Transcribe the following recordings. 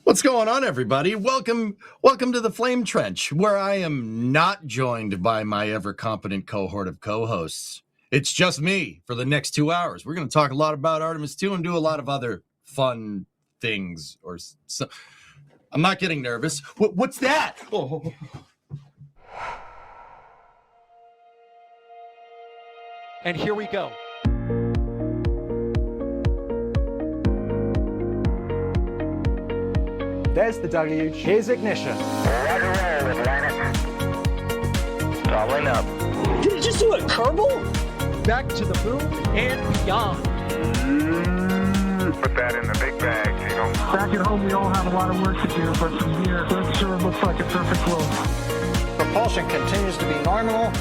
What's going on, everybody? Welcome to the Flame Trench, where I am not joined by my ever-competent cohort of co-hosts. It's just me for the next 2 hours. We're going to talk a lot about Artemis 2 and do a lot of other fun things. I'm not getting nervous. What's that? Oh. And here we go. There's the deluge. Here's ignition. Roger roll, Atlantic. Doubling up. Did it just do a Kerbal? Back to the moon and beyond. Put that in the big bag, Gino. Back at home, we all have a lot of work to do, but from here, that sure looks like a perfect flow. Propulsion continues to be normal.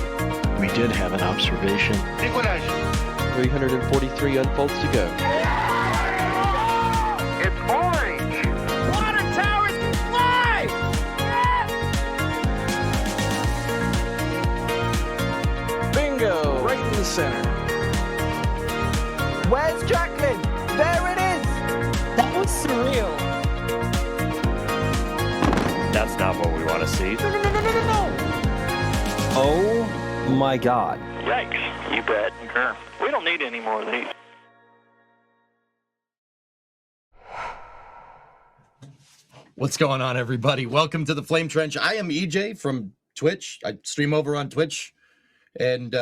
We did have an observation. Equalizer. 343 unfolds to go. It's orange. Water towers can fly! Bingo! Right in the center. Where's Jacqueline? There it is! That was surreal. That's not what we want to see. No! Oh my God. Yikes, you bet. Sure. We don't need any more of these. What's going on, everybody? Welcome to the Flame Trench. I am EJ from Twitch. I stream over on Twitch, and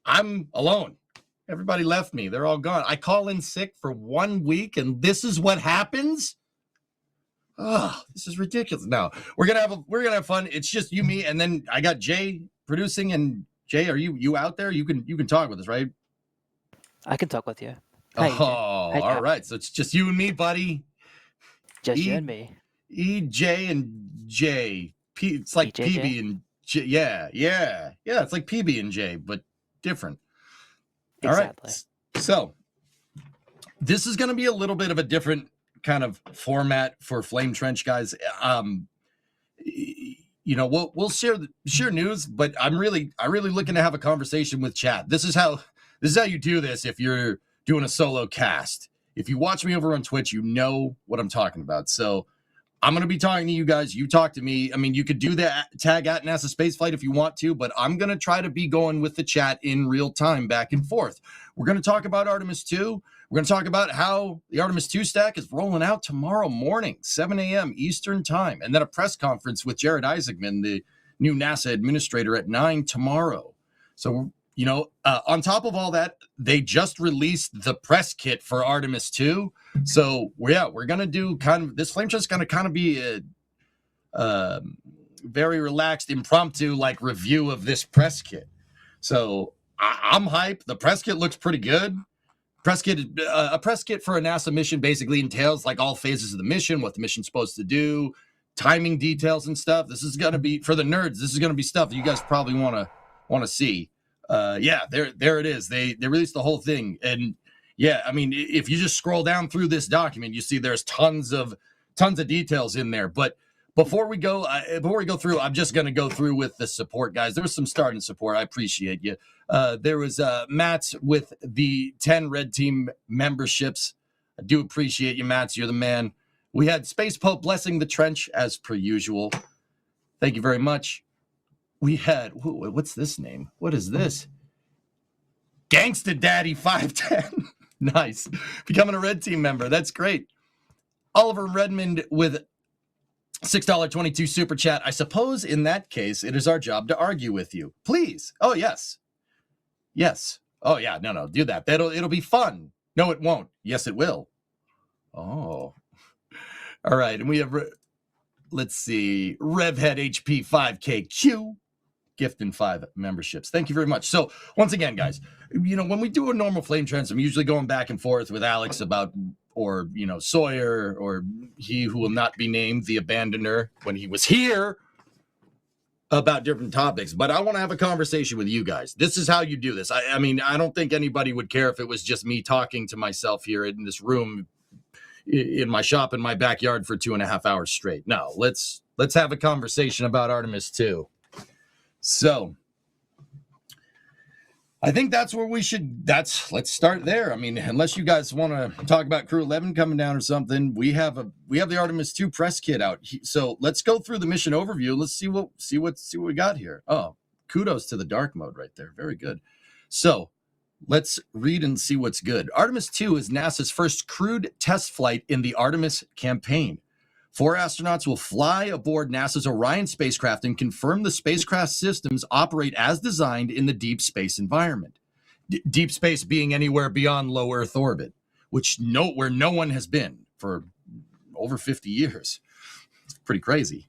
I'm alone. Everybody left me. They're all gone. I call in sick for 1 week, and this is what happens? Oh, this is ridiculous. No, we're gonna have fun. It's just you, me, and then I got Jay producing. And Jay, are you out there? You can talk with us, right? I can talk with you. Hi, Hi, all right. So it's just you and me, buddy. Just you and me. EJ and J. It's like EJJ? PB and J. Yeah. It's like PB and J, but different. Exactly. All right. So this is going to be a little bit of a different kind of format for Flame Trench, guys. We'll share news, but I really looking to have a conversation with chat. This is how you do this if you're doing a solo cast. If you watch me over on Twitch, you know what I'm talking about. So I'm going to be talking to you guys. You talk to me. I mean, you could do that tag at NASA Spaceflight if you want to, but I'm going to try to be going with the chat in real time back and forth. We're going to talk about Artemis 2. We're going to talk about how the Artemis 2 stack is rolling out tomorrow morning, 7 a.m. Eastern time, and then a press conference with Jared Isaacman, the new NASA administrator, at 9 tomorrow. So, on top of all that, they just released the press kit for Artemis 2. So, we're going to do this Flame Trench is going to kind of be a very relaxed, impromptu, review of this press kit. So, I'm hyped. The press kit looks pretty good. A press kit for a NASA mission basically entails all phases of the mission, what the mission's supposed to do, timing details and stuff. This is going to be, for the nerds, this is going to be stuff that you guys probably want to see. There it is. They released the whole thing. And yeah, I mean, if you just scroll down through this document, you see there's tons of details in there. But before we go through, I'm just going to go through with the support, guys. There was some starting support. I appreciate you. There was Matt with the 10 Red Team memberships. I do appreciate you, Matt. You're the man. We had Space Pope blessing the trench as per usual. Thank you very much. We had, what's this name? What is this? Gangsta Daddy 510. Nice. Becoming a Red Team member. That's great. Oliver Redmond with $6.22 super chat. I suppose in that case, it is our job to argue with you. Please. Oh, yes. Yes. Oh, yeah. No. Do that. It'll be fun. No, it won't. Yes, it will. Oh. All right. And we have, let's see, Revhead HP 5KQ. Gifting 5 memberships. Thank you very much. So once again, guys, when we do a normal Flame Trench, I'm usually going back and forth with Alex about, or Sawyer, or he who will not be named, the abandoner, when he was here, about different topics. But I want to have a conversation with you guys. This is how you do this. I mean, I don't think anybody would care if it was just me talking to myself here in this room, in my shop, in my backyard for 2.5 hours straight. No, let's have a conversation about Artemis 2. So I think that's where we should, let's start there. I mean, unless you guys want to talk about Crew 11 coming down or something, we have the Artemis 2 press kit out. So let's go through the mission overview. Let's see what we got here. Oh, kudos to the dark mode right there. Very good. So let's read and see what's good. Artemis 2 is NASA's first crewed test flight in the Artemis campaign. 4 astronauts will fly aboard NASA's Orion spacecraft and confirm the spacecraft systems operate as designed in the deep space environment. Deep space being anywhere beyond low Earth orbit, where no one has been for over 50 years. It's pretty crazy.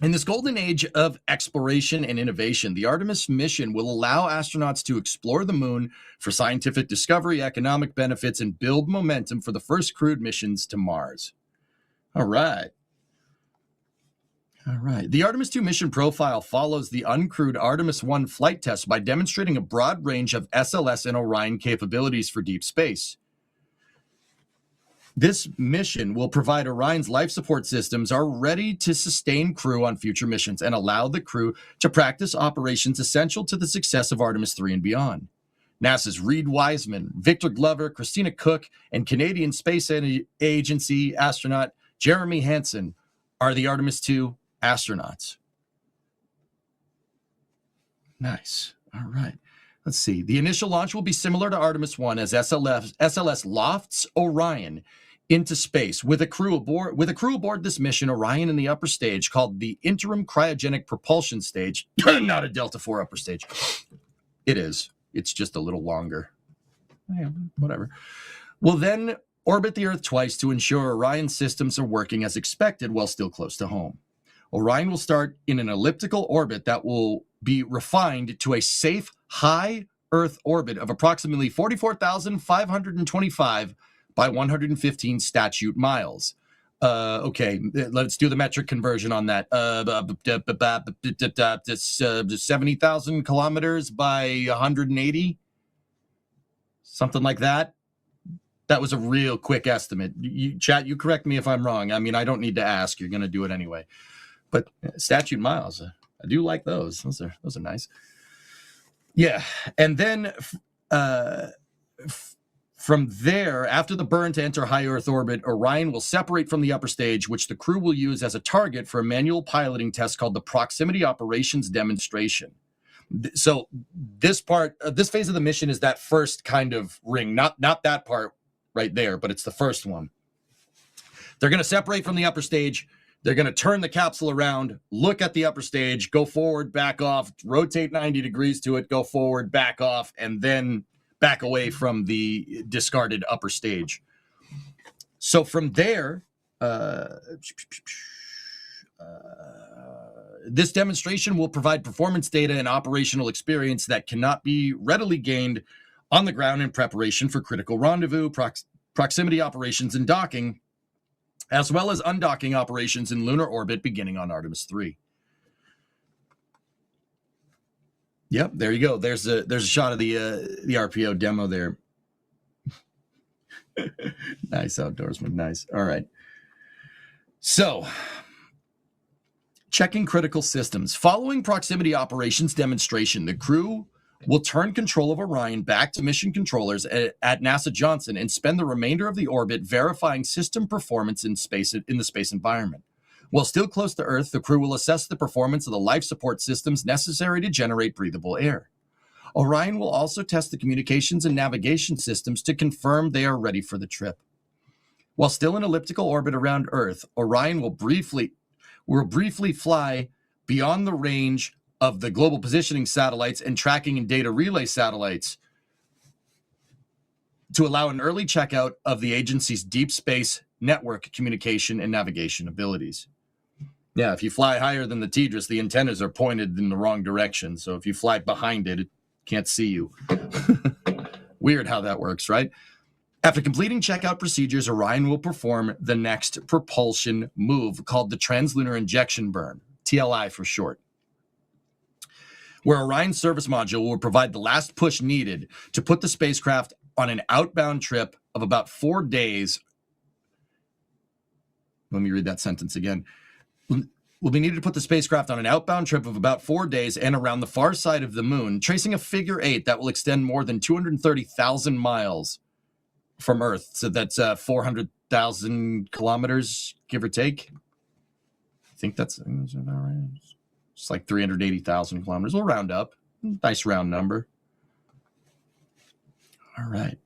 In this golden age of exploration and innovation, the Artemis mission will allow astronauts to explore the moon for scientific discovery, economic benefits, and build momentum for the first crewed missions to Mars. All right. The Artemis 2 mission profile follows the uncrewed Artemis 1 flight test by demonstrating a broad range of SLS and Orion capabilities for deep space. This mission will provide Orion's life support systems are ready to sustain crew on future missions and allow the crew to practice operations essential to the success of Artemis 3 and beyond. NASA's Reed Wiseman, Victor Glover, Christina Cook, and Canadian Space Agency astronaut Jeremy Hansen are the Artemis 2 astronauts. Nice. All right. Let's see. The initial launch will be similar to Artemis 1 as SLS lofts Orion into space with a crew aboard this mission. Orion in the upper stage, called the interim cryogenic propulsion stage, not a Delta IV upper stage. It is. It's just a little longer. Yeah, whatever. Will then orbit the Earth twice to ensure Orion systems are working as expected while still close to home. Orion will start in an elliptical orbit that will be refined to a safe, high Earth orbit of approximately 44,525 by 115 statute miles. Okay, let's do the metric conversion on that. 70,000 kilometers by 180, something like that. That was a real quick estimate. Chat, you correct me if I'm wrong. I mean, I don't need to ask. You're going to do it anyway. But statute miles, I do like those. Those are nice. Yeah, and then from there, after the burn to enter high Earth orbit, Orion will separate from the upper stage, which the crew will use as a target for a manual piloting test called the Proximity Operations Demonstration. So this part, this phase of the mission is that first kind of ring, not that part right there, but it's the first one. They're going to separate from the upper stage. They're going to turn the capsule around, look at the upper stage, go forward, back off, rotate 90 degrees to it, go forward, back off, and then back away from the discarded upper stage. So from there, this demonstration will provide performance data and operational experience that cannot be readily gained on the ground in preparation for critical rendezvous, proximity operations, and docking, as well as undocking operations in lunar orbit beginning on Artemis 3. Yep, there you go. There's a shot of the RPO demo there. Nice outdoorsman, nice. All right. So, checking critical systems. Following proximity operations demonstration, the crew will turn control of Orion back to mission controllers at NASA Johnson and spend the remainder of the orbit verifying system performance in the space environment. While still close to Earth, the crew will assess the performance of the life support systems necessary to generate breathable air. Orion will also test the communications and navigation systems to confirm they are ready for the trip. While still in elliptical orbit around Earth, Orion will briefly fly beyond the range of the global positioning satellites and tracking and data relay satellites to allow an early checkout of the agency's deep space network communication and navigation abilities. Yeah, if you fly higher than the TDRS, the antennas are pointed in the wrong direction. So if you fly behind it, it can't see you. Weird how that works, right? After completing checkout procedures, Orion will perform the next propulsion move called the Translunar Injection Burn, TLI for short, where Orion's service module will provide the last push needed to put the spacecraft on an outbound trip of about 4 days. Let me read that sentence again. will be needed to put the spacecraft on an outbound trip of about 4 days and around the far side of the moon, tracing a figure 8 that will extend more than 230,000 miles from Earth. So that's 400,000 kilometers, give or take. I think that's about right. It's like 380,000 kilometers. We'll round up. Nice round number. All right.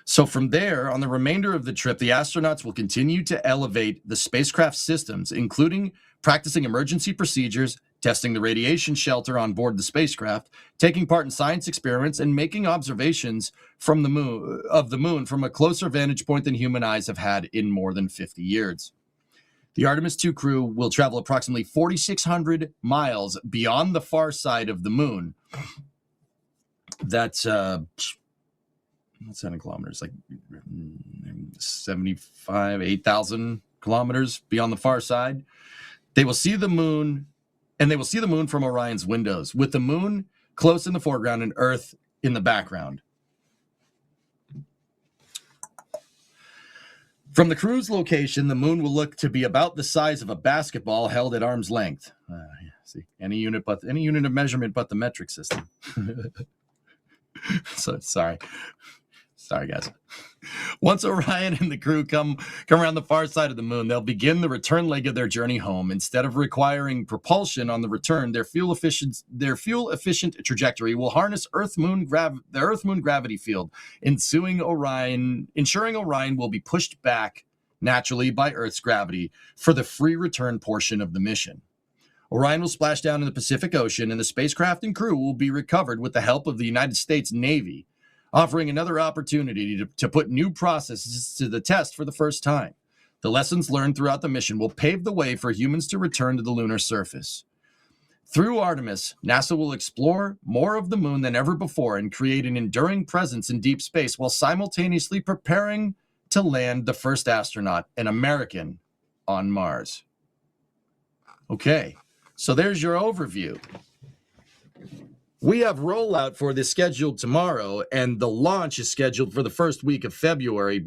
So from there, on the remainder of the trip, the astronauts will continue to elevate the spacecraft systems, including practicing emergency procedures, testing the radiation shelter on board the spacecraft, taking part in science experiments, and making observations from the moon from a closer vantage point than human eyes have had in more than 50 years. The Artemis II crew will travel approximately 4,600 miles beyond the far side of the moon. That's what's that in kilometers? Like 8,000 kilometers beyond the far side. They will see the moon, and they will see the moon from Orion's windows, with the moon close in the foreground and Earth in the background. From the crew's location, the moon will look to be about the size of a basketball held at arm's length. See, any unit of measurement but the metric system. So sorry, guys. Once Orion and the crew come around the far side of the moon, they'll begin the return leg of their journey home. Instead of requiring propulsion on the return, their fuel efficient trajectory will harness the Earth-Moon gravity field, ensuring Orion will be pushed back naturally by Earth's gravity for the free return portion of the mission. Orion will splash down in the Pacific Ocean, and the spacecraft and crew will be recovered with the help of the United States Navy, offering another opportunity to put new processes to the test for the first time. The lessons learned throughout the mission will pave the way for humans to return to the lunar surface. Through Artemis, NASA will explore more of the moon than ever before and create an enduring presence in deep space while simultaneously preparing to land the first astronaut, an American, on Mars. Okay, so there's your overview. We have rollout for this scheduled tomorrow, and the launch is scheduled for the first week of February,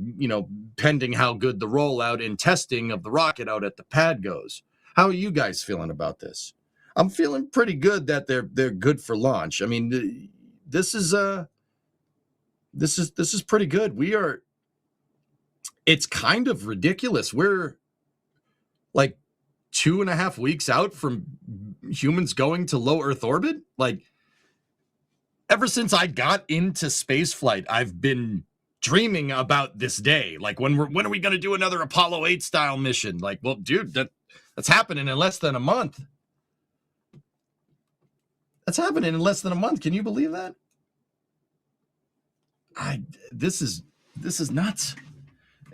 pending how good the rollout and testing of the rocket out at the pad goes. How are you guys feeling about this? I'm feeling pretty good that they're good for launch. I mean, this is pretty good. It's kind of ridiculous. We're like 2.5 weeks out from humans going to low Earth orbit. Like, ever since I got into spaceflight, I've been dreaming about this day. Like, when are we going to do another Apollo 8 style mission? Like, well, dude, that's happening in less than a month. That's happening in less than a month. Can you believe that? This is nuts.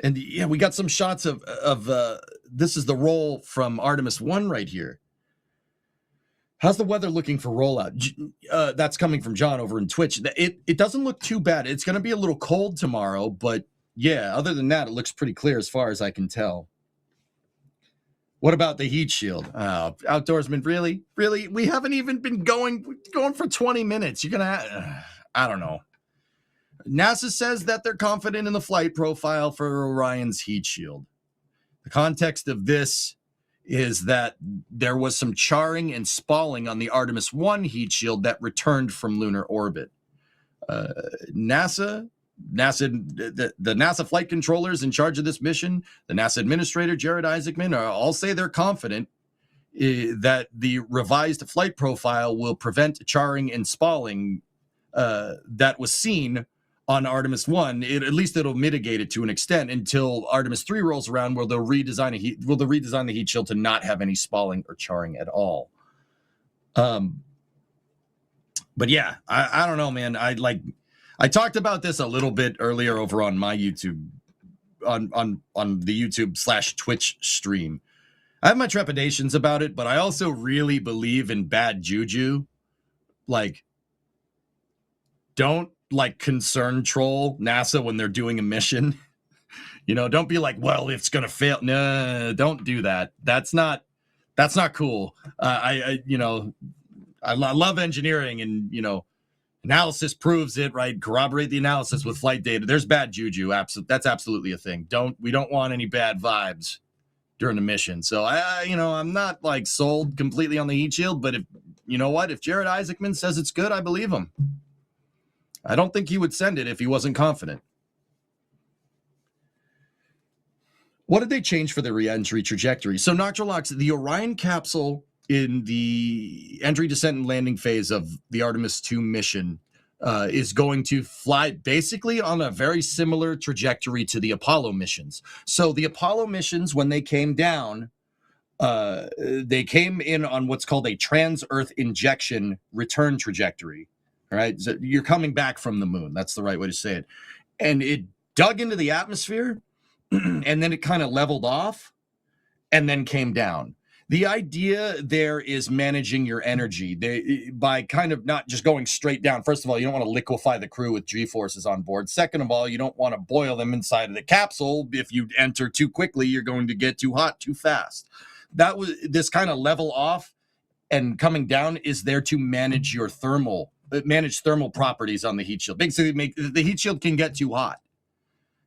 And yeah, we got some shots of this is the roll from Artemis 1 right here. How's the weather looking for rollout? That's coming from John over in Twitch. It doesn't look too bad. It's going to be a little cold tomorrow, but yeah, other than that, it looks pretty clear as far as I can tell. What about the heat shield? Outdoorsman, really? We haven't even been going for 20 minutes. You're going to, I don't know. NASA says that they're confident in the flight profile for Orion's heat shield. The context of this is that there was some charring and spalling on the Artemis 1 heat shield that returned from lunar orbit. The NASA flight controllers in charge of this mission, the NASA administrator, Jared Isaacman, all say they're confident that the revised flight profile will prevent charring and spalling that was seen on Artemis 1. At least it'll mitigate it to an extent until Artemis 3 rolls around, where they'll redesign the heat shield to not have any spalling or charring at all. But yeah, I don't know, man. I talked about this a little bit earlier over on my YouTube, on the YouTube / Twitch stream. I have my trepidations about it, but I also really believe in bad juju. Like, don't concern troll NASA when they're doing a mission. Don't be like, well, it's gonna fail. No, don't do that. That's not cool. I love engineering, and analysis proves it, right? Corroborate the analysis with flight data. There's bad juju. That's absolutely a thing. We don't want any bad vibes during the mission. So I'm not like sold completely on the heat shield, but if Jared Isaacman says it's good, I believe him. I don't think he would send it if he wasn't confident. What did they change for the re-entry trajectory? So Nocturlox, the Orion capsule in the entry, descent, and landing phase of the Artemis 2 mission is going to fly basically on a very similar trajectory to the Apollo missions. So the Apollo missions, when they came down, they came in on what's called a trans-Earth injection return trajectory. All right, so you're coming back from the moon. That's the right way to say it. And it dug into the atmosphere, and then it kind of leveled off and then came down. The idea there is managing your energy by kind of not just going straight down. First of all, you don't want to liquefy the crew with G-forces on board. Second of all, you don't want to boil them inside of the capsule. If you enter too quickly, you're going to get too hot too fast. This kind of level off and coming down is there to manage your thermal properties on the heat shield. Basically, the heat shield can get too hot.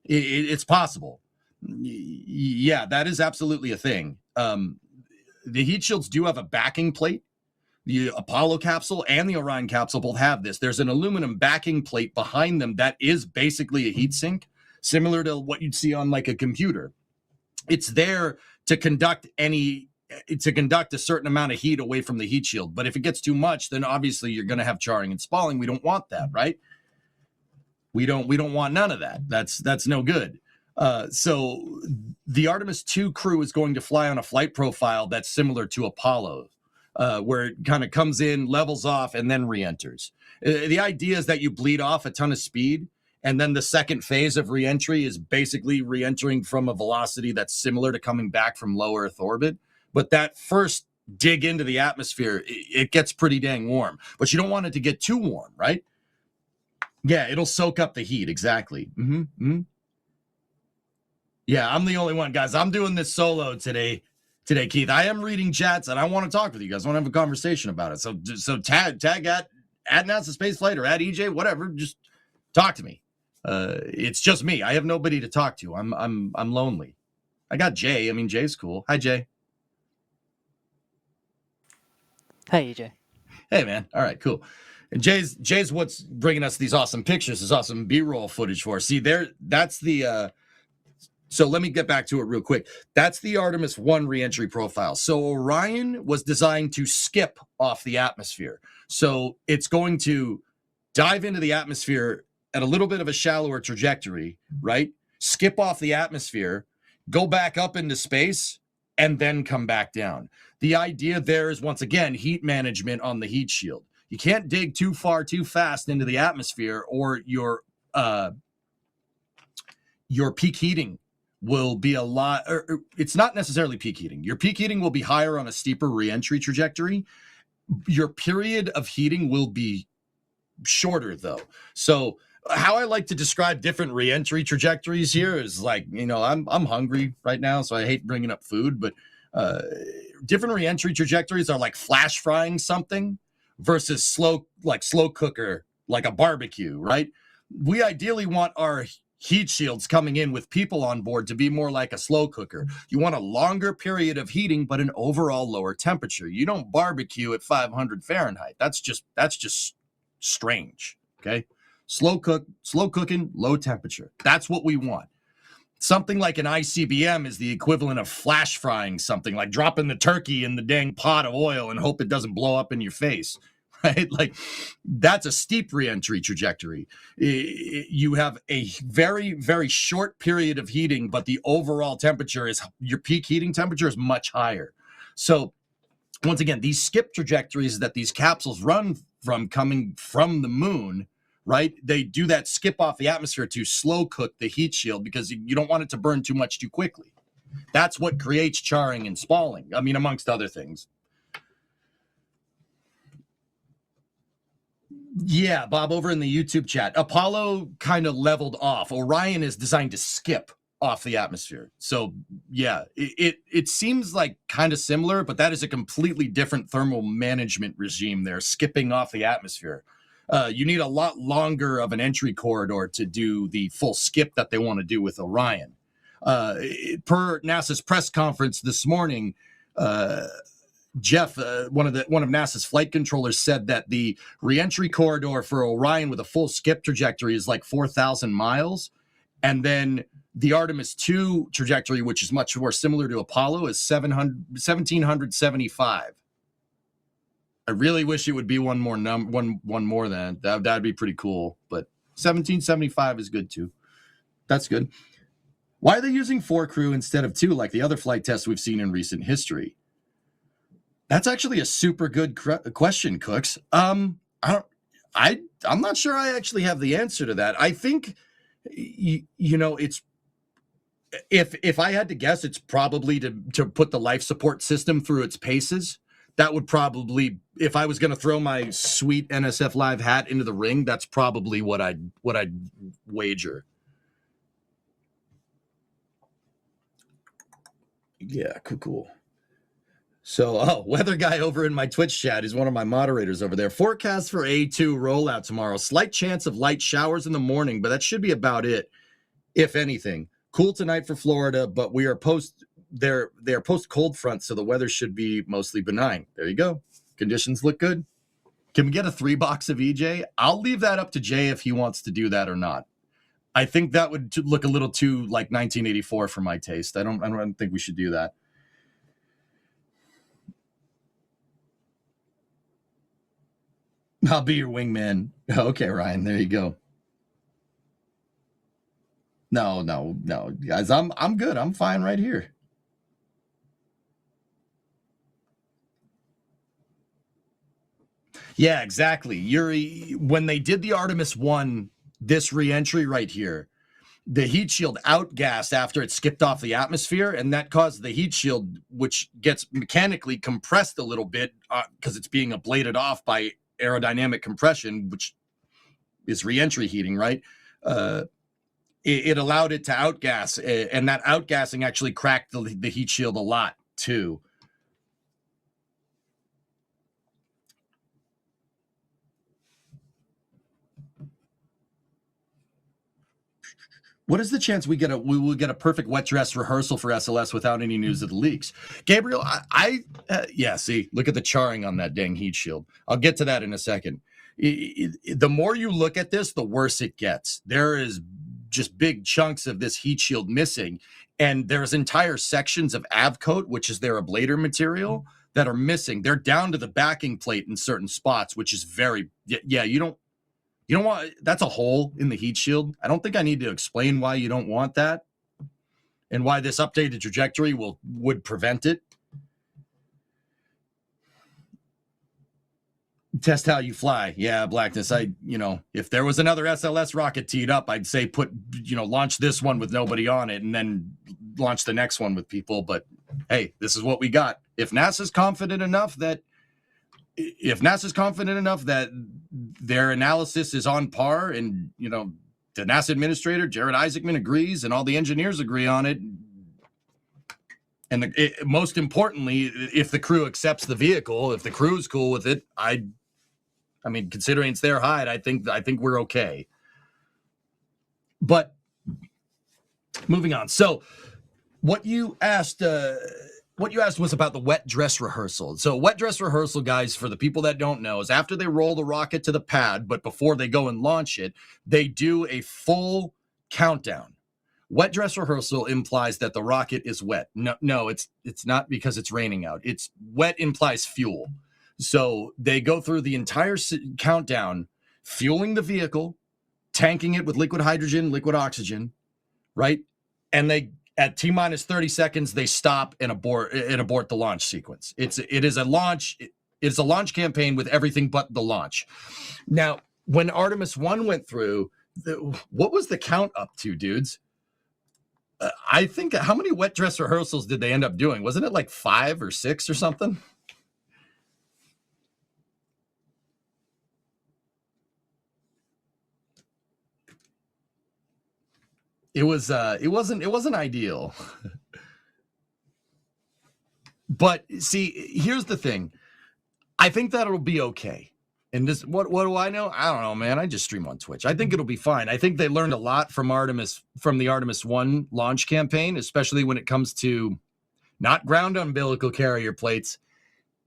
It's possible. Yeah, that is absolutely a thing. The heat shields do have a backing plate. The Apollo capsule and the Orion capsule both have this. There's an aluminum backing plate behind them that is basically a heat sink, similar to what you'd see on like a computer. It's there to conduct a certain amount of heat away from the heat shield. But if it gets too much, then obviously you're going to have charring and spalling. We don't want that, right? We don't want none of that. That's no good. So the Artemis 2 crew is going to fly on a flight profile that's similar to Apollo, where it kind of comes in, levels off, and then re-enters. The idea is that you bleed off a ton of speed, and then the second phase of re-entry is basically re-entering from a velocity that's similar to coming back from low Earth orbit. But that first dig into the atmosphere, it gets pretty dang warm. But you don't want it to get too warm, right? Yeah, it'll soak up the heat, exactly. Yeah, I'm the only one, guys. I'm doing this solo today, Keith. I am reading chats, and I want to talk with you guys. I want to have a conversation about it. So tag at NASA Spaceflight or at EJ, whatever. Just talk to me. It's just me. I have nobody to talk to. I'm lonely. I got Jay. I mean, Jay's cool. Hi, Jay. Hi, EJ. Hey, man. All right, cool. And Jay's what's bringing us these awesome pictures, this awesome B-roll footage for us. See, that's the. So let me get back to it real quick. That's the Artemis 1 reentry profile. So Orion was designed to skip off the atmosphere. So it's going to dive into the atmosphere at a little bit of a shallower trajectory, right? Skip off the atmosphere, go back up into space, and then come back down. The idea there is, once again, heat management on the heat shield. You can't dig too far too fast into the atmosphere, or your peak heating will be a lot, or it's not necessarily peak heating. Your peak heating will be higher on a steeper reentry trajectory. Your period of heating will be shorter, though. So how I like to describe different reentry trajectories here is like, I'm hungry right now, so I hate bringing up food, but different reentry trajectories are like flash frying something versus slow cooker, like a barbecue, right? We ideally want our heat shields coming in with people on board to be more like a slow cooker. You want a longer period of heating, but an overall lower temperature. You don't barbecue at 500 Fahrenheit. That's just strange. Okay. Slow cooking, low temperature. That's what we want. Something like an ICBM is the equivalent of flash frying something, like dropping the turkey in the dang pot of oil and hope it doesn't blow up in your face. Right? Like, that's a steep reentry trajectory. You have a very, very short period of heating, but the overall temperature your peak heating temperature is much higher. So once again, these skip trajectories that these capsules run from coming from the moon, right? They do that skip off the atmosphere to slow cook the heat shield because you don't want it to burn too much too quickly. That's what creates charring and spalling. I mean, amongst other things. Yeah, Bob, over in the YouTube chat, Apollo kind of leveled off. Orion is designed to skip off the atmosphere. So yeah, it seems like kind of similar, but that is a completely different thermal management regime there, skipping off the atmosphere. You need a lot longer of an entry corridor to do the full skip that they want to do with Orion. Per NASA's press conference this morning, Jeff, one of NASA's flight controllers, said that the reentry corridor for Orion with a full skip trajectory is like 4,000 miles. And then the Artemis 2 trajectory, which is much more similar to Apollo, is 1,775. I really wish it would be one more than that. That'd be pretty cool. But 1,775 is good too. That's good. Why are they using 4 crew instead of 2 like the other flight tests we've seen in recent history? That's actually a super good question, Cooks. I'm not sure I actually have the answer to that. I think, it's, if I had to guess, it's probably to put the life support system through its paces. That would probably, if I was going to throw my sweet NSF Live hat into the ring, that's probably what I'd wager. Yeah, cool. So, weather guy over in my Twitch chat is one of my moderators over there. Forecast for A2 rollout tomorrow. Slight chance of light showers in the morning, but that should be about it, if anything. Cool tonight for Florida, but we are they're post cold front, so the weather should be mostly benign. There you go. Conditions look good. Can we get a 3 box of EJ? I'll leave that up to Jay if he wants to do that or not. I think that would look a little too like 1984 for my taste. I don't think we should do that. I'll be your wingman. Okay, Ryan, there you go. No, guys, I'm good. I'm fine right here. Yeah, exactly. Yuri, when they did the Artemis 1, this reentry right here, the heat shield outgassed after it skipped off the atmosphere, and that caused the heat shield, which gets mechanically compressed a little bit because it's being ablated off by aerodynamic compression, which is reentry heating, right? It allowed it to outgas, and that outgassing actually cracked the heat shield a lot too. What is the chance we will get a perfect wet dress rehearsal for SLS without any news of the leaks? Gabriel, yeah, see, look at the charring on that dang heat shield. I'll get to that in a second. The more you look at this, the worse it gets. There is just big chunks of this heat shield missing, and there's entire sections of Avcoat, which is their ablator material, that are missing. They're down to the backing plate in certain spots, which is very, yeah, you don't want, that's a hole in the heat shield. I don't think I need to explain why you don't want that and why this updated trajectory would prevent it. Test how you fly. Yeah, Blackness. If there was another SLS rocket teed up, I'd say launch this one with nobody on it and then launch the next one with people. But hey, this is what we got. If NASA's confident enough that their analysis is on par, and the NASA administrator Jared Isaacman agrees, and all the engineers agree on it, and most importantly, if the crew accepts the vehicle, if the crew's cool with it, I mean, considering it's their height, I think we're okay. But moving on. So what you asked was about the wet dress rehearsal. So wet dress rehearsal, guys, for the people that don't know, is after they roll the rocket to the pad, but before they go and launch it, they do a full countdown. Wet dress rehearsal implies that the rocket is wet. No, it's not, because it's raining out. It's wet implies fuel. So they go through the entire countdown, fueling the vehicle, tanking it with liquid hydrogen, liquid oxygen, right? And at T-minus 30 seconds, they stop and abort the launch sequence. It is a launch campaign with everything but the launch. Now, when Artemis 1 went through, what was the count up to, dudes? I think, how many wet dress rehearsals did they end up doing? Wasn't it like 5 or 6 or something? It wasn't ideal. But see, here's the thing. I think that it'll be okay. And this, what do I know? I don't know, man. I just stream on Twitch. I think it'll be fine. I think they learned a lot from the Artemis 1 launch campaign, especially when it comes to not ground umbilical carrier plates,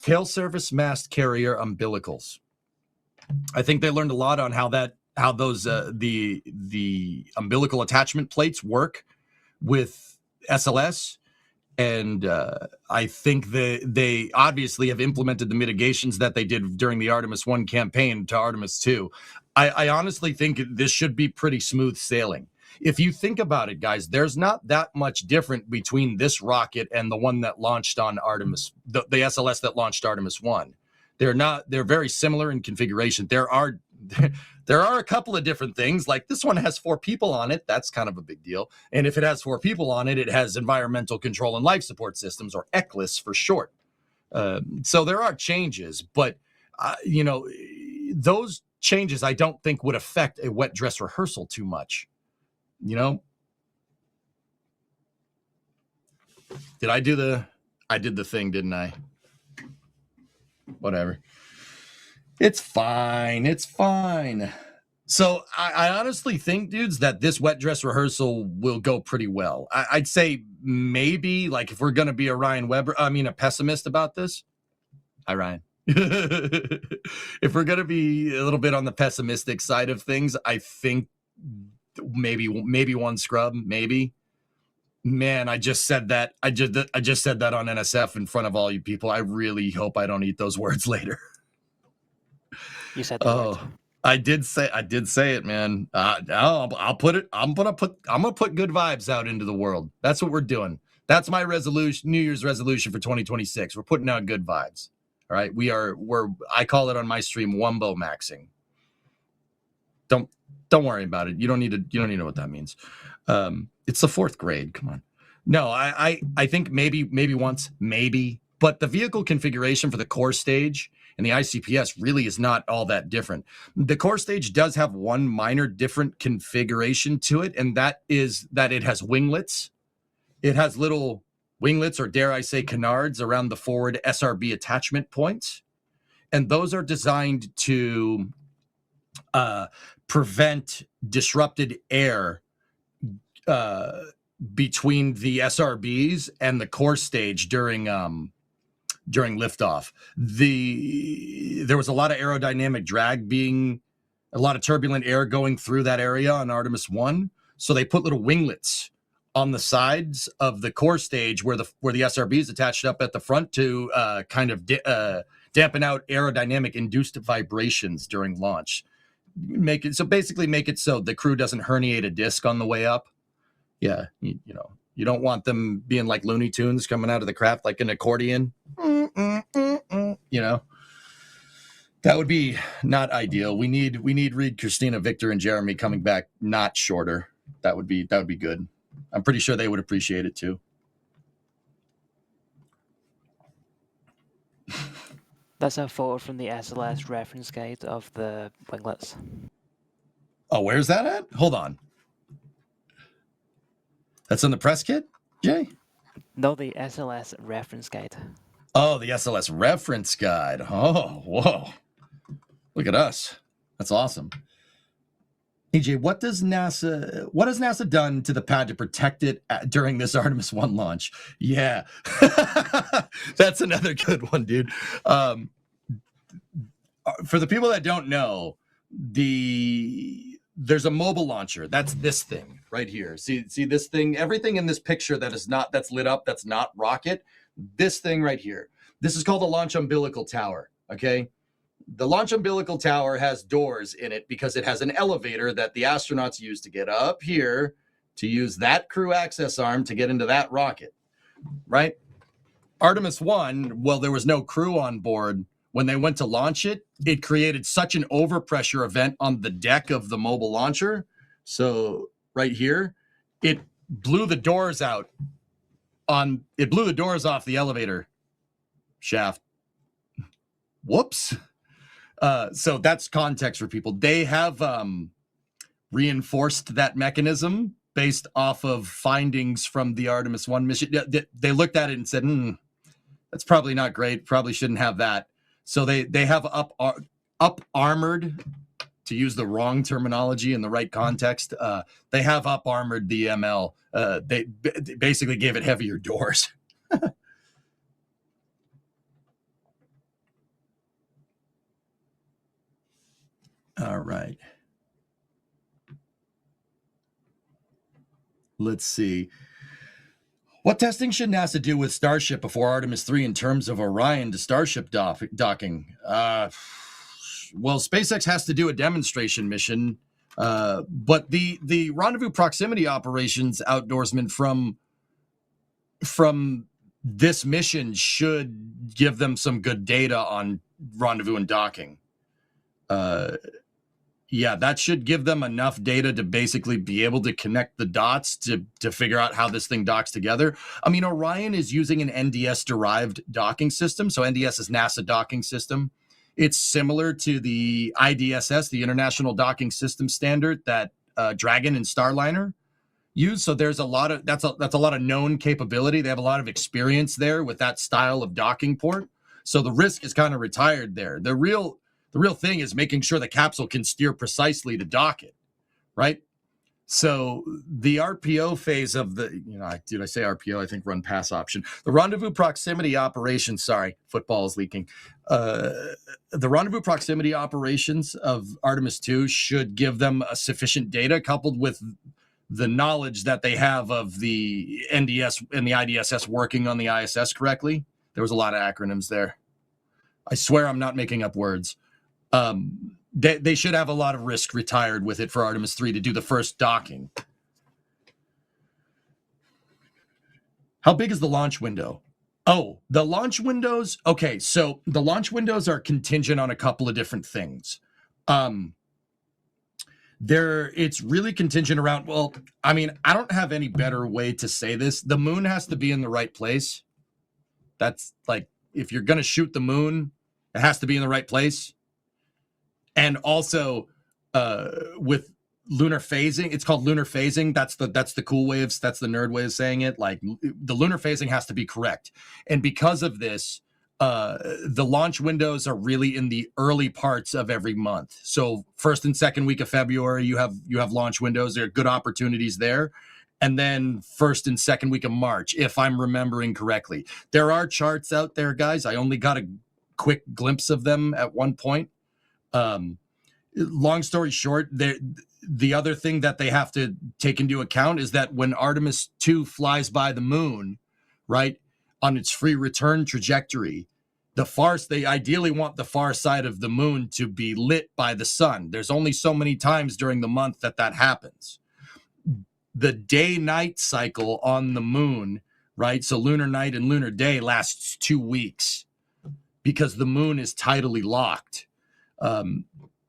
tail surface mast carrier umbilicals. I think they learned a lot on how those the umbilical attachment plates work with SLS. And I think they obviously have implemented the mitigations that they did during the Artemis 1 campaign to Artemis 2. I honestly think this should be pretty smooth sailing. If you think about it, guys, there's not that much different between this rocket and the one that launched on Artemis, the SLS that launched Artemis 1. They're very similar in configuration. There are a couple of different things, like this one has 4 people on it. That's kind of a big deal. And if it has 4 people on it, it has environmental control and life support systems, or ECLIS for short. So there are changes, but those changes I don't think would affect a wet dress rehearsal too much. I did the thing, didn't I? Whatever. It's fine. So I honestly think, dudes, that this wet dress rehearsal will go pretty well. I'd say maybe, like, if we're going to be a pessimist about this. Hi, Ryan. If we're going to be a little bit on the pessimistic side of things, I think maybe one scrub, maybe. Man, I just said that. I just said that on NSF in front of all you people. I really hope I don't eat those words later. You said the words. I did say it, man. I'll put it. I'm gonna put good vibes out into the world. That's what we're doing. That's my resolution, New Year's resolution for 2026. We're putting out good vibes. All right, I call it on my stream Wumbo maxing. Don't worry about it. You don't need to know what that means. It's the 4th grade. Come on. No, I think maybe once, maybe, but the vehicle configuration for the core stage and the ICPS really is not all that different. The core stage does have one minor different configuration to it, and that is that it has winglets. It has little winglets, or dare I say canards, around the forward SRB attachment points. And those are designed to prevent disrupted air between the SRBs and the core stage during liftoff. There was a lot of aerodynamic drag, a lot of turbulent air going through that area on Artemis 1. So they put little winglets on the sides of the core stage where the SRBs attached up at the front to kind of dampen out aerodynamic induced vibrations during launch. Make it so the crew doesn't herniate a disc on the way up. Yeah, you don't want them being like Looney Tunes coming out of the craft like an accordion. That would be not ideal. We need Reed, Christina, Victor, and Jeremy coming back not shorter. That would be good. I'm pretty sure they would appreciate it too. That's a photo from the SLS reference guide of the winglets. Oh, where's that at? Hold on. That's in the press kit, Jay? No, the SLS reference guide. Oh, the SLS reference guide. Oh, whoa. Look at us. That's awesome. EJ, what has NASA done to the pad to protect it during this Artemis 1 launch? Yeah. That's another good one, dude. For the people that don't know, there's a mobile launcher. That's this thing right here. See this thing? Everything in this picture that's lit up, that's not rocket. This thing right here. This is called the launch umbilical tower. Okay. The launch umbilical tower has doors in it because it has an elevator that the astronauts use to get up here to use that crew access arm to get into that rocket, right? Artemis 1, well, there was no crew on board. When they went to launch it, it created such an overpressure event on the deck of the mobile launcher. So right here, it blew the doors out. It blew the doors off the elevator shaft. Whoops. So that's context for people. They have reinforced that mechanism based off of findings from the Artemis 1 mission. They looked at it and said, that's probably not great. Probably shouldn't have that. So they have up armored, to use the wrong terminology in the right context. They have up armored the ML. They basically gave it heavier doors. All right. Let's see. What testing should NASA do with Starship before Artemis 3 in terms of Orion to Starship docking? Well, SpaceX has to do a demonstration mission, but the rendezvous proximity operations outdoorsman from this mission should give them some good data on rendezvous and docking. Yeah, that should give them enough data to basically be able to connect the dots to figure out how this thing docks together. I mean, Orion is using an NDS-derived docking system. So NDS is NASA docking system. It's similar to the IDSS, the International Docking System Standard that Dragon and Starliner use. So there's a lot of that's a lot of known capability. They have a lot of experience there with that style of docking port. So the risk is kind of retired there. The real thing is making sure the capsule can steer precisely to dock it, right? So the RPO phase of the, did I say RPO? I think run pass option. The rendezvous proximity operations, sorry, football is leaking. The rendezvous proximity operations of Artemis 2 should give them a sufficient data coupled with the knowledge that they have of the NDS and the IDSS working on the ISS correctly. There was a lot of acronyms there. I swear I'm not making up words. They should have a lot of risk retired with it for Artemis 3 to do the first docking. How big is the launch window? Oh, the launch windows. Okay, so the launch windows are contingent on a couple of different things. It's really contingent around, well, I mean, I don't have any better way to say this. The moon has to be in the right place. That's like, if you're going to shoot the moon, it has to be in the right place. And also with lunar phasing, it's called lunar phasing. That's the cool way that's the nerd way of saying it. Like the lunar phasing has to be correct. And because of this, the launch windows are really in the early parts of every month. So first and second week of February, you have launch windows. There are good opportunities there. And then first and second week of March, if I'm remembering correctly. There are charts out there, guys. I only got a quick glimpse of them at one point. Long story short, the other thing that they have to take into account is that when Artemis 2 flies by the moon, right, on its free return trajectory, they ideally want the far side of the moon to be lit by the sun. There's only so many times during the month that happens. The day-night cycle on the moon, right, so lunar night and lunar day lasts 2 weeks because the moon is tidally locked.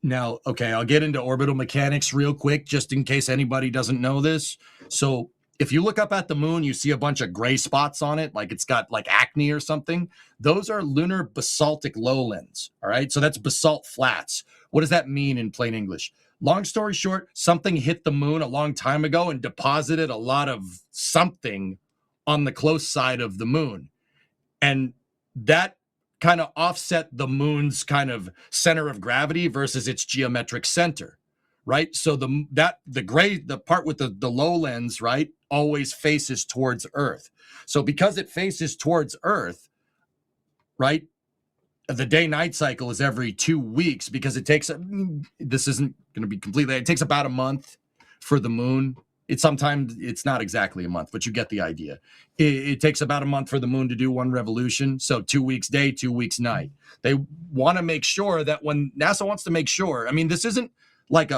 Now, okay, I'll get into orbital mechanics real quick, just in case anybody doesn't know this. So if you look up at the moon, you see a bunch of gray spots on it, like it's got like acne or something. Those are lunar basaltic lowlands, all right? So that's basalt flats. What does that mean in plain English? Long story short, something hit the moon a long time ago and deposited a lot of something on the close side of the moon. And that kind of offset the moon's kind of center of gravity versus its geometric center, right? So the part with the lowlands, right, always faces towards Earth. So because it faces towards Earth, right, the day-night cycle is every 2 weeks because it takes, this isn't going to be completely, it takes about a month for the moon. Sometimes it's not exactly a month, but you get the idea. It takes about a month for the moon to do one revolution. So 2 weeks day, 2 weeks night. They want to make sure that when NASA wants to make sure, I mean, this isn't like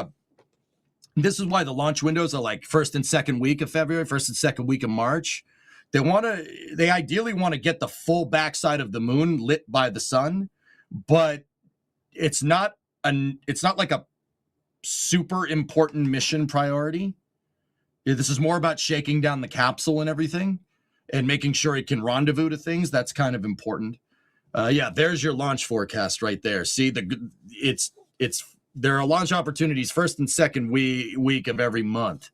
this is why the launch windows are like first and second week of February, first and second week of March. They ideally want to get the full backside of the moon lit by the sun, but it's not like a super important mission priority. This is more about shaking down the capsule and everything and making sure it can rendezvous to things. That's kind of important. Yeah, there's your launch forecast right there. See, there are launch opportunities first and second week of every month.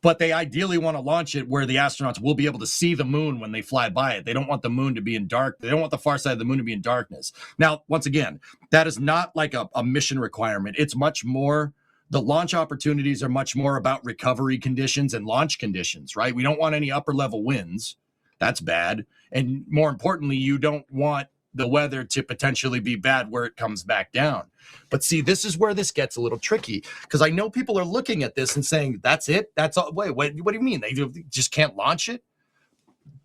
but they ideally want to launch it where the astronauts will be able to see the moon when they fly by it. They don't want the moon to be in dark. They don't want the far side of the moon to be in darkness. Now, once again, that is not like a mission requirement. It's much more, the launch opportunities are much more about recovery conditions and launch conditions, right? We don't want any upper level winds. That's bad. And more importantly, you don't want the weather to potentially be bad where it comes back down. But see, this is where this gets a little tricky, because I know people are looking at this and saying, that's it? That's all? Wait, what do you mean? They just can't launch it?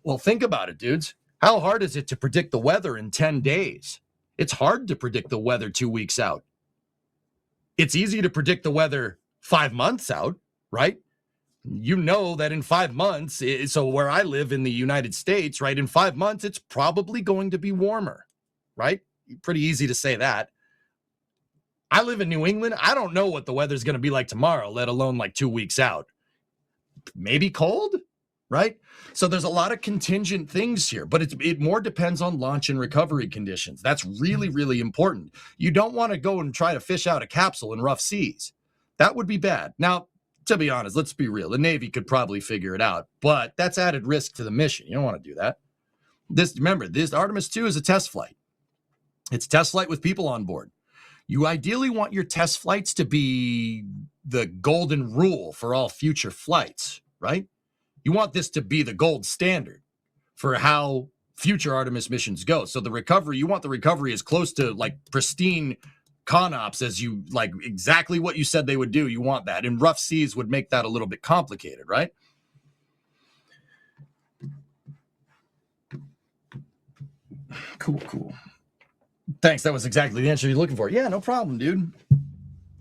Well, think about it, dudes. How hard is it to predict the weather in 10 days? It's hard to predict the weather 2 weeks out. It's easy to predict the weather 5 months out, right? You know that in 5 months, so where I live in the United States, right, in 5 months, it's probably going to be warmer, right? Pretty easy to say that. I live in New England. I don't know what the weather's going to be like tomorrow, let alone like 2 weeks out. Maybe cold, right? So there's a lot of contingent things here, but it more depends on launch and recovery conditions. That's really, really important. You don't want to go and try to fish out a capsule in rough seas. That would be bad. Now, to be honest, let's be real. The Navy could probably figure it out, but that's added risk to the mission. You don't want to do that. Remember, this Artemis 2 is a test flight. It's a test flight with people on board. You ideally want your test flights to be the golden rule for all future flights, right? You want this to be the gold standard for how future Artemis missions go. So the recovery, you want the recovery as close to like pristine ConOps as you, like exactly what you said they would do. You want that. And rough seas would make that a little bit complicated, right? Cool. Thanks. That was exactly the answer you're looking for. Yeah, no problem, dude.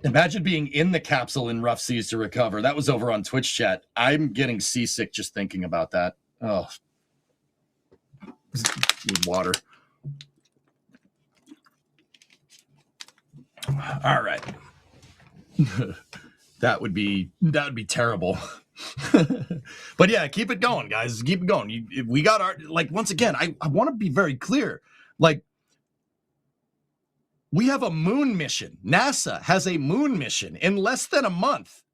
Imagine being in the capsule in rough seas to recover. That was over on Twitch chat. I'm getting seasick just thinking about that. Oh, need water. All right. That would be terrible. But yeah, keep it going, guys. Keep it going. We got our, like, once again, I want to be very clear. Like, we have a moon mission. NASA has a moon mission in less than a month.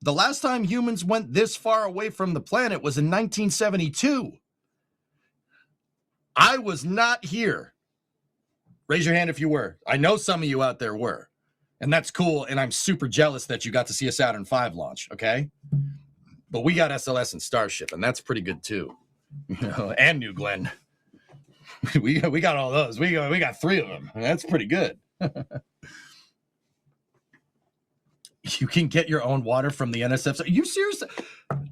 The last time humans went this far away from the planet was in 1972. I was not here. Raise your hand if you were. I know some of you out there were. And that's cool. And I'm super jealous that you got to see a Saturn V launch, okay? But we got SLS and Starship, and that's pretty good too. And New Glenn. We got all those. We got 3 of them. That's pretty good. You can get your own water from the NSF.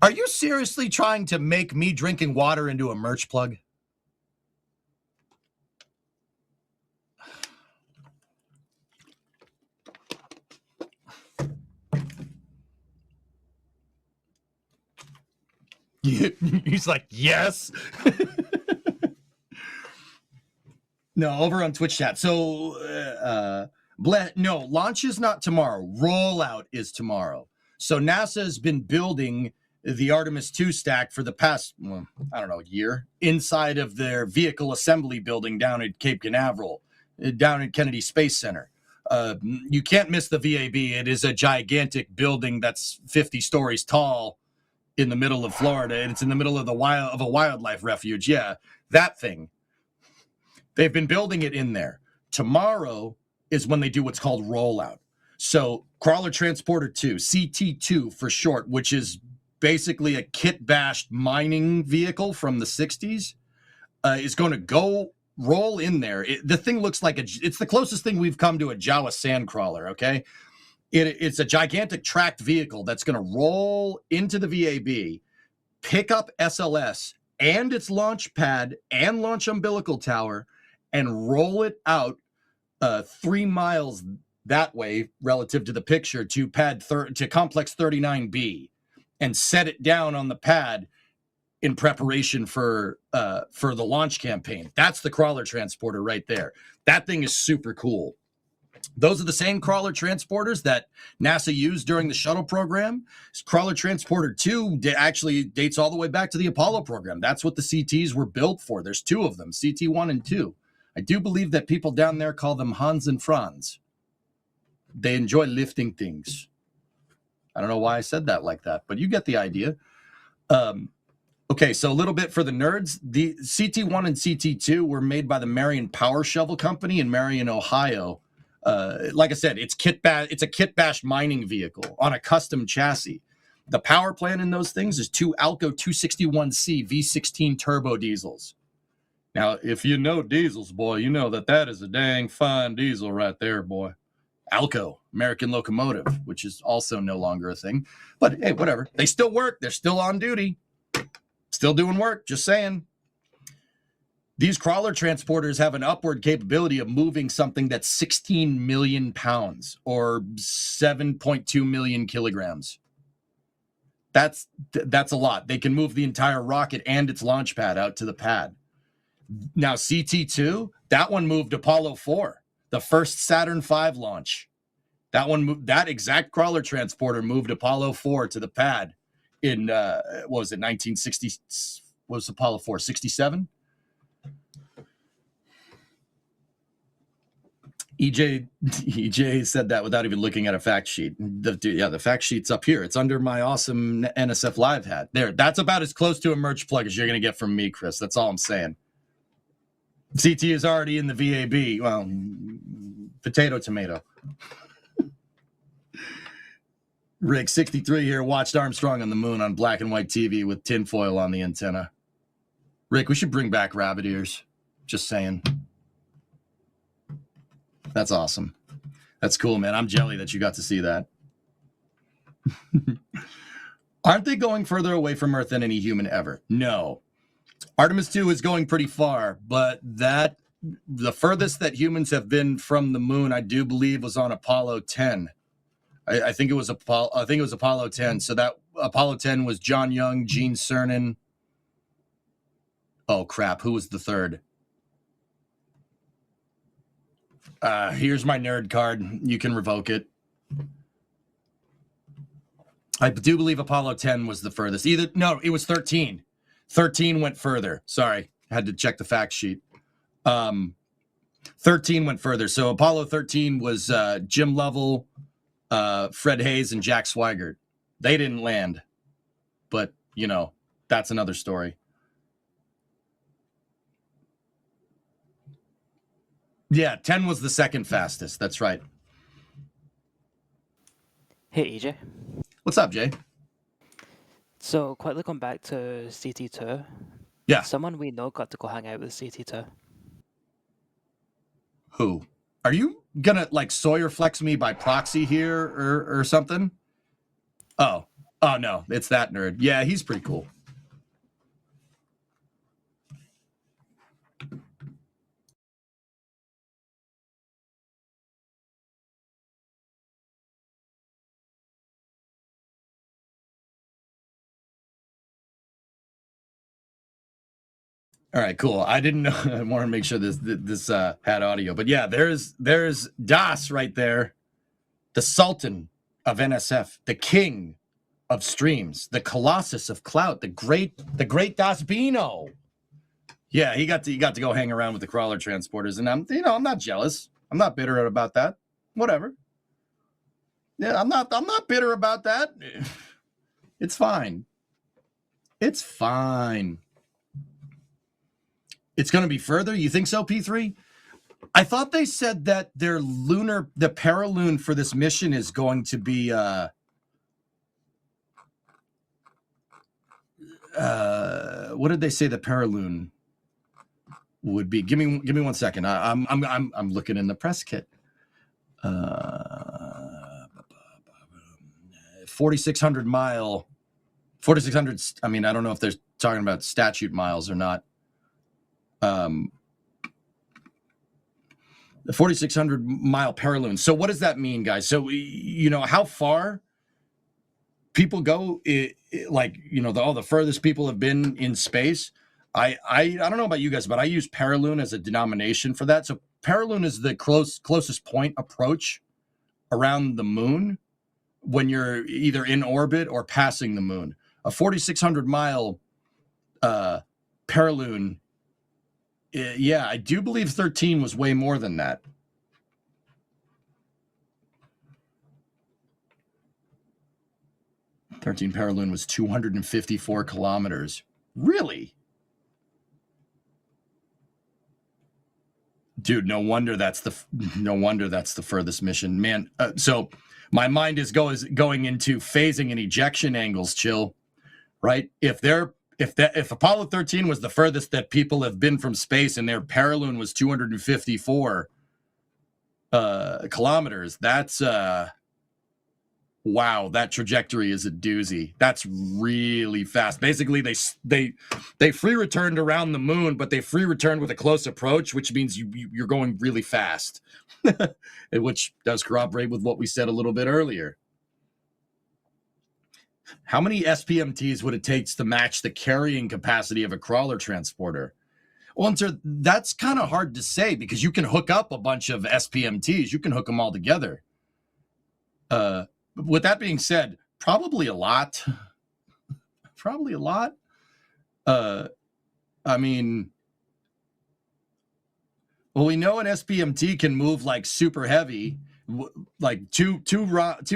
Are you seriously trying to make me drinking water into a merch plug? He's like, yes. No, over on Twitch chat. So, no, launch is not tomorrow. Rollout is tomorrow. So NASA has been building the Artemis 2 stack for the past, year, inside of their vehicle assembly building down at Cape Canaveral, down at Kennedy Space Center. You can't miss the VAB. It is a gigantic building that's 50 stories tall in the middle of Florida, and it's in the middle of a wildlife refuge. Yeah, that thing. They've been building it in there. Tomorrow is when they do what's called rollout. So Crawler Transporter 2, CT2 for short, which is basically a kit-bashed mining vehicle from the 60s, is going to go roll in there. The thing looks like it's the closest thing we've come to a Jawa sand crawler, okay? It's a gigantic tracked vehicle that's going to roll into the VAB, pick up SLS and its launch pad and launch umbilical tower, and roll it out 3 miles that way relative to the picture to to complex 39B, and set it down on the pad in preparation for the launch campaign. That's the Crawler Transporter right there. That thing is super cool. Those are the same Crawler Transporters that NASA used during the shuttle program. Crawler Transporter 2 actually dates all the way back to the Apollo program. That's what the CTs were built for. There's 2 of them, CT1 and 2. I do believe that people down there call them Hans and Franz. They enjoy lifting things. I don't know why I said that like that, but you get the idea. Okay, so a little bit for the nerds. The CT1 and CT2 were made by the Marion Power Shovel Company in Marion, Ohio. Like I said, it's a kit bash mining vehicle on a custom chassis. The power plant in those things is two Alco 261C V16 turbo diesels. Now, if you know diesels, boy, you know that is a dang fine diesel right there, boy. Alco, American Locomotive, which is also no longer a thing. But hey, whatever. They still work. They're still on duty. Still doing work, just saying. These crawler transporters have an upward capability of moving something that's 16 million pounds or 7.2 million kilograms. That's a lot. They can move the entire rocket and its launch pad out to the pad. Now, CT2, that one moved Apollo 4, the first Saturn V launch. That exact crawler transporter moved Apollo 4 to the pad in, 1960, what was Apollo 4, 67? EJ said that without even looking at a fact sheet. The fact sheet's up here. It's under my awesome NSF Live hat. There, that's about as close to a merch plug as you're going to get from me, Chris. That's all I'm saying. CT is already in the VAB. Well, potato, tomato. Rick, 63 here, watched Armstrong on the moon on black and white TV with tinfoil on the antenna. Rick, we should bring back rabbit ears. Just saying. That's awesome. That's cool, man. I'm jelly that you got to see that. Aren't they going further away from Earth than any human ever? No. Artemis 2 is going pretty far, but the furthest that humans have been from the moon, I do believe, was on Apollo 10. I think it was Apollo 10. So that Apollo 10 was John Young, Gene Cernan. Oh crap! Who was the third? Here's my nerd card. You can revoke it. I do believe Apollo 10 was the furthest. No, it was 13. 13 went further. Sorry, I had to check the fact sheet. 13 went further. So Apollo 13 was Jim Lovell, Fred Hayes, and Jack Swigert. They didn't land, but that's another story. Yeah, 10 was the second fastest. That's right. Hey, EJ. What's up, Jay? So, quickly come back to CT2. Yeah. Someone we know got to go hang out with CT2. Who? Are you gonna Sawyer flex me by proxy here or something? Oh no, it's that nerd. Yeah, he's pretty cool. All right, cool. I didn't know. I want to make sure this had audio, but yeah, there's Das right there, the Sultan of NSF, the king of streams, the Colossus of Clout, the great Das Bino. Yeah, he got to go hang around with the crawler transporters, and I'm not jealous. I'm not bitter about that. Whatever. Yeah, I'm not bitter about that. It's fine. It's fine. It's going to be further? You think so, P3? I thought they said that the paraloon for this mission is going to be what did they say the paraloon would be? Give me 1 second. I'm looking in the press kit. 4,600 mile. 4,600. I mean, I don't know if they're talking about statute miles or not. The 4,600 mile paraloon. So what does that mean, guys? So how far people go? The furthest people have been in space. I don't know about you guys, but I use paraloon as a denomination for that. So paraloon is the closest point approach around the moon when you're either in orbit or passing the moon. A 4,600 mile paraloon. Yeah, I do believe 13 was way more than that. 13 Paraloon was 254 kilometers. Really? Dude, no wonder that's the furthest mission, man. So my mind is going into phasing and ejection angles. Chill, right? If Apollo 13 was the furthest that people have been from space, and their Paraloon was 254 kilometers, that's wow, that trajectory is a doozy. That's really fast. Basically, they free returned around the moon, but they free returned with a close approach, which means you're going really fast, which does corroborate with what we said a little bit earlier. How many SPMTs would it take to match the carrying capacity of a crawler transporter? Well, that's kind of hard to say because you can hook up a bunch of SPMTs. You can hook them all together. With that being said, probably a lot. Probably a lot. I mean, well, we know an SPMT can move like super heavy, like two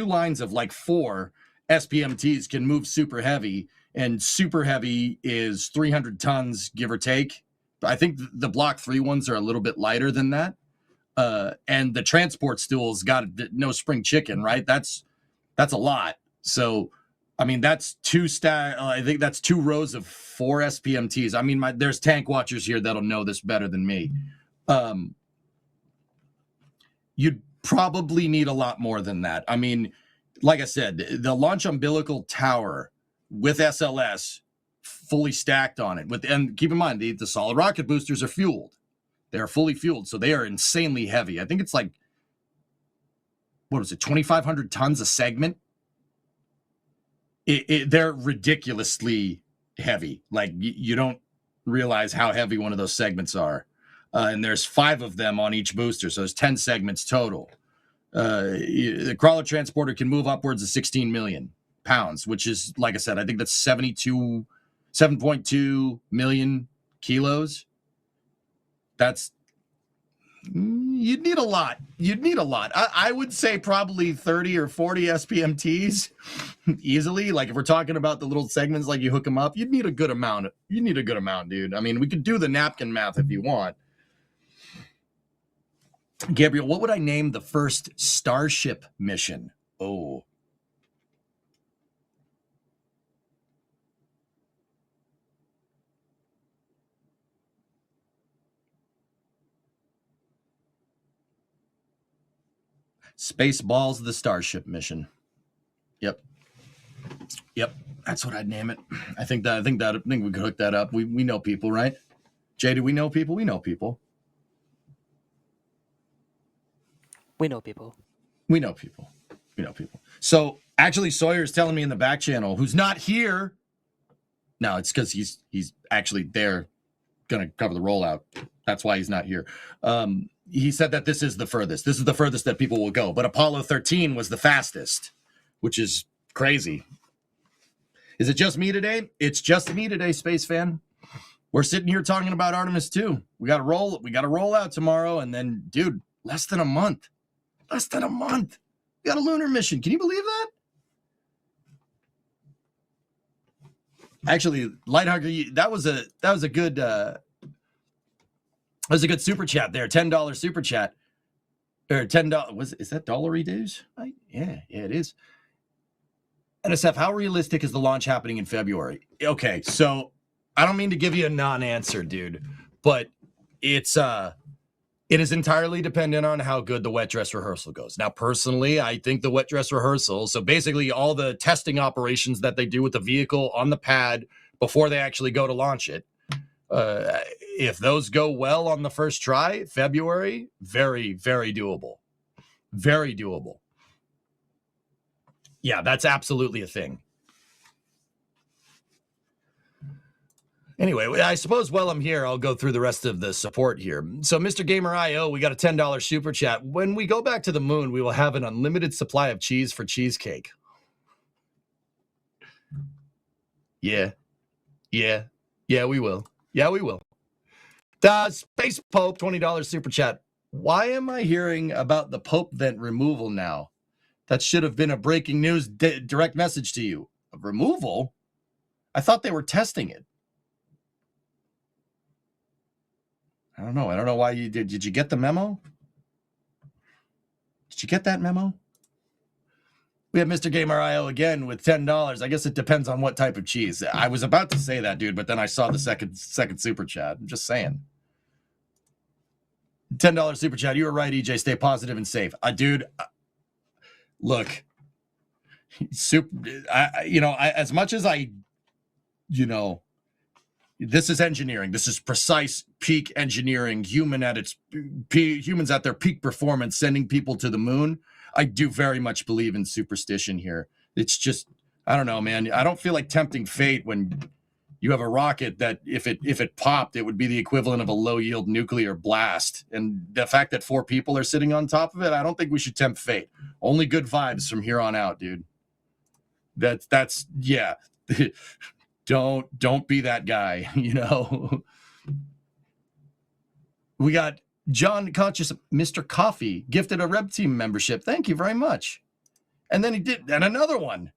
lines of like 4 SPMTs can move super heavy, and super heavy is 300 tons, give or take. I think the Block 3 ones are a little bit lighter than that. And the transport stool's got no spring chicken, right? That's a lot. So, I mean, that's I think that's 2 rows of 4 SPMTs. I mean, there's tank watchers here that'll know this better than me. You'd probably need a lot more than that. I mean, like I said, the launch umbilical tower with SLS fully stacked on it. And keep in mind, the solid rocket boosters are fueled. They're fully fueled, so they are insanely heavy. I think it's like, what was it, 2,500 tons a segment? They're ridiculously heavy. Like, you don't realize how heavy one of those segments are. And there's 5 of them on each booster, so there's 10 segments total. The crawler transporter can move upwards of 16 million pounds, which is, like I said, I think that's 7.2 million kilos. You'd need a lot. I would say probably 30 or 40 SPMTs easily. Like, if we're talking about the little segments, like you hook them up, you'd need a good amount. Dude. I mean, we could do the napkin math if you want. Gabriel, what would I name the first Starship mission? Oh. Spaceballs, the Starship mission. Yep. That's what I'd name it. I think we could hook that up. We know people, right? Jay, do we know people? We know people. We know people. So actually, Sawyer's telling me in the back channel, who's not here. No, it's because he's actually there, gonna cover the rollout. That's why he's not here. He said that this is the furthest. This is the furthest that people will go. But Apollo 13 was the fastest, which is crazy. Is it just me today? It's just me today, Space Fan. We're sitting here talking about Artemis 2. We got to roll out tomorrow, and then, dude, less than a month. We got a lunar mission. Can you believe that? Actually, Lighthugger, that was a good super chat there. $10 super chat. Or $10. Is that dollary dues? Yeah, it is. NSF, how realistic is the launch happening in February? Okay, so I don't mean to give you a non-answer, dude, but it is entirely dependent on how good the wet dress rehearsal goes. Now, personally, I think the wet dress rehearsal, so basically all the testing operations that they do with the vehicle on the pad before they actually go to launch it, if those go well on the first try, February, very, very doable. Very doable. Yeah, that's absolutely a thing. Anyway, I suppose while I'm here, I'll go through the rest of the support here. So, Mr. Gamer IO, we got a $10 super chat. When we go back to the moon, we will have an unlimited supply of cheese for cheesecake. Yeah, we will. Space Pope, $20 super chat. Why am I hearing about the Pope vent removal now? That should have been a breaking news direct message to you. removal? I thought they were testing it. I don't know. I don't know why you did. Did you get the memo? Did you get that memo? We have Mr. Gamer IO again with $10. I guess it depends on what type of cheese. I was about to say that, dude, but then I saw the second super chat. I'm just saying. $10 super chat. You were right, EJ. Stay positive and safe. Dude, look, as much as this is engineering. This is precise peak engineering. Humans at their peak performance, sending people to the moon. I do very much believe in superstition here. It's just, I don't know, man. I don't feel like tempting fate when you have a rocket that if it popped, it would be the equivalent of a low yield nuclear blast. And the fact that 4 people are sitting on top of it, I don't think we should tempt fate. Only good vibes from here on out, dude. That's yeah. Don't be that guy, We got John Conscious, Mr. Coffee, gifted a Red Team membership. Thank you very much. And then and another one.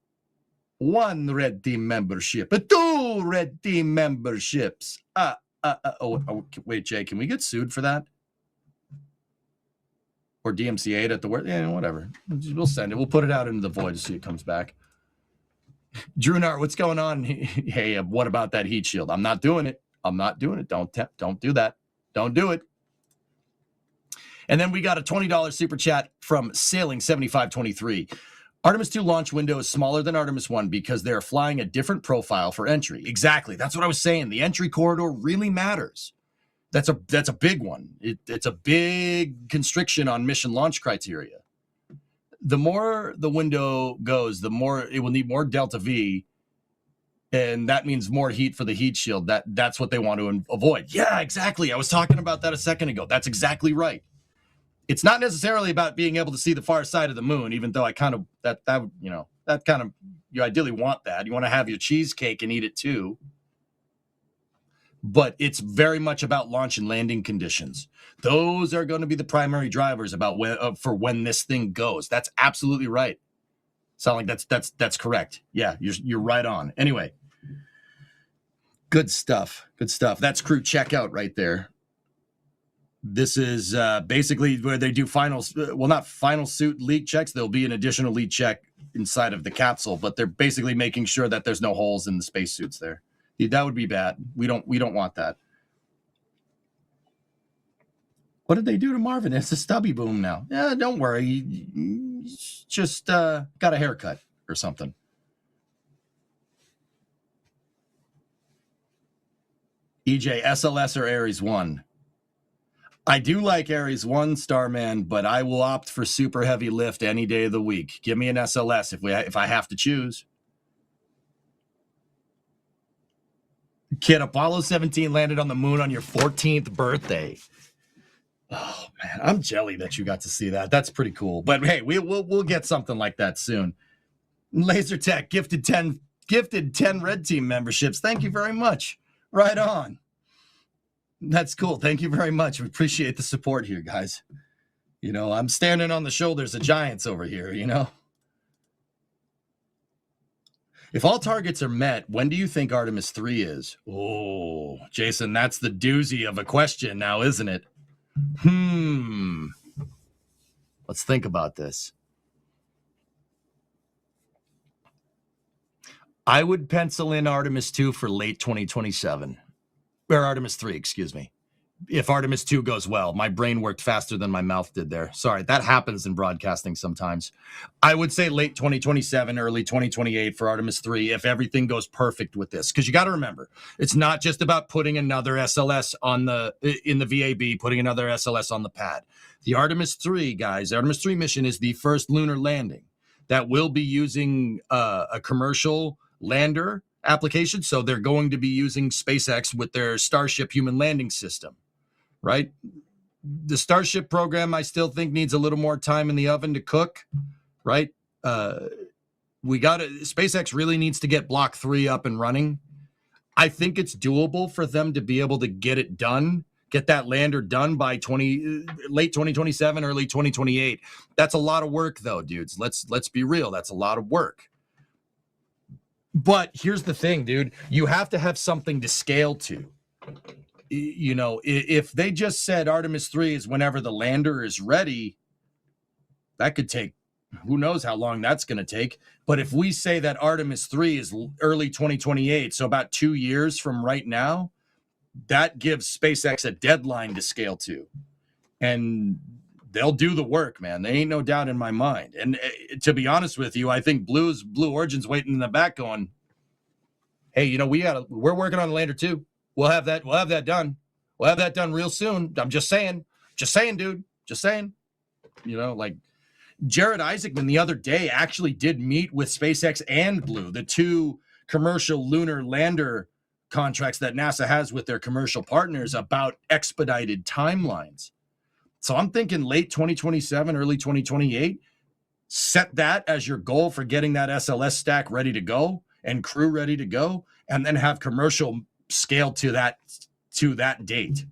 1 Red Team membership. 2 Red Team memberships. Wait, Jay, can we get sued for that? Or DMCA'd at the word? Yeah, whatever. We'll send it. We'll put it out into the void to see it comes back. Drunart, what's going on? Hey, what about that heat shield? I'm not doing it. Don't do that. Don't do it. And then we got a $20 super chat from Sailing 7523. Artemis 2 launch window is smaller than Artemis 1 because they're flying a different profile for entry. Exactly. That's what I was saying. The entry corridor really matters. That's a big one. It's a big constriction on mission launch criteria. The more the window goes, the more it will need more delta V, and that means more heat for the heat shield. That's what they want to avoid. Yeah, exactly. I was talking about that a second ago. That's exactly right. It's not necessarily about being able to see the far side of the moon, even though I kind of you ideally want that. You want to have your cheesecake and eat it too. But it's very much about launch and landing conditions. Those are going to be the primary drivers about when this thing goes. That's absolutely right. Sound like that's correct. Yeah, you're right on. Anyway, good stuff. Good stuff. That's crew checkout right there. This is basically where they do not final suit leak checks. There'll be an additional leak check inside of the capsule, but they're basically making sure that there's no holes in the spacesuits there. That would be bad. We don't want that. What did they do to Marvin? It's a stubby boom now. Yeah, don't worry. He's just got a haircut or something. EJ, SLS or Ares 1? I do like Ares 1, Starman, but I will opt for super heavy lift any day of the week. Give me an SLS if I have to choose. Kid, Apollo 17 landed on the moon on your 14th birthday. Oh man, I'm jelly that you got to see that. That's pretty cool. But hey, we'll get something like that soon. Laser Tech gifted 10 Red Team memberships. Thank you very much. Right on. That's cool. Thank you very much. We appreciate the support here, guys. I'm standing on the shoulders of giants over here, If all targets are met, when do you think Artemis 3 is? Oh, Jason, that's the doozy of a question now, isn't it? Let's think about this. I would pencil in Artemis 2 for late 2027. Or Artemis 3, excuse me. If Artemis 2 goes well. My brain worked faster than my mouth did there. Sorry, that happens in broadcasting sometimes. I would say late 2027, early 2028 for Artemis 3 if everything goes perfect with this. Because you got to remember, it's not just about putting another SLS in the VAB, putting another SLS on the pad. The Artemis 3, guys, the Artemis 3 mission is the first lunar landing that will be using a commercial lander application. So they're going to be using SpaceX with their Starship human landing system, right? The Starship program, I still think needs a little more time in the oven to cook, right? SpaceX really needs to get Block 3 up and running. I think it's doable for them to be able to get it done, get that lander done by late 2027, early 2028. That's a lot of work though, dudes. Let's be real. That's a lot of work. But here's the thing, dude. You have to have something to scale to. You know, if they just said Artemis 3 is whenever the lander is ready, that could take, who knows how long that's going to take. But if we say that Artemis 3 is early 2028, so about 2 years from right now, that gives SpaceX a deadline to scale to. And they'll do the work, man. There ain't no doubt in my mind. And to be honest with you, I think Blue Origin's waiting in the back going, hey, you know, we're working on the lander too. We'll have that done. We'll have that done real soon. I'm just saying, dude. Just saying. You know, like Jared Isaacman the other day actually did meet with SpaceX and Blue, the two commercial lunar lander contracts that NASA has with their commercial partners, about expedited timelines. So I'm thinking late 2027, early 2028, set that as your goal for getting that SLS stack ready to go and crew ready to go, and then have commercial scale to that date.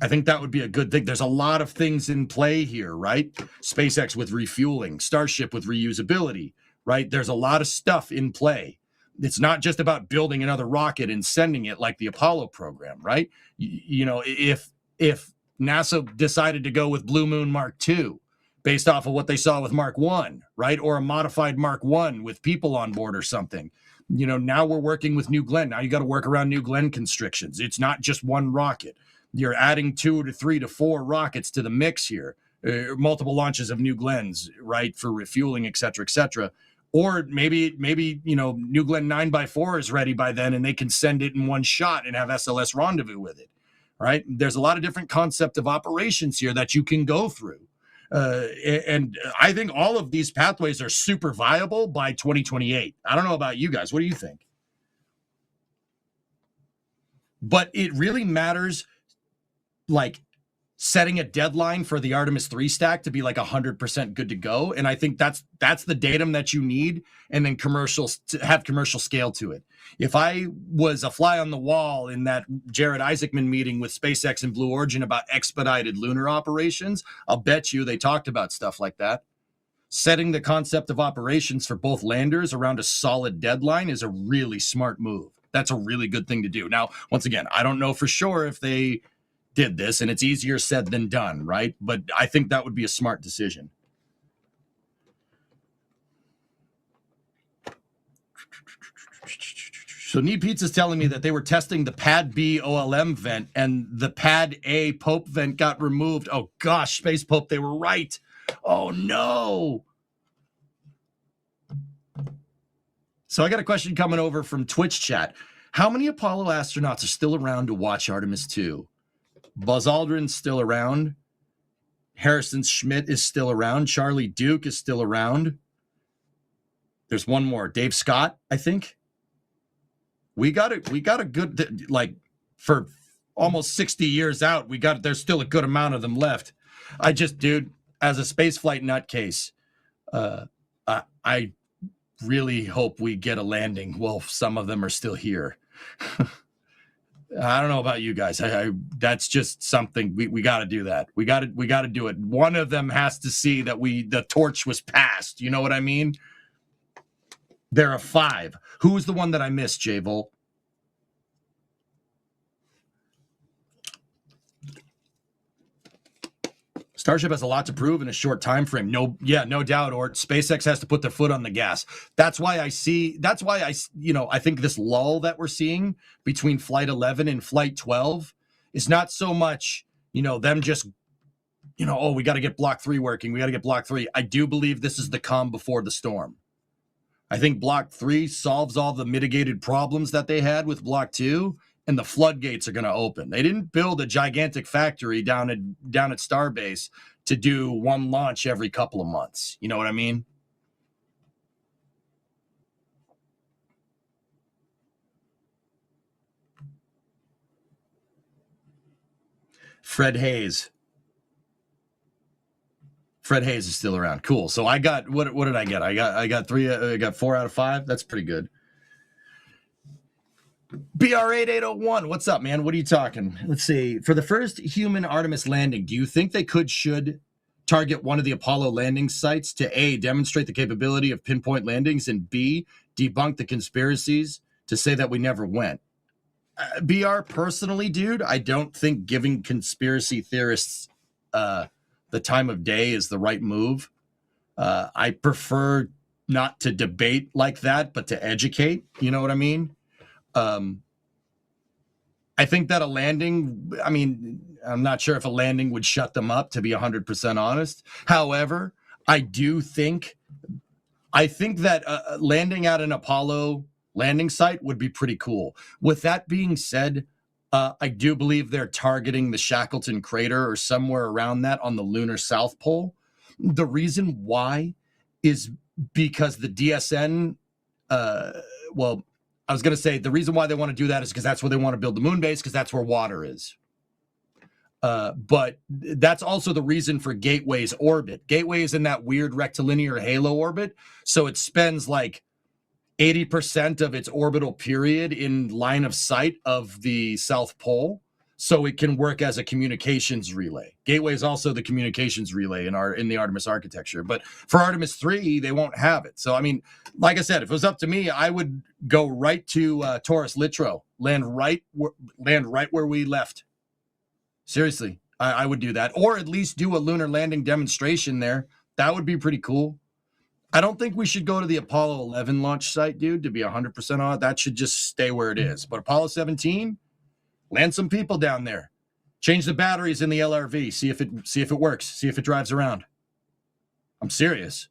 I think that would be a good thing. There's a lot of things in play here, right? SpaceX with refueling, Starship with reusability, right? There's a lot of stuff in play. It's not just about building another rocket and sending it like the Apollo program, right? You know, if NASA decided to go with Blue Moon Mark II based off of what they saw with Mark I, right? Or a modified Mark I with people on board or something. You know, now we're working with New Glenn. Now you got to work around New Glenn constrictions. It's not just one rocket. You're adding 2 to 3 to 4 rockets to the mix here, multiple launches of New Glens, right, for refueling, et cetera, or maybe, you know, New Glenn 9x4 is ready by then and they can send it in one shot and have SLS rendezvous with it, right? There's a lot of different concept of operations here that you can go through. And I think all of these pathways are super viable by 2028. I don't know about you guys. What do you think? But it really matters, like setting a deadline for the Artemis 3 stack to be like 100% good to go. And I think that's the datum that you need, and then to have commercial scale to it. If I was a fly on the wall in that Jared Isaacman meeting with SpaceX and Blue Origin about expedited lunar operations, I'll bet you they talked about stuff like that. Setting the concept of operations for both landers around a solid deadline is a really smart move. That's a really good thing to do. Now, once again, I don't know for sure if they did this, and it's easier said than done, right? But I think that would be a smart decision. So Need Pizza's telling me that they were testing the Pad B OLM vent and the Pad A Pope vent got removed. Oh gosh, Space Pope, they were right. Oh no. So I got a question coming over from Twitch chat. How many Apollo astronauts are still around to watch Artemis 2? Buzz Aldrin's still around. Harrison Schmitt is still around. Charlie Duke is still around. There's one more. Dave Scott, I think. We got a good, like, for almost 60 years out, there's still a good amount of them left. I just, dude, as a spaceflight nutcase, I really hope we get a landing while some of them are still here. I don't know about you guys. That's just something we got to do that. We got to do it. One of them has to see that the torch was passed. You know what I mean? There are 5. Who was the one that I missed, J Volt? Starship has a lot to prove in a short time frame. No doubt. Or SpaceX has to put their foot on the gas. That's why I think this lull that we're seeing between Flight 11 and Flight 12 is not so much, them just, oh, we got to get Block 3 working. We got to get Block 3. I do believe this is the calm before the storm. I think Block 3 solves all the mitigated problems that they had with Block 2, and the floodgates are going to open. They didn't build a gigantic factory down at Starbase to do one launch every couple of months. You know what I mean? Fred Hayes is still around. Cool. So I got what did I get? I got 4 out of 5. That's pretty good. BR8801, what's up, man? What are you talking? Let's see. For the first human Artemis landing, do you think they should target one of the Apollo landing sites to A, demonstrate the capability of pinpoint landings, and B, debunk the conspiracies to say that we never went. BR, personally, dude, I don't think giving conspiracy theorists the time of day is the right move. I prefer not to debate like that, but to educate. You know what I mean? I think that a landing, I mean, I'm not sure if a landing would shut them up, to be 100% honest. However, I think that landing at an Apollo landing site would be pretty cool. With that being said, I do believe they're targeting the Shackleton crater or somewhere around that on the lunar South Pole. The reason why is because the DSN, I was going to say the reason why they want to do that is because that's where they want to build the moon base, because that's where water is. But that's also the reason for Gateway's orbit. Gateway is in that weird rectilinear halo orbit, so it spends like 80% of its orbital period in line of sight of the South Pole, so it can work as a communications relay. Gateway is also the communications relay in the Artemis architecture. But for Artemis 3, they won't have it. So, I mean, like I said, if it was up to me, I would go right to Taurus Littrow, land right where we left. Seriously, I would do that. Or at least do a lunar landing demonstration there. That would be pretty cool. I don't think we should go to the Apollo 11 launch site, dude, to be 100% on it. That should just stay where it is. But Apollo 17, land some people down there. Change the batteries in the LRV. See if it works. See if it drives around. I'm serious.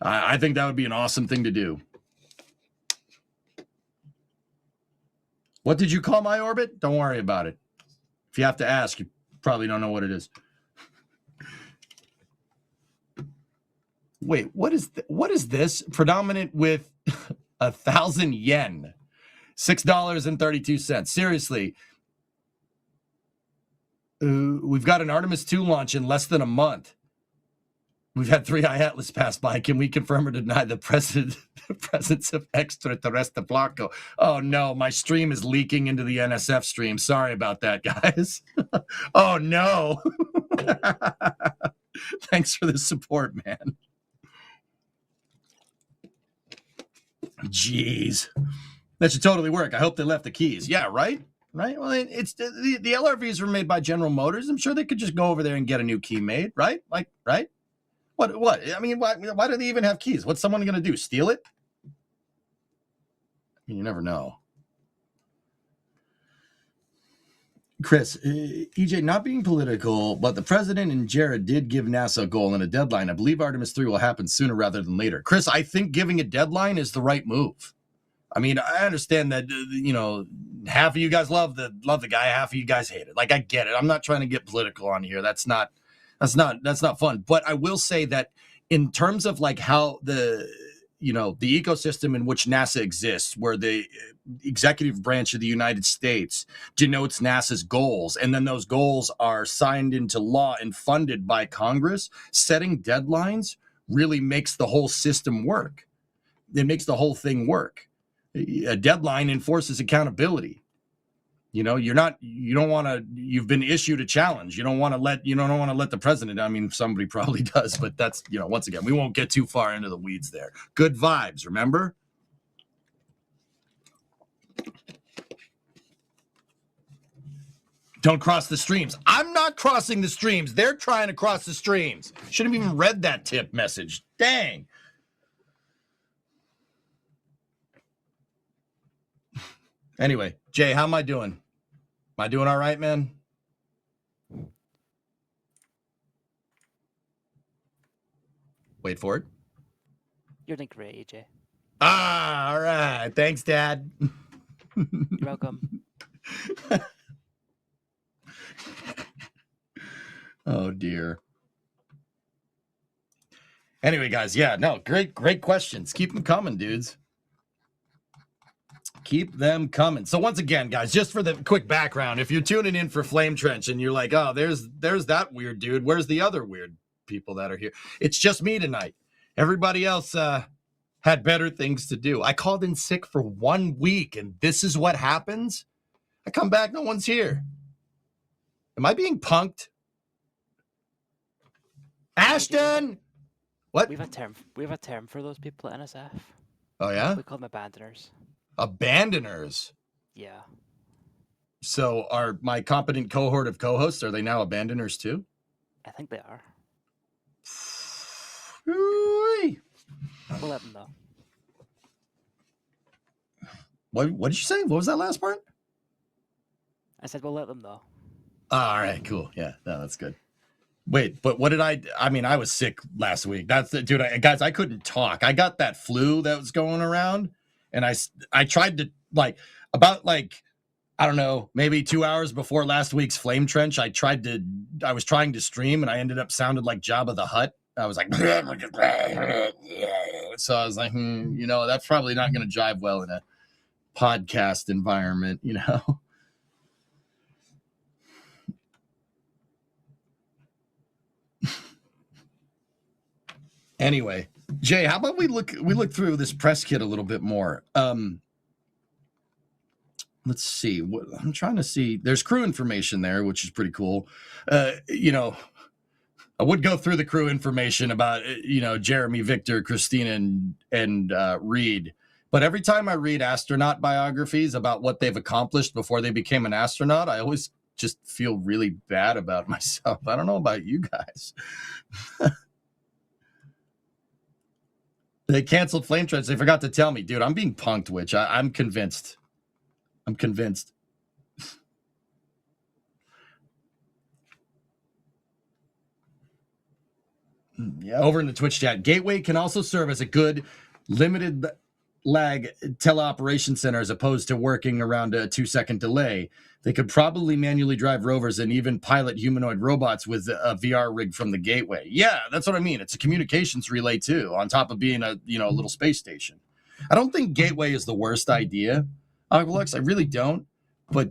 I think that would be an awesome thing to do. What did you call my orbit? Don't worry about it. If you have to ask, you probably don't know what it is. Wait, what is this? Predominant with 1,000 yen, $6.32. Seriously, we've got an Artemis 2 launch in less than a month. We've had 3 Atlas pass by. Can we confirm or deny the presence of extraterrestre Blanco? Oh no, my stream is leaking into the NSF stream. Sorry about that, guys. Oh no. Thanks for the support, man. Jeez, that should totally work. I hope they left the keys. Yeah, right. Well, it's the LRVs were made by General Motors. I'm sure they could just go over there and get a new key made, right? Like, right? What? I mean, why do they even have keys? What's someone going to do? Steal it? I mean, you never know. Chris, EJ, not being political, but the president and Jared did give NASA a goal and a deadline. I believe Artemis 3 will happen sooner rather than later. Chris, I think giving a deadline is the right move. I mean, I understand that, half of you guys love the guy, half of you guys hate it. Like, I get it. I'm not trying to get political on here. That's not fun. But I will say that in terms of like how the ecosystem in which NASA exists, where the executive branch of the United States denotes NASA's goals, and then those goals are signed into law and funded by Congress, setting deadlines really makes the whole system work. It makes the whole thing work. A deadline enforces accountability. You've been issued a challenge. You don't want to let the president. I mean, somebody probably does, but that's, once again, we won't get too far into the weeds there. Good vibes, remember? Don't cross the streams. I'm not crossing the streams. They're trying to cross the streams. Should have even read that tip message. Dang. Anyway, Jay, how am I doing? Am I doing all right, man? Wait for it. You're doing great, AJ. All right. Thanks, Dad. You're welcome. Oh, dear. Anyway, guys, great questions. Keep them coming, dudes. Keep them coming. So once again, guys, just for the quick background, if you're tuning in for Flame Trench and you're like, oh, there's that weird dude. Where's the other weird people that are here? It's just me tonight. Everybody else had better things to do. I called in sick for 1 week, and this is what happens? I come back, no one's here. Am I being punked? Ashton! What? We have a term for those people at NSF. Oh, yeah? We call them abandoners. Abandoners. Yeah. So are my competent cohort of co-hosts, are they now abandoners too? I think they are. Ooh-wee. We'll let them know. What did you say? What was that last part? I said we'll let them know. Oh, all right, cool. Yeah, no, that's good. Wait, but what did I mean, I was sick last week. Dude, guys, I couldn't talk. I got that flu that was going around, and I tried to, I don't know, maybe 2 hours before last week's Flame Trench, I was trying to stream, and I ended up sounded like Jabba the Hutt. I was like, so I was like, that's probably not going to jive well in a podcast environment, Anyway, Jay, how about we look through this press kit a little bit more? Let's see. I'm trying to see. There's crew information there, which is pretty cool. I would go through the crew information about Jeremy, Victor, Christina, and Reed. But every time I read astronaut biographies about what they've accomplished before they became an astronaut, I always just feel really bad about myself. I don't know about you guys. They canceled Flame Trench. They forgot to tell me, dude. I'm being punked, which I'm convinced. I'm convinced. Yeah, over in the Twitch chat, Gateway can also serve as a good limited lag teleoperation center as opposed to working around a 2-second delay. They could probably manually drive rovers and even pilot humanoid robots with a VR rig from the Gateway. Yeah, that's what I mean. It's a communications relay too, on top of being a little space station. I don't think Gateway is the worst idea, Aqualux. I really don't. But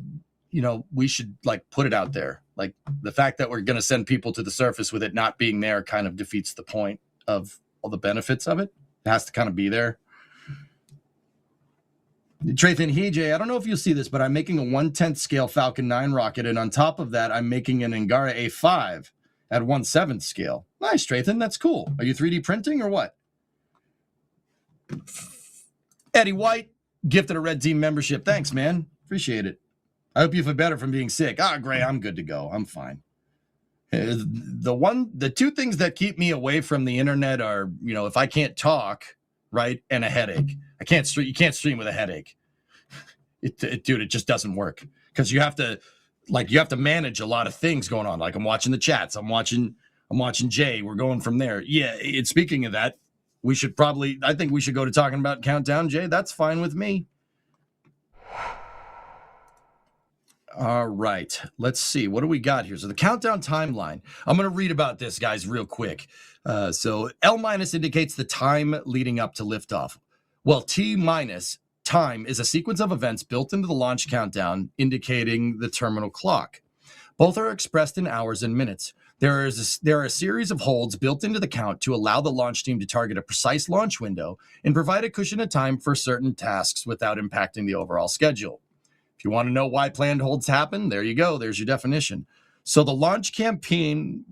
we should put it out there. Like the fact that we're going to send people to the surface with it not being there kind of defeats the point of all the benefits of it. It has to kind of be there. Trathan Hej, I don't know if you'll see this, but I'm making a 1/10 scale Falcon 9 rocket, and on top of that, I'm making an Angara A5 at 1/7 scale. Nice, Trathan. That's cool. Are you 3D printing or what? Eddie White gifted a Red Team membership. Thanks, man. Appreciate it. I hope you feel better from being sick. Gray, I'm good to go. I'm fine. The two things that keep me away from the internet are, if I can't talk, right, and a headache. You can't stream with a headache. Dude, it just doesn't work because you have to manage a lot of things going on. Like I'm watching the chats. I'm watching Jay. We're going from there. Yeah. Speaking of that, I think we should go to talking about Countdown, Jay. That's fine with me. All right. Let's see. What do we got here? So the Countdown timeline. I'm going to read about this, guys, real quick. So L- indicates the time leading up to liftoff. Well, T- time is a sequence of events built into the launch countdown, indicating the terminal clock. Both are expressed in hours and minutes. There are a series of holds built into the count to allow the launch team to target a precise launch window and provide a cushion of time for certain tasks without impacting the overall schedule. If you want to know why planned holds happen, there you go. There's your definition. So the launch campaign,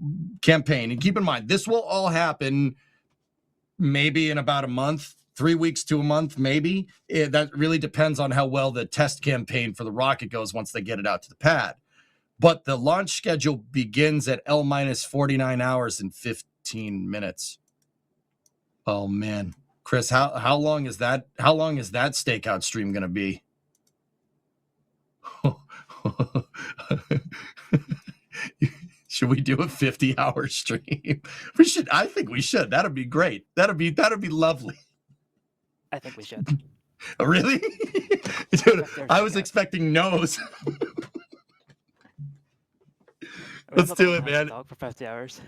and keep in mind, this will all happen maybe in about a month, 3 weeks to a month, maybe. That really depends on how well the test campaign for the rocket goes once they get it out to the pad. But the launch schedule begins at L- 49 hours and 15 minutes. Oh, man. Chris, how long is that stakeout stream going to be? Should we do a 50-hour stream? We should. I think we should. That'd be great. That'd be lovely. I think we should. Really? Dude, I was expecting no's. Let's do it, man. For 50 hours.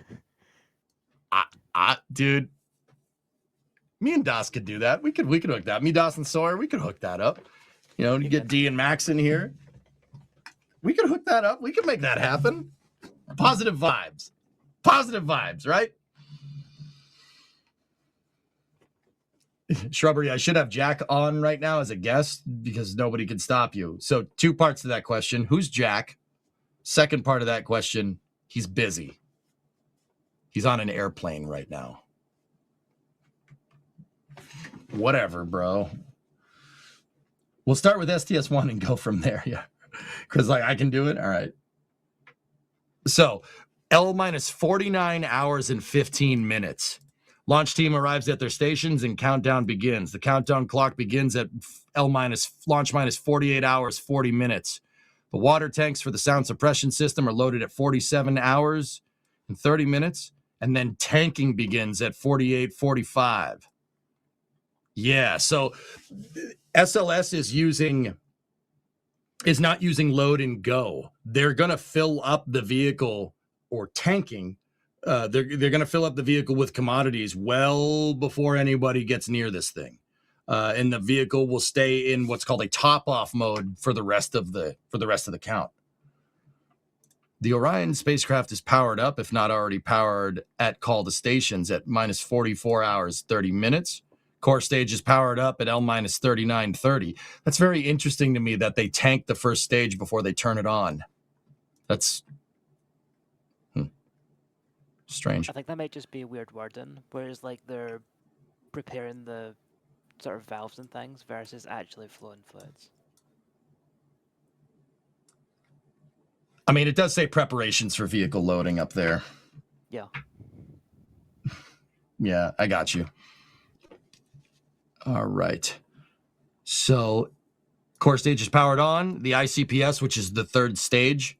Dude. Me and Das could do that. We could hook that. Me, Das, and Sawyer, we could hook that up. Get D and Max in here. We could hook that up. We could make that happen. Positive vibes. Positive vibes, right? Shrubbery, I should have Jack on right now as a guest because nobody can stop you. So 2 parts to that question. Who's Jack? Second part of that question, he's busy. He's on an airplane right now. whatever, bro. We'll start with STS-1 and go from there. Yeah. Because like I can do it. All right. So L minus 49 hours and 15 minutes. Launch team arrives at their stations and countdown begins. The countdown clock begins at launch minus 48 hours, 40 minutes. The water tanks for the sound suppression system are loaded at 47 hours and 30 minutes. And then tanking begins at 48:45. Yeah, so SLS is not using load and go. They're going to fill up the vehicle or tanking. They're going to fill up the vehicle with commodities well before anybody gets near this thing. And the vehicle will stay in what's called a top-off mode for the rest of the count. The Orion spacecraft is powered up, if not already powered, at call to stations at minus 44 hours, 30 minutes. Core stage is powered up at L minus 39:30. That's very interesting to me that they tank the first stage before they turn it on. That's strange. I think that might just be a weird wording, whereas like they're preparing the sort of valves and things versus actually flowing fluids. I mean, it does say preparations for vehicle loading up there. Yeah. Yeah, I got you. All right. So core stage is powered on. The ICPS, which is the third stage,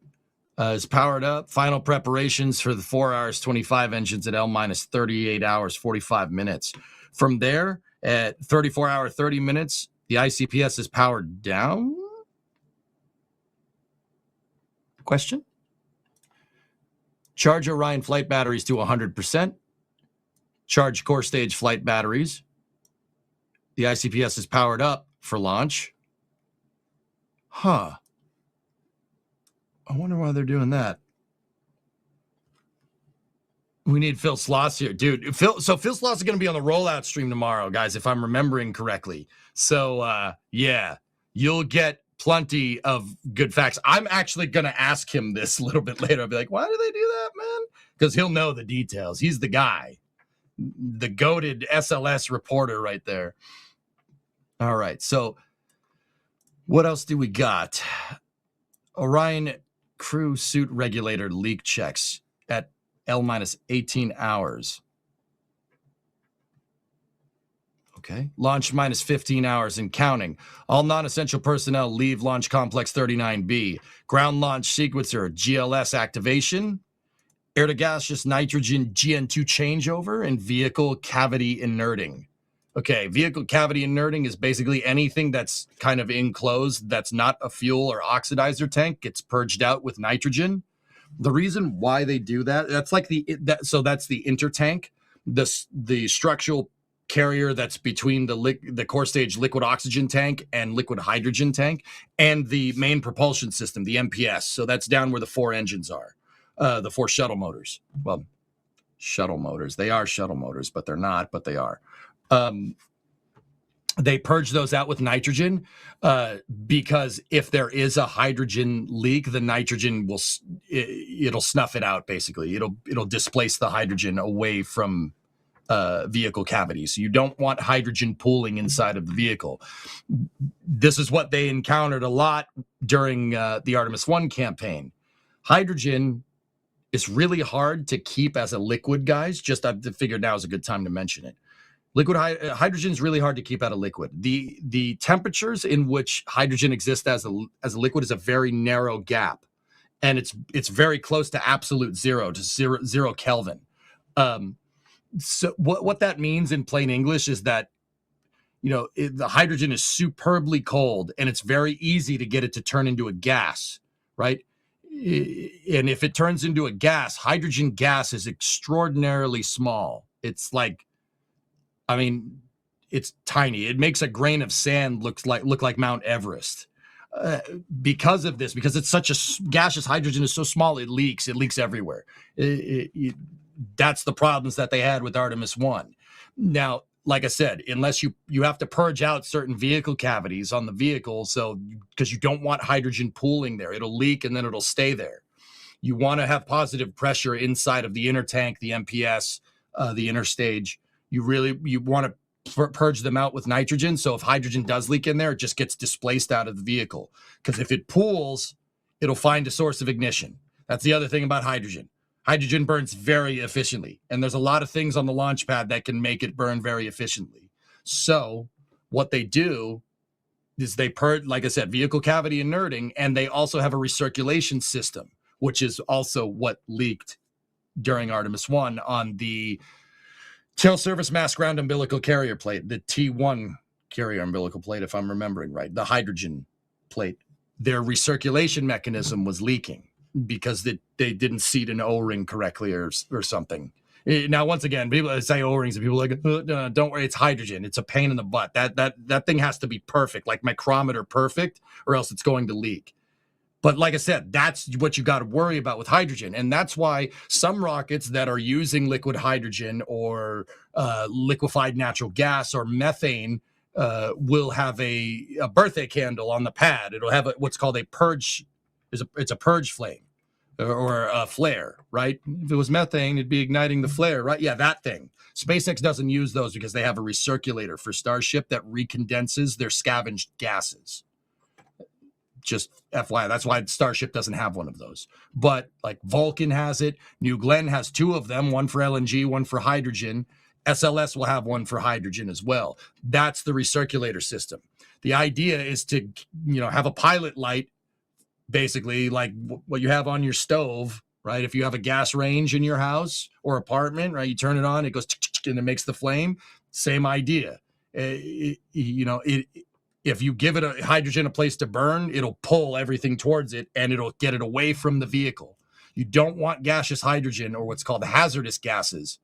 is powered up. Final preparations for the 4 hours 25 engines at L minus 38 hours 45 minutes. From there, at 34 hour 30 minutes, the ICPS is powered down. Question? Charge Orion flight batteries to 100%. Charge core stage flight batteries. The ICPS is powered up for launch. Huh. I wonder why they're doing that. We need Phil Sloss here. Dude, Phil Sloss is going to be on the rollout stream tomorrow, guys, if I'm remembering correctly. So, yeah, you'll get plenty of good facts. I'm actually going to ask him this a little bit later. I'll be like, why do they do that, man? Because he'll know the details. He's the guy. The goated SLS reporter right there. All right, so what else do we got? Orion crew suit regulator leak checks at L minus 18 hours. Okay. Launch minus 15 hours and counting. All non-essential personnel leave Launch Complex 39B. Ground launch sequencer, GLS activation. Air to gaseous nitrogen GN2 changeover and vehicle cavity inerting. Okay, vehicle cavity inerting is basically anything that's kind of enclosed that's not a fuel or oxidizer tank gets purged out with nitrogen. The reason why they do that, that's like that's the intertank, the structural carrier that's between the core stage liquid oxygen tank and liquid hydrogen tank, and the main propulsion system, the MPS. So that's down where the 4 engines are, the 4 shuttle motors. Well, shuttle motors. They are shuttle motors, but they're not, but they are. They purge those out with nitrogen because if there is a hydrogen leak, the nitrogen it'll snuff it out. Basically, it'll displace the hydrogen away from vehicle cavities. So you don't want hydrogen pooling inside of the vehicle. This is what they encountered a lot during the Artemis 1 campaign. Hydrogen is really hard to keep as a liquid, guys. Just I've figured now is a good time to mention it. Liquid hydrogen is really hard to keep out of liquid. The temperatures in which hydrogen exists as a liquid is a very narrow gap, and it's very close to absolute zero, to zero Kelvin. So what that means in plain English is that the hydrogen is superbly cold, and it's very easy to get it to turn into a gas, right? And if it turns into a gas, hydrogen gas is extraordinarily small. It's like, I mean, it's tiny. It makes a grain of sand look like Mount Everest. Because of this, because it's such a gaseous hydrogen is so small, it leaks everywhere. That's the problems that they had with Artemis 1. Now, like I said, unless you have to purge out certain vehicle cavities on the vehicle, so because you don't want hydrogen pooling there, it'll leak and then it'll stay there. You want to have positive pressure inside of the inner tank, the MPS, the inner stage. You want to purge them out with nitrogen. So if hydrogen does leak in there, it just gets displaced out of the vehicle. Because if it pools, it'll find a source of ignition. That's the other thing about hydrogen. Hydrogen burns very efficiently. And there's a lot of things on the launch pad that can make it burn very efficiently. So what they do is they purge, like I said, vehicle cavity inerting, and they also have a recirculation system, which is also what leaked during Artemis 1 on the tail surface mass ground umbilical carrier plate, the T1 carrier umbilical plate, if I'm remembering right, the hydrogen plate. Their recirculation mechanism was leaking because they didn't seat an O-ring correctly or something. Now, once again, people say O-rings and people are like, no, don't worry, it's hydrogen. It's a pain in the butt. That thing has to be perfect, like micrometer perfect, or else it's going to leak. But like I said, that's what you got to worry about with hydrogen. And that's why some rockets that are using liquid hydrogen or liquefied natural gas or methane will have a birthday candle on the pad. It'll have what's called a purge. It's a purge flame or a flare, right? If it was methane, it'd be igniting the flare, right? Yeah, that thing. SpaceX doesn't use those because they have a recirculator for Starship that recondenses their scavenged gases. Just FYI, that's why Starship doesn't have one of those. But like Vulcan has it. New Glenn has 2 of them, one for LNG, one for hydrogen. SLS will have one for hydrogen as well. That's the recirculator system. The idea is to, have a pilot light, basically like what you have on your stove, right? If you have a gas range in your house or apartment, right? You turn it on, it goes and it makes the flame. Same idea. If you give it hydrogen a place to burn, it'll pull everything towards it and it'll get it away from the vehicle. You don't want gaseous hydrogen or what's called hazardous gases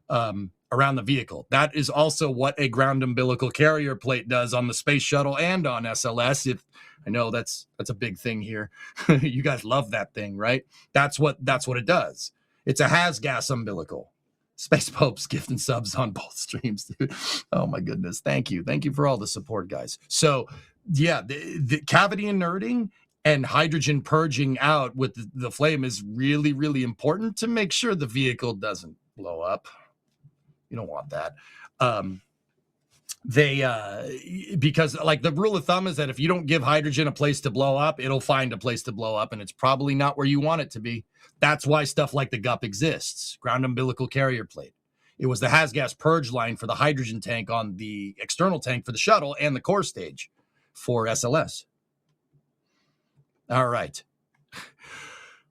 around the vehicle. That is also what a ground umbilical carrier plate does on the space shuttle and on SLS. I know that's a big thing here. You guys love that thing, right? That's what it does. It's a haz gas umbilical. Space Popes gifting subs on both streams, dude. Oh my goodness. Thank you for all the support, guys. So yeah, the cavity inerting and hydrogen purging out with the flame is really, really important to make sure the vehicle doesn't blow up. You don't want that. Because like the rule of thumb is that if you don't give hydrogen a place to blow up, it'll find a place to blow up, and it's probably not where you want it to be. That's why stuff like the GUP exists, ground umbilical carrier plate. It was the HazGas purge line for the hydrogen tank on the external tank for the shuttle and the core stage for SLS. All right.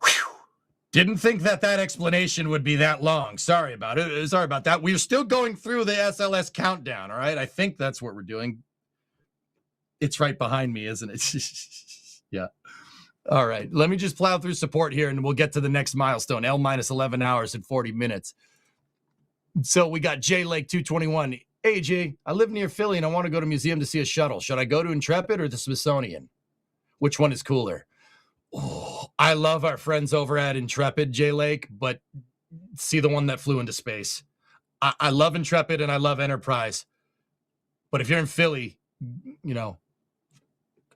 Whew. Didn't think that explanation would be that long. Sorry about it. Sorry about that. We're still going through the SLS countdown, all right? I think that's what we're doing. It's right behind me, isn't it? Yeah. All right. Let me just plow through support here, and we'll get to the next milestone, L minus 11 hours and 40 minutes. So we got J Lake 221. Hey, Jay, I live near Philly, and I want to go to a museum to see a shuttle. Should I go to Intrepid or the Smithsonian? Which one is cooler? Oh, I love our friends over at Intrepid, J Lake, but see the one that flew into space. I love Intrepid and I love Enterprise. But if you're in Philly,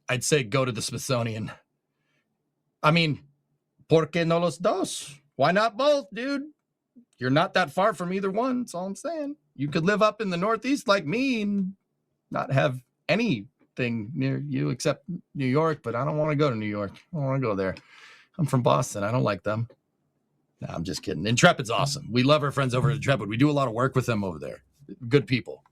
I'd say go to the Smithsonian. I mean, ¿por qué no los dos? Why not both, dude? You're not that far from either one. That's all I'm saying. You could live up in the Northeast like me and not have anything near you except New York, but I don't want to go to New York. I don't want to go there. I'm from Boston. I don't like them. No, I'm just kidding. Intrepid's awesome. We love our friends over at Intrepid. We do a lot of work with them over there. Good people.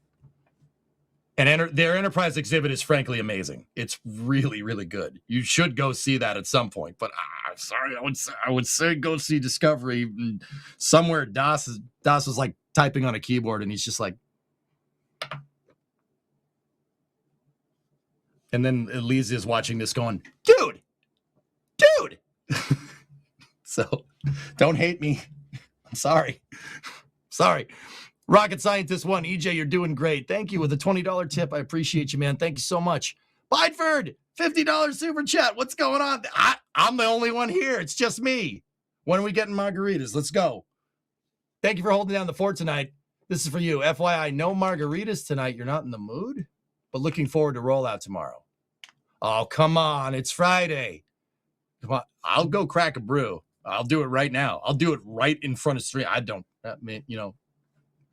And their Enterprise exhibit is frankly amazing. It's really, really good. You should go see that at some point. But sorry, I would say go see Discovery. And somewhere Das was like typing on a keyboard, and he's just like. And then Elise is watching this going, dude. So don't hate me. I'm sorry. Rocket Scientist 1, EJ, you're doing great. Thank you with a $20 tip. I appreciate you, man. Thank you so much. Bideford, $50 super chat. What's going on? I'm the only one here. It's just me. When are we getting margaritas? Let's go. Thank you for holding down the fort tonight. This is for you. FYI, no margaritas tonight. You're not in the mood, but looking forward to rollout tomorrow. Oh, come on. It's Friday. Come on. I'll go crack a brew. I'll do it right now. I'll do it right in front of stream.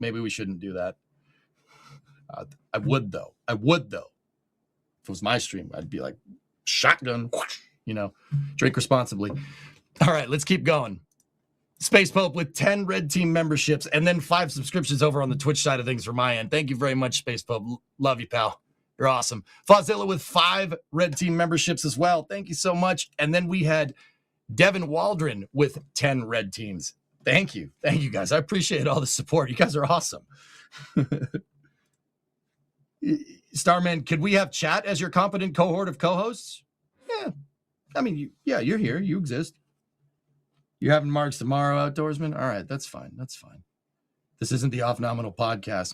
Maybe we shouldn't do that. I would though. If it was my stream, I'd be like, shotgun, whoosh, drink responsibly. All right, let's keep going. Space Pope with 10 Red Team memberships and then 5 subscriptions over on the Twitch side of things from my end. Thank you very much, Space Pope. Love you, pal. You're awesome. Fozilla with 5 Red Team memberships as well. Thank you so much. And then we had Devin Waldron with 10 Red Teams. Thank you. Thank you, guys. I appreciate all the support. You guys are awesome. Starman, could we have chat as your competent cohort of co-hosts? Yeah. I mean, you're here. You exist. You're having marks tomorrow, Outdoorsman? All right, that's fine. That's fine. This isn't the Off Nominal podcast.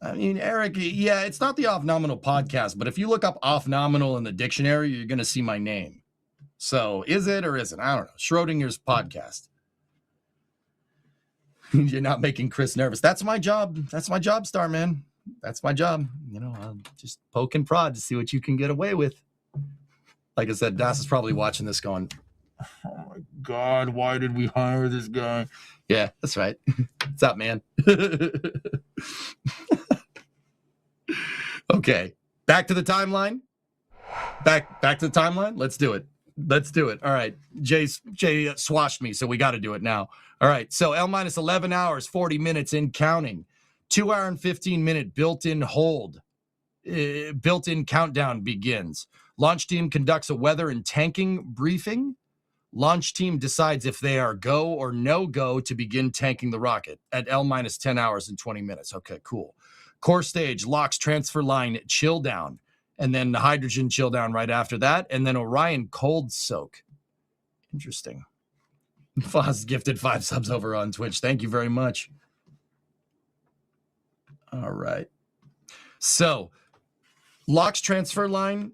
I mean, Eric, yeah, it's not the Off Nominal podcast, but if you look up Off Nominal in the dictionary, you're going to see my name. So is it or isn't? I don't know. Schrodinger's podcast. You're not making Chris nervous. That's my job. That's my job, Starman. That's my job. I'll just poke and prod to see what you can get away with. Like I said, Das is probably watching this going, oh my God, why did we hire this guy? Yeah, that's right. What's up, man? Okay, back to the timeline. Back to the timeline. Let's do it. All right, Jay swashed me, so we got to do it now. All right, so L minus 11 hours, 40 minutes in counting. 2 hour and 15 minute built-in hold. Built-in countdown begins. Launch team conducts a weather and tanking briefing. Launch team decides if they are go or no go to begin tanking the rocket at L minus 10 hours and 20 minutes. Okay, cool. Core stage, LOX transfer line chill down, and then the hydrogen chill down right after that, and then Orion cold soak. Interesting. Foz gifted 5 subs over on Twitch. Thank you very much. All right. So, LOX transfer line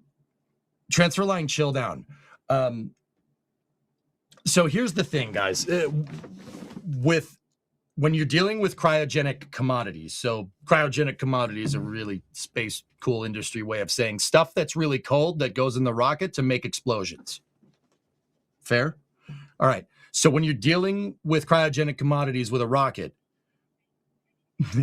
chill down. So here's the thing, guys. When you're dealing with cryogenic commodities, so cryogenic commodities is a really space cool industry way of saying stuff that's really cold that goes in the rocket to make explosions. Fair? All right. So when you're dealing with cryogenic commodities with a rocket,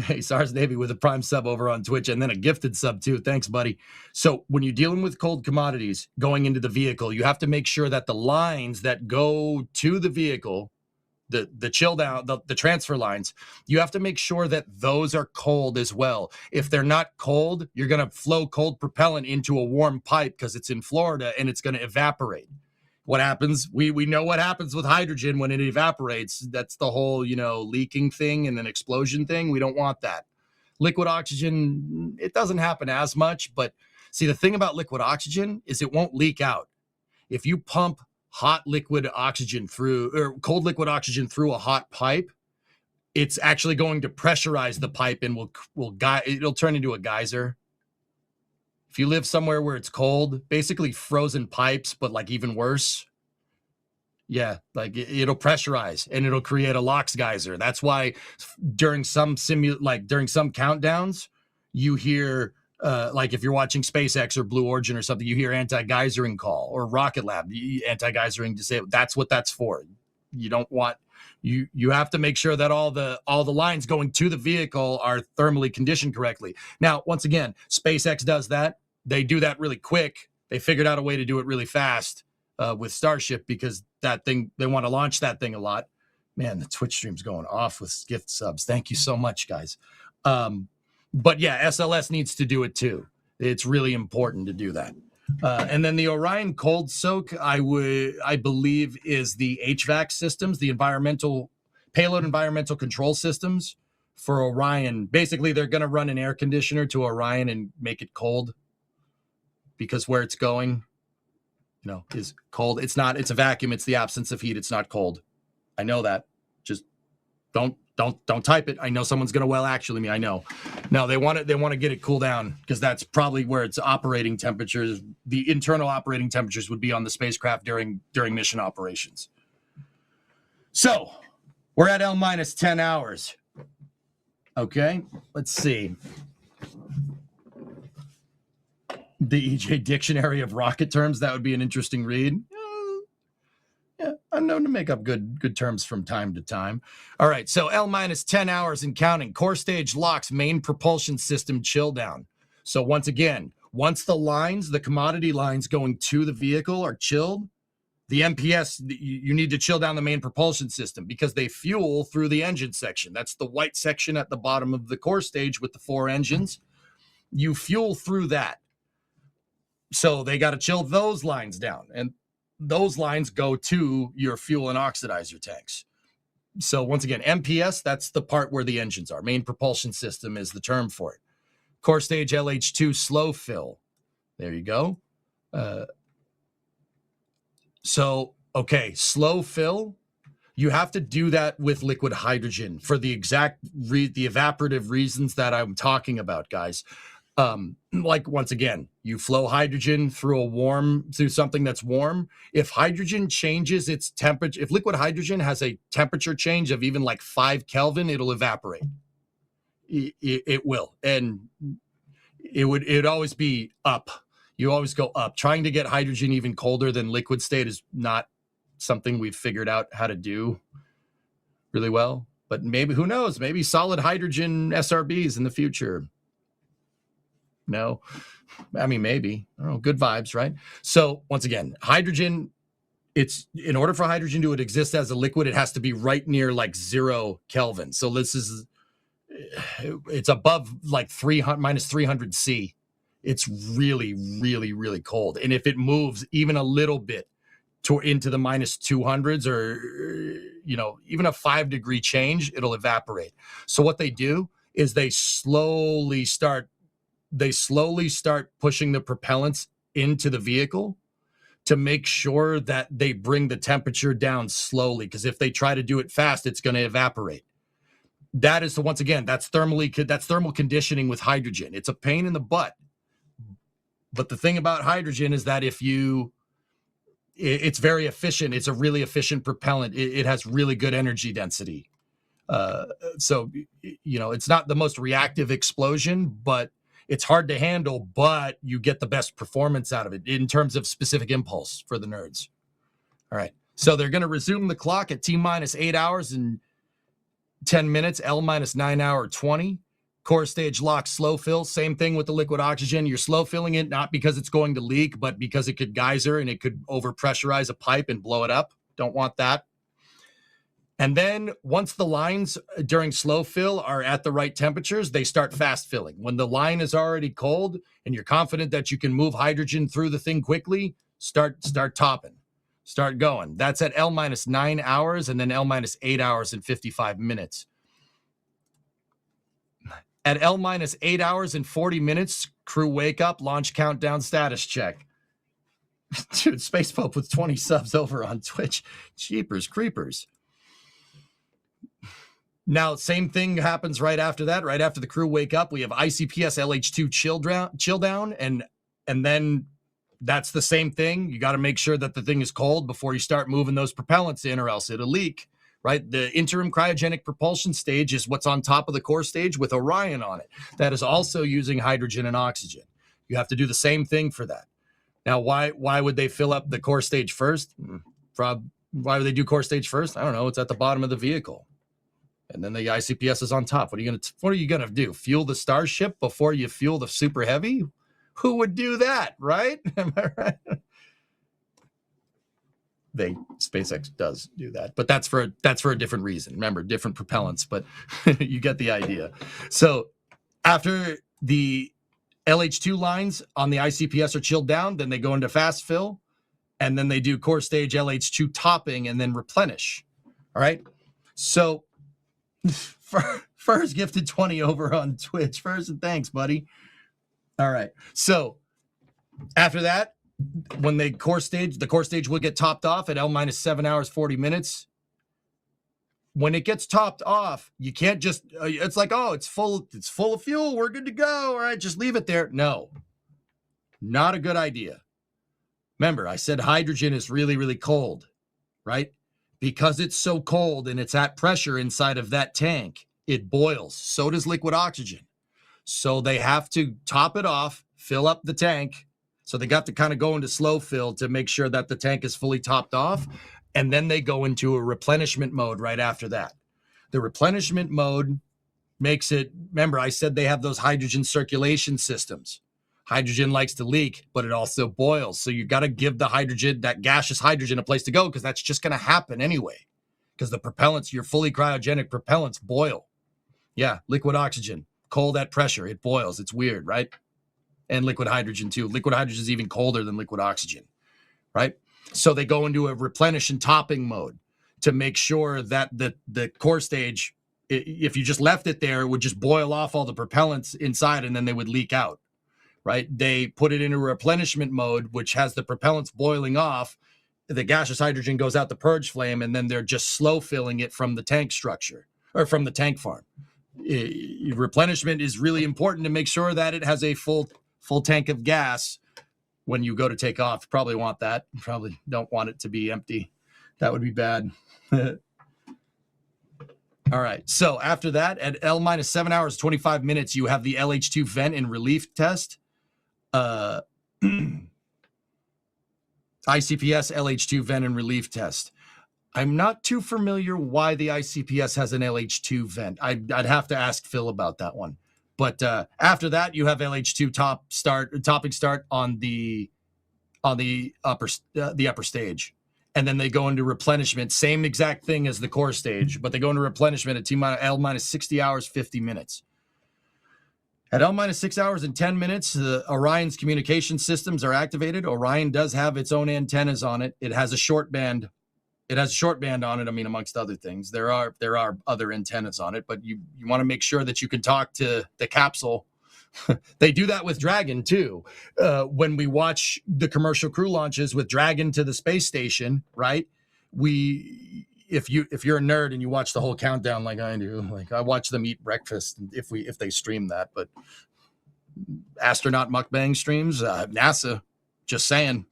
hey, SARS Navy with a prime sub over on Twitch and then a gifted sub too. Thanks, buddy. So when you're dealing with cold commodities going into the vehicle, you have to make sure that the lines that go to the vehicle, the chill down, the transfer lines, you have to make sure that those are cold as well. If they're not cold, you're going to flow cold propellant into a warm pipe because it's in Florida and it's going to evaporate. What happens? We know what happens with hydrogen when it evaporates. That's the whole, leaking thing and an explosion thing. We don't want that. Liquid oxygen, it doesn't happen as much, but see, the thing about liquid oxygen is it won't leak out. If you pump hot liquid oxygen through, or cold liquid oxygen through a hot pipe, it's actually going to pressurize the pipe and it'll turn into a geyser. If you live somewhere where it's cold, basically frozen pipes, but like even worse. Yeah, like it'll pressurize and it'll create a LOX geyser. That's why during some countdowns, you hear like if you're watching SpaceX or Blue Origin or something, you hear anti-geysering call, or Rocket Lab anti-geysering disabled. That's what that's for. You don't want you have to make sure that all the lines going to the vehicle are thermally conditioned correctly. Now, once again, SpaceX does that. They do that really quick. They figured out a way to do it really fast with Starship because that thing, they want to launch that thing a lot. Man, the Twitch stream's going off with gift subs. Thank you so much, guys. But yeah, SLS needs to do it too. It's really important to do that. And then the Orion cold soak, I believe, is the HVAC systems, the payload environmental control systems for Orion. Basically, they're going to run an air conditioner to Orion and make it cold because where it's going, is cold. It's a vacuum. It's the absence of heat. It's not cold. I know that. Just don't type it. I know someone's going to actually me. I know. No, they want to get it cool down because that's probably where its operating temperatures, the internal operating temperatures would be on the spacecraft during mission operations. So we're at L minus 10 hours. Okay, let's see. The EJ Dictionary of Rocket Terms, that would be an interesting read. Yeah, I'm known to make up good terms from time to time. All right, so L minus 10 hours and counting. Core stage locks, main propulsion system chill down. So once again, once the commodity lines going to the vehicle are chilled, the MPS, you need to chill down the main propulsion system because they fuel through the engine section. That's the white section at the bottom of the core stage with the 4 engines. You fuel through that. So they got to chill those lines down. And those lines go to your fuel and oxidizer tanks. So once again, MPS, that's the part where the engines are. Main propulsion system is the term for it. Core stage LH2 slow fill. There you go. Okay, slow fill. You have to do that with liquid hydrogen for the exact the evaporative reasons that I'm talking about, guys. Like once again, you flow hydrogen through something that's warm. If hydrogen changes its temperature, if liquid hydrogen has a temperature change of even like 5 Kelvin, it'll evaporate. It will, and it'd always be up. You always go up. Trying to get hydrogen even colder than liquid state is not something we've figured out how to do really well. But maybe, who knows? Maybe solid hydrogen SRBs in the future. No, I mean, maybe. I don't know. Good vibes, right? So once again, hydrogen, in order for hydrogen to exist as a liquid, it has to be right near like 0 Kelvin. So it's above like minus 300 C. It's really, really, really cold. And if it moves even a little bit into the minus 200s or, even a 5-degree change, it'll evaporate. So what they do is they slowly start pushing the propellants into the vehicle to make sure that they bring the temperature down slowly. Because if they try to do it fast, it's going to evaporate. That is, once again, that's thermal conditioning with hydrogen. It's a pain in the butt. But the thing about hydrogen is that it's very efficient. It's a really efficient propellant. It has really good energy density. So, it's not the most reactive explosion, but it's hard to handle, but you get the best performance out of it in terms of specific impulse for the nerds. All right. So they're going to resume the clock at T minus 8 hours and 10 minutes, L minus 9 hour 20. Core stage lock, slow fill. Same thing with the liquid oxygen. You're slow filling it, not because it's going to leak, but because it could geyser and it could overpressurize a pipe and blow it up. Don't want that. And then once the lines during slow fill are at the right temperatures, they start fast filling. When the line is already cold and you're confident that you can move hydrogen through the thing quickly, start topping, start going. That's at L minus 9 hours and then L minus 8 hours and 55 minutes. At L minus 8 hours and 40 minutes, crew wake up, launch countdown, status check. Dude, Space Pope with 20 subs over on Twitch. Jeepers creepers. Now, same thing happens right after that. Right after the crew wake up, we have ICPS LH2 chill down, and then that's the same thing. You got to make sure that the thing is cold before you start moving those propellants in, or else it'll leak. Right? The interim cryogenic propulsion stage is what's on top of the core stage with Orion on it. That is also using hydrogen and oxygen. You have to do the same thing for that. Now, why would they fill up the core stage first? Why would they do core stage first? I don't know. It's at the bottom of the vehicle. And then the ICPS is on top. What are you gonna do? Fuel the Starship before you fuel the Super Heavy? Who would do that, right? Am I right? SpaceX does do that, but that's for a different reason. Remember, different propellants, but you get the idea. So after the LH2 lines on the ICPS are chilled down, then they go into fast fill, and then they do core stage LH2 topping and then replenish. All right. So Furs gifted 20 over on Twitch. Furs, and thanks, buddy. All right. So after that, when the core stage will get topped off at L minus 7 hours, 40 minutes. When it gets topped off, you can't just, it's like, oh, it's full of fuel. We're good to go. All right, just leave it there. No, not a good idea. Remember, I said hydrogen is really, really cold, right? Because it's so cold and it's at pressure inside of that tank, it boils. So does liquid oxygen. So they have to top it off, fill up the tank. So they got to kind of go into slow fill to make sure that the tank is fully topped off. and then they go into a replenishment mode right after that. The replenishment mode makes it, remember, I said they have those hydrogen circulation systems. Hydrogen likes to leak, but it also boils. So you got to give the hydrogen, that gaseous hydrogen, a place to go, because that's just going to happen anyway. Because the propellants, your fully cryogenic propellants, boil. Yeah, liquid oxygen, cold at pressure, it boils. It's weird, right? And liquid hydrogen too. Liquid hydrogen is even colder than liquid oxygen, right? So they go into a replenish and topping mode to make sure that the core stage, if you just left it there, it would just boil off all the propellants inside and then they would leak out, right? They put it into replenishment mode, which has the propellants boiling off. The gaseous hydrogen goes out the purge flame, and then they're just slow filling it from the tank structure or from the tank farm. Replenishment is really important to make sure that it has a full tank of gas when you go to take off. You probably want that. You probably don't want it to be empty. That would be bad. All right. So after that, at L minus 7 hours, 25 minutes, you have the LH2 vent and relief test. ICPS LH2 vent and relief test. I'm not too familiar why the ICPS has an LH2 vent. I'd have to ask Phil about that one. But after that, you have LH2 topping start on the upper stage, and then they go into replenishment. Same exact thing as the core stage, but they go into replenishment at L minus 60 hours 50 minutes. At L minus 6 hours and 10 minutes, Orion's communication systems are activated. Orion does have its own antennas on it. It has a short band. It has a short band on it. I mean, amongst other things, there are other antennas on it, but you want to make sure that you can talk to the capsule. They do that with Dragon too. When we watch the commercial crew launches with Dragon to the space station, right? If you're a nerd and you watch the whole countdown like I do, like I watch them eat breakfast if they stream that, but astronaut mukbang streams, NASA, just saying.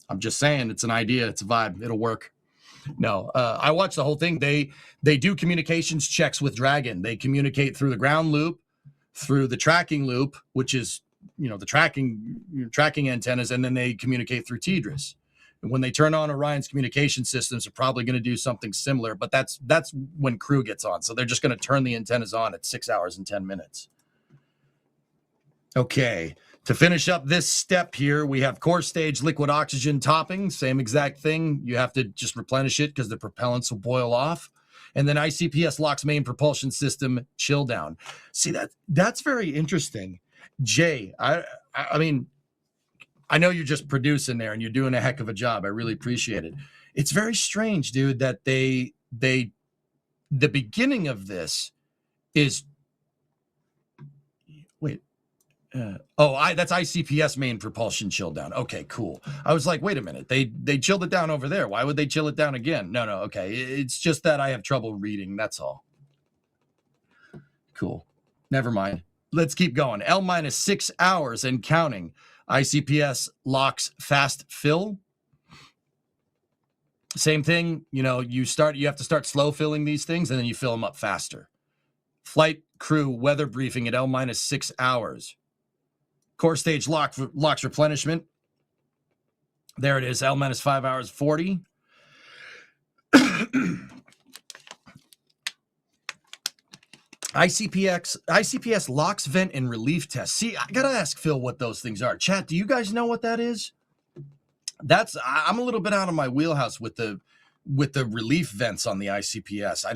I'm just saying, it's an idea, it's a vibe, it'll work. No, I watched the whole thing. They do communications checks with Dragon. They communicate through the ground loop, through the tracking loop, which is, the tracking antennas, and then they communicate through TDRS. And when they turn on Orion's communication systems, they're probably going to do something similar, but that's when crew gets on. So they're just going to turn the antennas on at 6 hours and 10 minutes. Okay. To finish up this step here, we have core stage liquid oxygen topping, same exact thing. You have to just replenish it because the propellants will boil off. And then ICPS locks main propulsion system chill down. See, that's very interesting. Jay, I mean, I know you're just producing there and you're doing a heck of a job. I really appreciate it. It's very strange, dude, that the beginning of this is, wait. That's ICPS main propulsion chill down. Okay, cool. I was like, wait a minute. They chilled it down over there. Why would they chill it down again? No. Okay. It's just that I have trouble reading. That's all. Cool. Never mind. Let's keep going. L minus 6 hours and counting. ICPS locks fast fill. Same thing. You have to start slow filling these things and then you fill them up faster. Flight crew weather briefing at L minus 6 hours. Core stage locks replenishment. There it is, L minus 5 hours 40. ICPS locks vent and relief test. See, I gotta ask Phil what those things are. Chat, do you guys know what that is? I'm a little bit out of my wheelhouse with the relief vents on the ICPS. I'm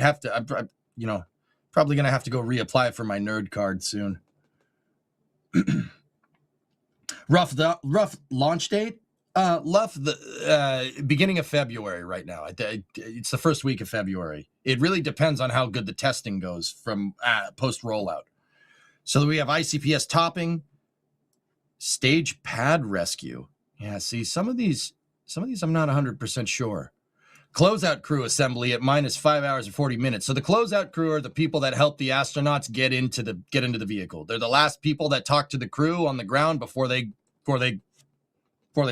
probably gonna have to go reapply for my nerd card soon. Rough launch date. Beginning of February right now. It's the first week of February. It really depends on how good the testing goes from post rollout. So we have ICPS topping, stage pad rescue. Yeah, see, some of these I'm not 100% sure. Closeout crew assembly at minus 5 hours and 40 minutes. So the closeout crew are the people that help the astronauts get into the vehicle. They're the last people that talk to the crew on the ground before they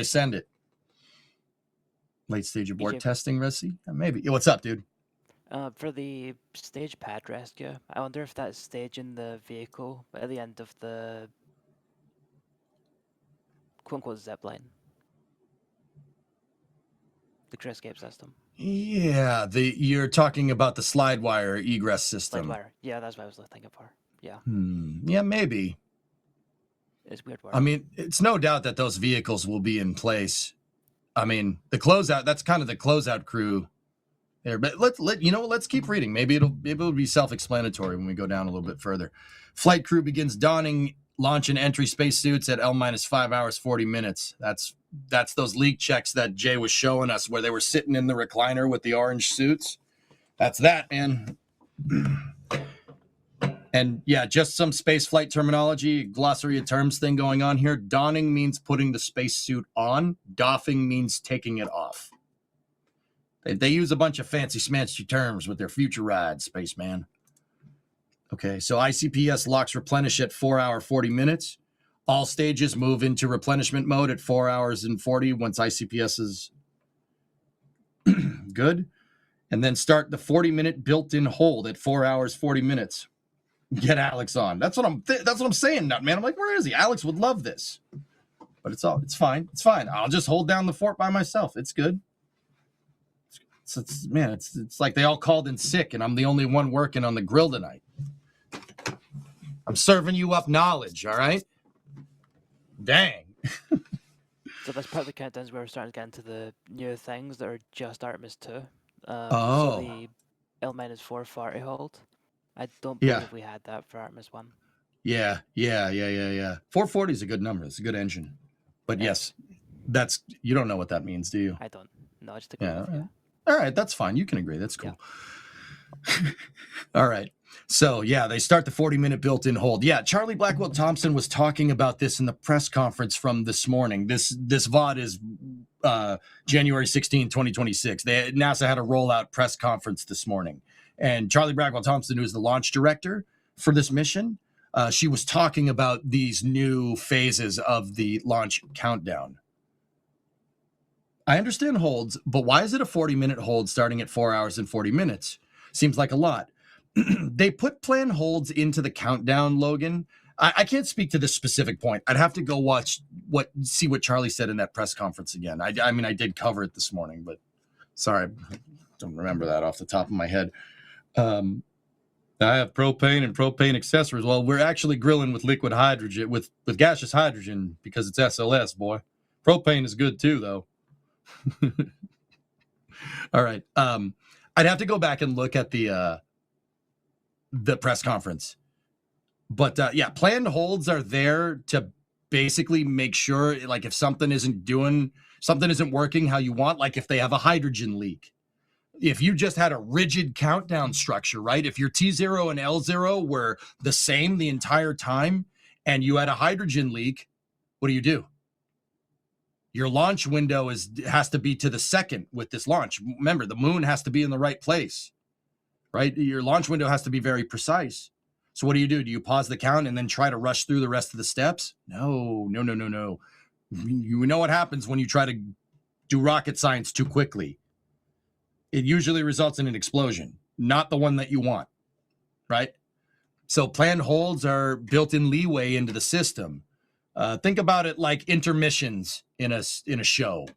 send it. Late stage abort testing, Rusty? Maybe. What's up, dude? For the stage pad rescue, I wonder if that's staging the vehicle at the end of the quote-unquote zip line. the crew escape system. Yeah, you're talking about the slide wire egress system. Slide wire. Yeah, that's what I was thinking for. Yeah. Yeah, maybe. It's weird word. I mean, it's no doubt that those vehicles will be in place. I mean, the closeout, that's kind of the closeout crew there. But let's keep reading. Maybe it'll be self-explanatory when we go down a little bit further. Flight crew begins donning launch and entry spacesuits at L-5 hours 40 minutes. That's those leak checks that Jay was showing us where they were sitting in the recliner with the orange suits. That's that, man. And yeah, just some space flight terminology, glossary of terms thing going on here. Donning means putting the spacesuit on. Doffing means taking it off. They use a bunch of fancy smancy terms with their future rides, spaceman. Okay, so ICPS locks replenish at 4 hour 40 minutes. All stages move into replenishment mode at 4 hours and 40 once ICPS is good. And then start the 40-minute built-in hold at 4 hours 40 minutes. Get Alex on. That's what I'm saying, man. I'm like, where is he? Alex would love this. But it's fine. It's fine. I'll just hold down the fort by myself. It's good. It's like they all called in sick and I'm the only one working on the grill tonight. I'm serving you up knowledge, all right? Dang. So that's part of the countdowns where we're starting to get into the new things that are just Artemis 2. Oh. So the L-4 40 hold. I don't believe we had that for Artemis 1. Yeah. 440 is a good number. It's a good engine. But yes, you don't know what that means, do you? I don't. No, I just agree with you. All right, that's fine. You can agree. That's cool. Yeah. All right. So, yeah, they start the 40-minute built-in hold. Yeah, Charlie Blackwell Thompson was talking about this in the press conference from this morning. This VOD is January 16, 2026. NASA had a rollout press conference this morning. And Charlie Blackwell Thompson, who is the launch director for this mission, she was talking about these new phases of the launch countdown. I understand holds, but why is it a 40-minute hold starting at 4 hours and 40 minutes? Seems like a lot. They put planned holds into the countdown, Logan. I can't speak to this specific point. I'd have to go see what Charlie said in that press conference again. I mean, I did cover it this morning, but sorry, I don't remember that off the top of my head. I have propane and propane accessories. Well, we're actually grilling with liquid hydrogen, with gaseous hydrogen because it's SLS, boy. Propane is good too, though. All right. I'd have to go back and look at the press conference. But yeah, planned holds are there to basically make sure, like, if something isn't working how you want, like if they have a hydrogen leak. If you just had a rigid countdown structure, right? If your T0 and L0 were the same the entire time and you had a hydrogen leak, what do? Your launch window has to be to the second with this launch. Remember, the moon has to be in the right place, right? Your launch window has to be very precise. So what do? Do you pause the count and then try to rush through the rest of the steps? No. You know what happens when you try to do rocket science too quickly. It usually results in an explosion, not the one that you want, right? So planned holds are built-in leeway into the system. Think about it like intermissions in a show,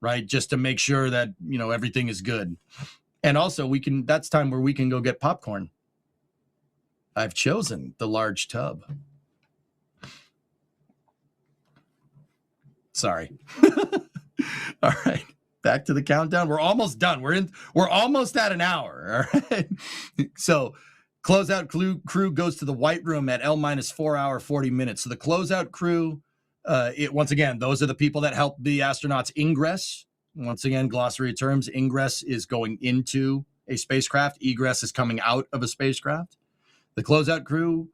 right? Just to make sure that, everything is good. And also that's time where we can go get popcorn. I've chosen the large tub. Sorry. All right. Back to the countdown. We're almost done. We're almost at an hour. All right. So closeout crew goes to the white room at L-4 hour 40 minutes. So the closeout crew, once again, those are the people that help the astronauts ingress. Once again, glossary of terms, ingress is going into a spacecraft. Egress is coming out of a spacecraft. The closeout crew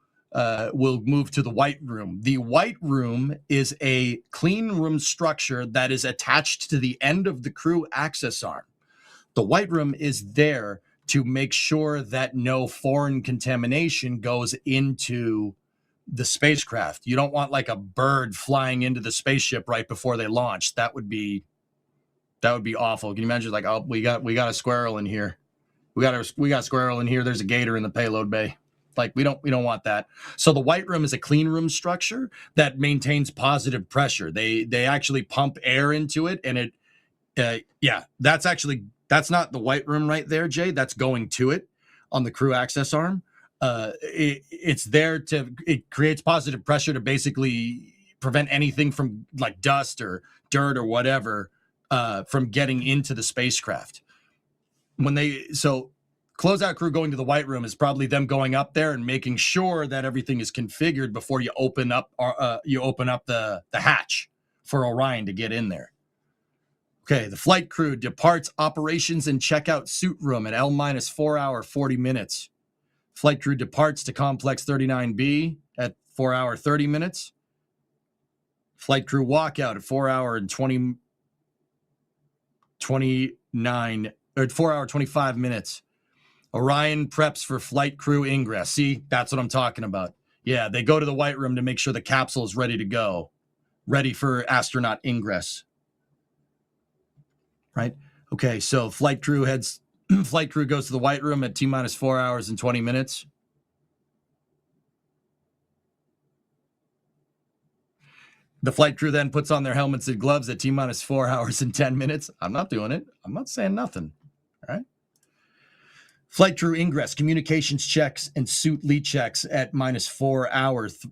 will move to the white room. The white room is a clean room structure that is attached to the end of the crew access arm. The white room is there to make sure that no foreign contamination goes into the spacecraft. You don't want like a bird flying into the spaceship right before they launch. That would be awful. Can you imagine, like, oh, we got a squirrel in here. We got a squirrel in here. There's a gator in the payload bay. Like, we don't want that. So the white room is a clean room structure that maintains positive pressure. They actually pump air into it, and Yeah, that's not the white room right there, Jay. That's going to it on the crew access arm. It's there it creates positive pressure to basically prevent anything from like dust or dirt or whatever from getting into the spacecraft. So closeout crew going to the white room is probably them going up there and making sure that everything is configured before you open up the hatch for Orion to get in there. Okay, the flight crew departs operations and checkout suit room at L-4 hour 40 minutes. Flight crew departs to complex 39B at 4 hour 30 minutes. Flight crew walkout at 4 hour and 4 hour 25 minutes. Orion preps for flight crew ingress. See, that's what I'm talking about. Yeah, they go to the white room to make sure the capsule is ready to go, ready for astronaut ingress. Right? Okay, so flight crew goes to the white room at T-minus 4 hours and 20 minutes. The flight crew then puts on their helmets and gloves at T-minus 4 hours and 10 minutes. I'm not doing it. I'm not saying nothing. All right. Flight crew ingress, communications checks, and suit lead checks at -4 hours,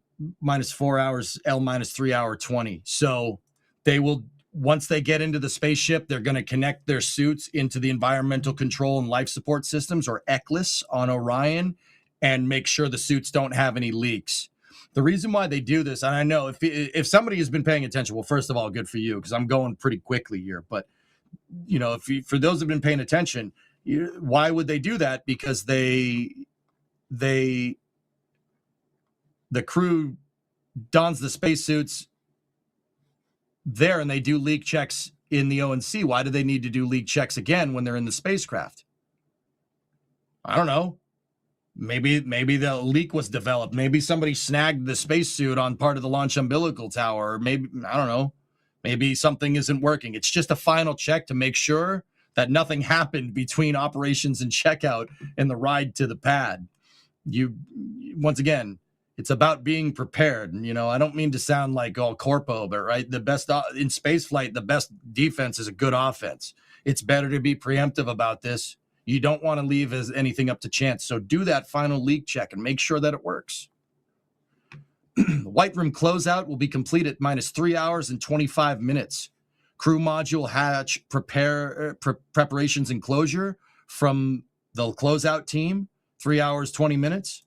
L-3 hour 20. So they will, once they get into the spaceship, they're going to connect their suits into the environmental control and life support systems, or ECLIS, on Orion, and make sure the suits don't have any leaks. The reason why they do this, and I know if somebody has been paying attention, well, first of all, good for you, because I'm going pretty quickly here. But, for those who have been paying attention, why would they do that? Because the crew dons the spacesuits there and they do leak checks in the O&C. Why do they need to do leak checks again when they're in the spacecraft? I don't know. Maybe the leak was developed. Maybe somebody snagged the spacesuit on part of the launch umbilical tower. Or maybe, I don't know. Maybe something isn't working. It's just a final check to make sure that nothing happened between operations and checkout and the ride to the pad. Once again, it's about being prepared. And, I don't mean to sound like all corpo, but right, the best in space flight, the best defense is a good offense. It's better to be preemptive about this. You don't want to leave anything up to chance. So do that final leak check and make sure that it works. The white room closeout will be complete at -3 hours and 25 minutes. Crew module hatch preparations and closure from the closeout team, 3 hours, 20 minutes.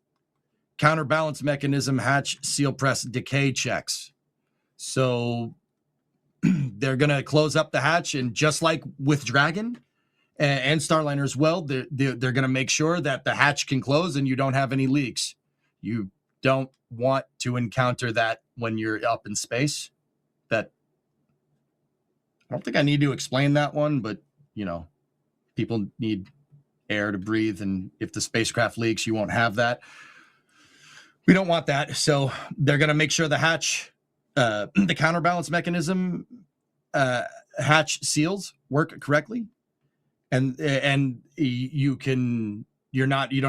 Counterbalance mechanism hatch seal press decay checks. So they're going to close up the hatch, and just like with Dragon and Starliner as well, they're going to make sure that the hatch can close and you don't have any leaks. You don't want to encounter that when you're up in space. That I don't think I need to explain that one, but people need air to breathe, and if the spacecraft leaks, you won't have that. We don't want that. So they're going to make sure the hatch, the counterbalance mechanism hatch seals work correctly. And you don't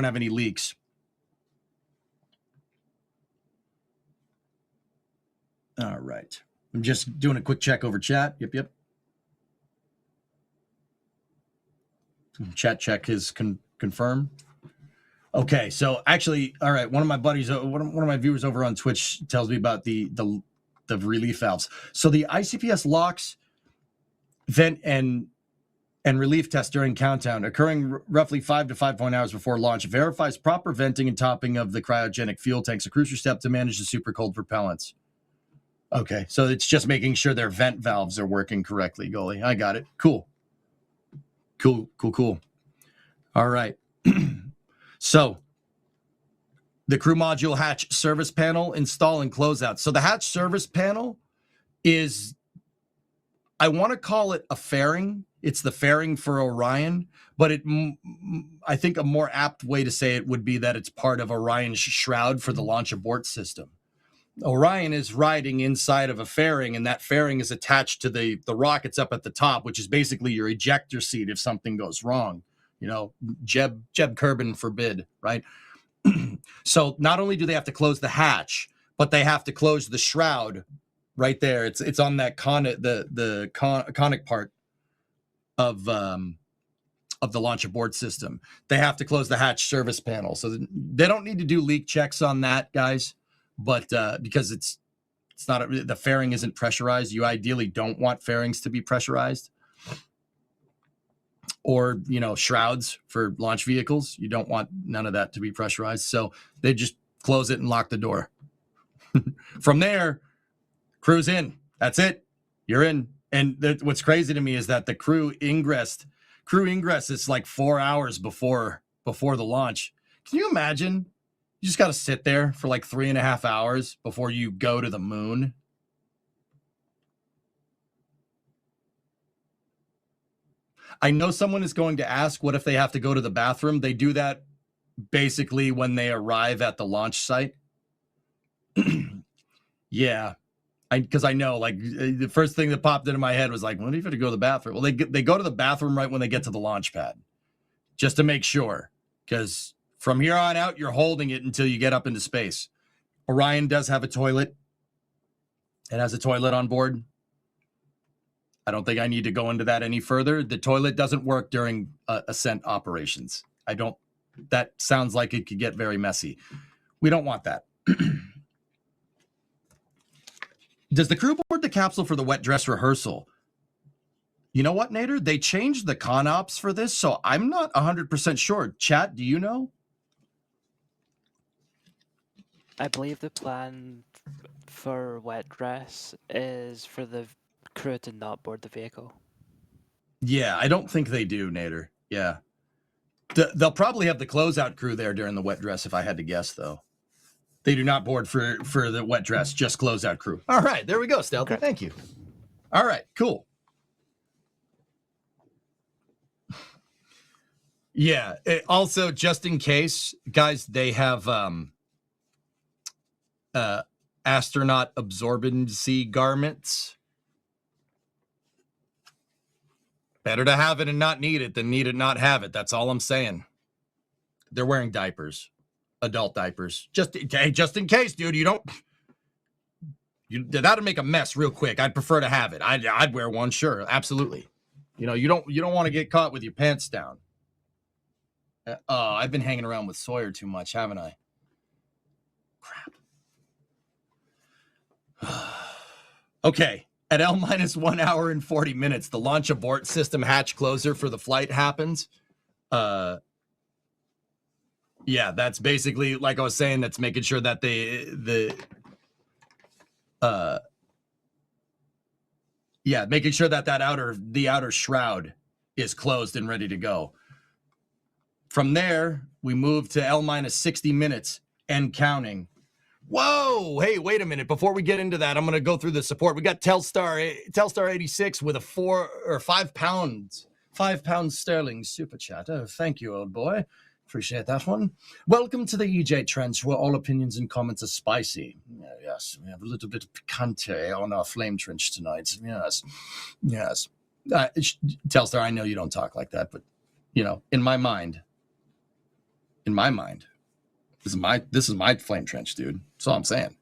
have any leaks. All right. I'm just doing a quick check over chat. Yep. Chat check is confirmed. Okay, so actually, all right. One of my buddies, one of my viewers over on Twitch tells me about the relief valves. So the ICPS locks vent and relief test during countdown, occurring roughly 5 to 5.0 hours before launch, verifies proper venting and topping of the cryogenic fuel tanks, a crucial step to manage the super cold propellants. Okay, so it's just making sure their vent valves are working correctly, Goalie. I got it. Cool. All right. So the crew module hatch service panel install and closeout. So the hatch service panel is, I want to call it a fairing. It's the fairing for Orion, but I think a more apt way to say it would be that it's part of Orion's shroud for the launch abort system. Orion is riding inside of a fairing, and that fairing is attached to the rockets up at the top, which is basically your ejector seat if something goes wrong. Jeb Kerbin forbid, right? So not only do they have to close the hatch, but they have to close the shroud right there. It's on that conic part of the launch abort system. They have to close the hatch service panel. So they don't need to do leak checks on that, guys. But because it's not, the fairing isn't pressurized. You ideally don't want fairings to be pressurized. Or, shrouds for launch vehicles. You don't want none of that to be pressurized. So they just close it and lock the door. From there, crew's in. That's it. You're in. And what's crazy to me is that the crew ingress is like 4 hours before the launch. Can you imagine? You just got to sit there for like 3.5 hours before you go to the moon. I know someone is going to ask, what if they have to go to the bathroom? They do that basically when they arrive at the launch site. Yeah. Because I know, like, the first thing that popped into my head was like, what if you have to go to the bathroom? Well, they go to the bathroom right when they get to the launch pad, just to make sure. Because from here on out, you're holding it until you get up into space. Orion does have a toilet. It has a toilet on board. I don't think I need to go into that any further. The toilet doesn't work during ascent operations. That sounds like it could get very messy. We don't want that. Does the crew board the capsule for the wet dress rehearsal? You know what, Nader? They changed the con ops for this, so I'm not 100% sure. Chat, do you know? I believe the plan for wet dress is for the crew to not board the vehicle. Yeah, I don't think they do, Nader. Yeah. They'll probably have the closeout crew there during the wet dress, if I had to guess, though. They do not board for the wet dress, just closeout crew. All right, there we go, Stealthy. Okay. Thank you. All right, cool. Yeah, also, just in case, guys, they have astronaut absorbency garments. Better to have it and not need it than need it not have it. That's all I'm saying. They're wearing diapers. Adult diapers, just in case, dude. That'd make a mess real quick. I'd prefer to have it. I'd wear one, sure, absolutely. You don't want to get caught with your pants down. I've been hanging around with Sawyer too much, haven't I? Crap. Okay, at L-1 hour and 40 minutes, the launch abort system hatch closer for the flight happens. Yeah, that's basically, like I was saying, that's making sure that making sure that the outer shroud is closed and ready to go. From there, we move to L-60 minutes and counting. Whoa! Hey, wait a minute. Before we get into that, I'm going to go through the support. We got Telstar 86 with a 5 pounds sterling super chat. Oh, thank you, old boy. Appreciate that one. Welcome to the EJ Trench, where all opinions and comments are spicy. Yes, we have a little bit of picante on our flame trench tonight. Yes. Telstar, I know you don't talk like that, but in my mind, this is my flame trench, dude. That's all I'm saying.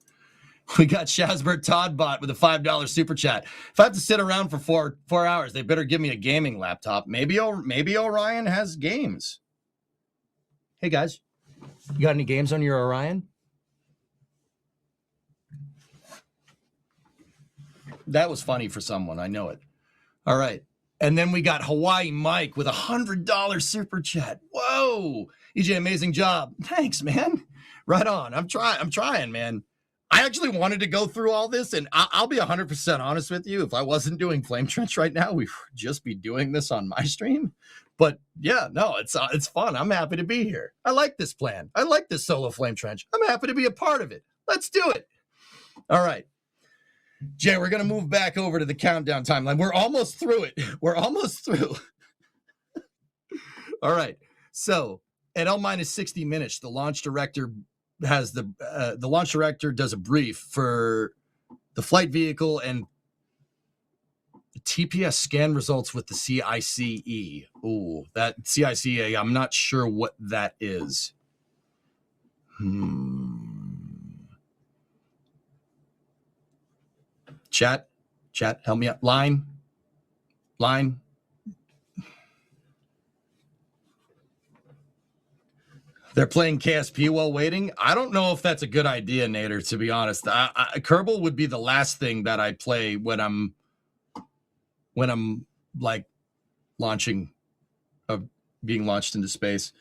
We got Shazbert Toddbot with a $5 super chat. If I have to sit around for 4 hours, they better give me a gaming laptop. Maybe Orion has games. Hey guys, you got any games on your Orion? That was funny for someone. I know it. All right. And then we got Hawaii Mike with a $100 super chat. Whoa. EJ, amazing job. Thanks, man. Right on. I'm trying, man. I actually wanted to go through all this, and I'll be 100% honest with you. If I wasn't doing Flame Trench right now, we would just be doing this on my stream. But yeah, no, it's fun. I'm happy to be here. I like this plan. I like this solo Flame Trench. I'm happy to be a part of it. Let's do it. All right. Jay, we're going to move back over to the countdown timeline. We're almost through it. We're almost through. All right. So at L-60 minutes, the launch director does a brief for the flight vehicle and TPS scan results with the CICE. Ooh, that CICE, I'm not sure what that is. Chat, help me out. Line. They're playing KSP while waiting. I don't know if that's a good idea, Nader, to be honest. Kerbal would be the last thing that I play when I'm like being launched into space.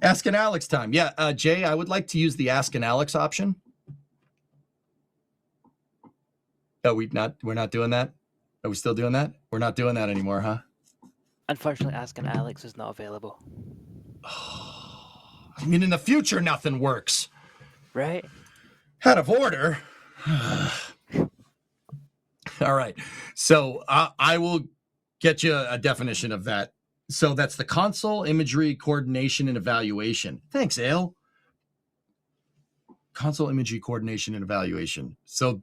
Ask an Alex time. Yeah, Jay, I would like to use the Ask an Alex option. Oh, we're not doing that? Are we still doing that? We're not doing that anymore, huh? Unfortunately, asking Alex is not available. I mean, in the future, nothing works. Right? Out of order. All right. So I will get you a definition of that. So that's the console imagery coordination and evaluation. Thanks, Ale. Console imagery coordination and evaluation. So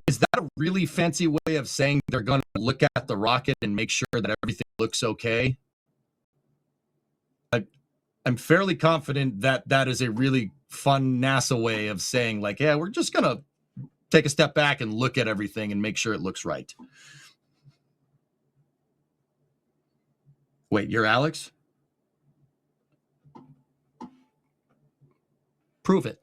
is that a really fancy way of saying they're going to look at the rocket and make sure that everything looks okay? I'm fairly confident that that is a really fun NASA way of saying, like, yeah, we're just going to take a step back and look at everything and make sure it looks right. Wait, you're Alex? Prove it.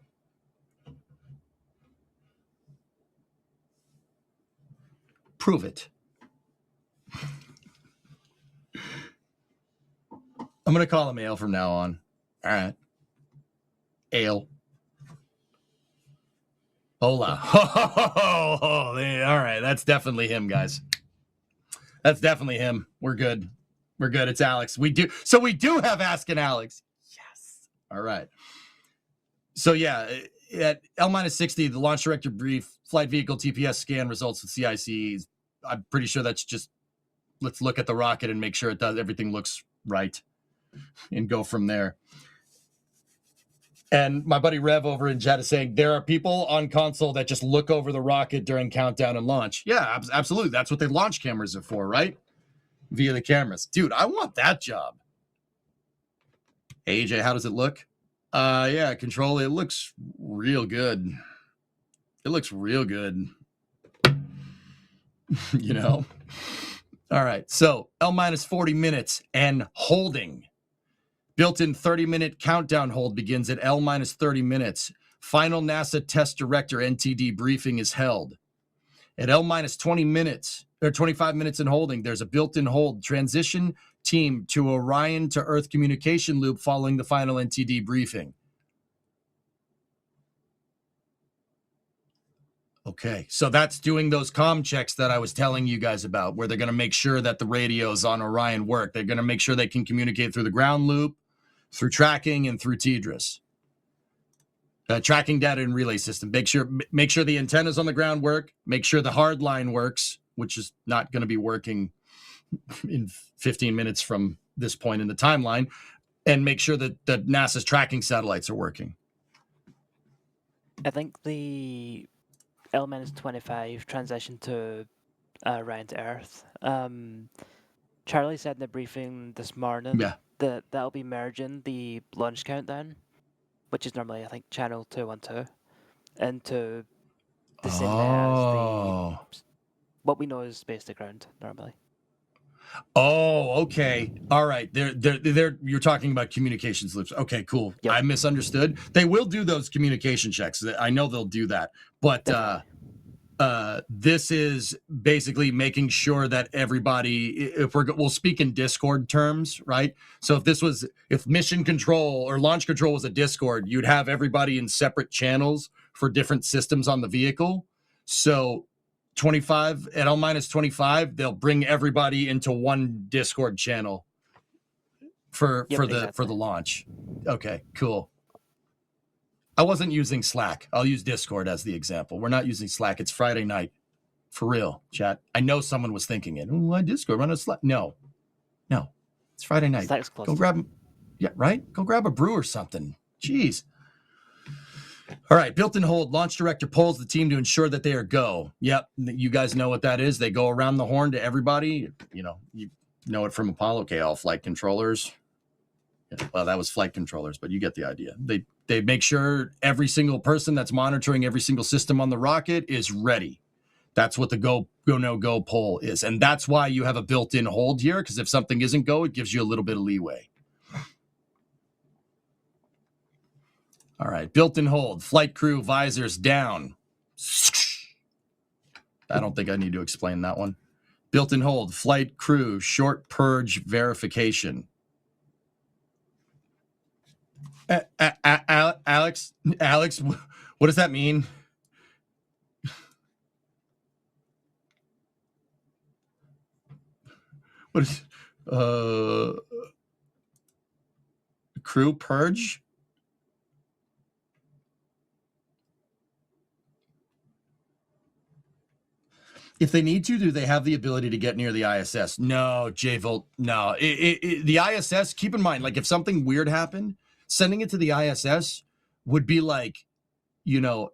Prove it. I'm going to call him Ale from now on. All right. Ale. Hola. All right. That's definitely him, guys. That's definitely him. We're good. We're good. It's Alex. We do have Ask an Alex. Yes. All right. So yeah, at L-60, the launch director brief, flight vehicle TPS scan results with CIC. I'm pretty sure that's just, let's look at the rocket and make sure everything looks right and go from there. And my buddy Rev over in chat is saying there are people on console that just look over the rocket during countdown and launch. Yeah, absolutely. That's what the launch cameras are for, right? Via the cameras. Dude, I want that job. Hey, AJ, how does it look? Yeah, control. It looks real good. It looks real good. You know? All right. So L-40 minutes and holding. Built-in 30-minute countdown hold begins at L-30 minutes. Final NASA test director NTD briefing is held. At L-20 minutes, or 25 minutes in holding, there's a built-in hold. Transition team to Orion to Earth communication loop following the final NTD briefing. Okay, so that's doing those comm checks that I was telling you guys about, where they're going to make sure that the radios on Orion work. They're going to make sure they can communicate through the ground loop, through tracking, and through TDRS. Tracking data and relay system. Make sure the antennas on the ground work. Make sure the hard line works, which is not going to be working in 15 minutes from this point in the timeline. And make sure that NASA's tracking satellites are working. I think the L-25 transition to Orion to Earth. Charlie said in the briefing this morning that that'll be merging the launch countdown, which is normally, I think, channel 212, into the same day as what we know as space to ground normally. Oh, okay. All right. You're talking about communications loops. Okay, cool. Yep. I misunderstood. They will do those communication checks. I know they'll do that. But this is basically making sure that everybody, we'll speak in Discord terms, right? So if mission control or launch control was a Discord, you'd have everybody in separate channels for different systems on the vehicle. So 25 at L-25, they'll bring everybody into one Discord channel for the launch. Okay, cool. I wasn't using Slack. I'll use Discord as the example. We're not using Slack. It's Friday night. For real, chat. I know someone was thinking it. Why Discord? Run a Slack. No. It's Friday night. Slack's close. Go grab, right? Go grab a brew or something. Jeez. All right, built-in hold. Launch director polls the team to ensure that they are go. Yep, you guys know what that is. They go around the horn to everybody. You know it from Apollo. Okay, all flight controllers. Yeah, well, that was flight controllers, but you get the idea. They make sure every single person that's monitoring every single system on the rocket is ready. That's what the go no go poll is, and that's why you have a built-in hold here. Because if something isn't go, it gives you a little bit of leeway. All right. Built-in hold. Flight crew visors down. I don't think I need to explain that one. Built-in hold. Flight crew short purge verification. Alex, what does that mean? What is crew purge? If they need to, do they have the ability to get near the ISS? No, J-Volt, no. The ISS, keep in mind, like if something weird happened, sending it to the ISS would be like, you know,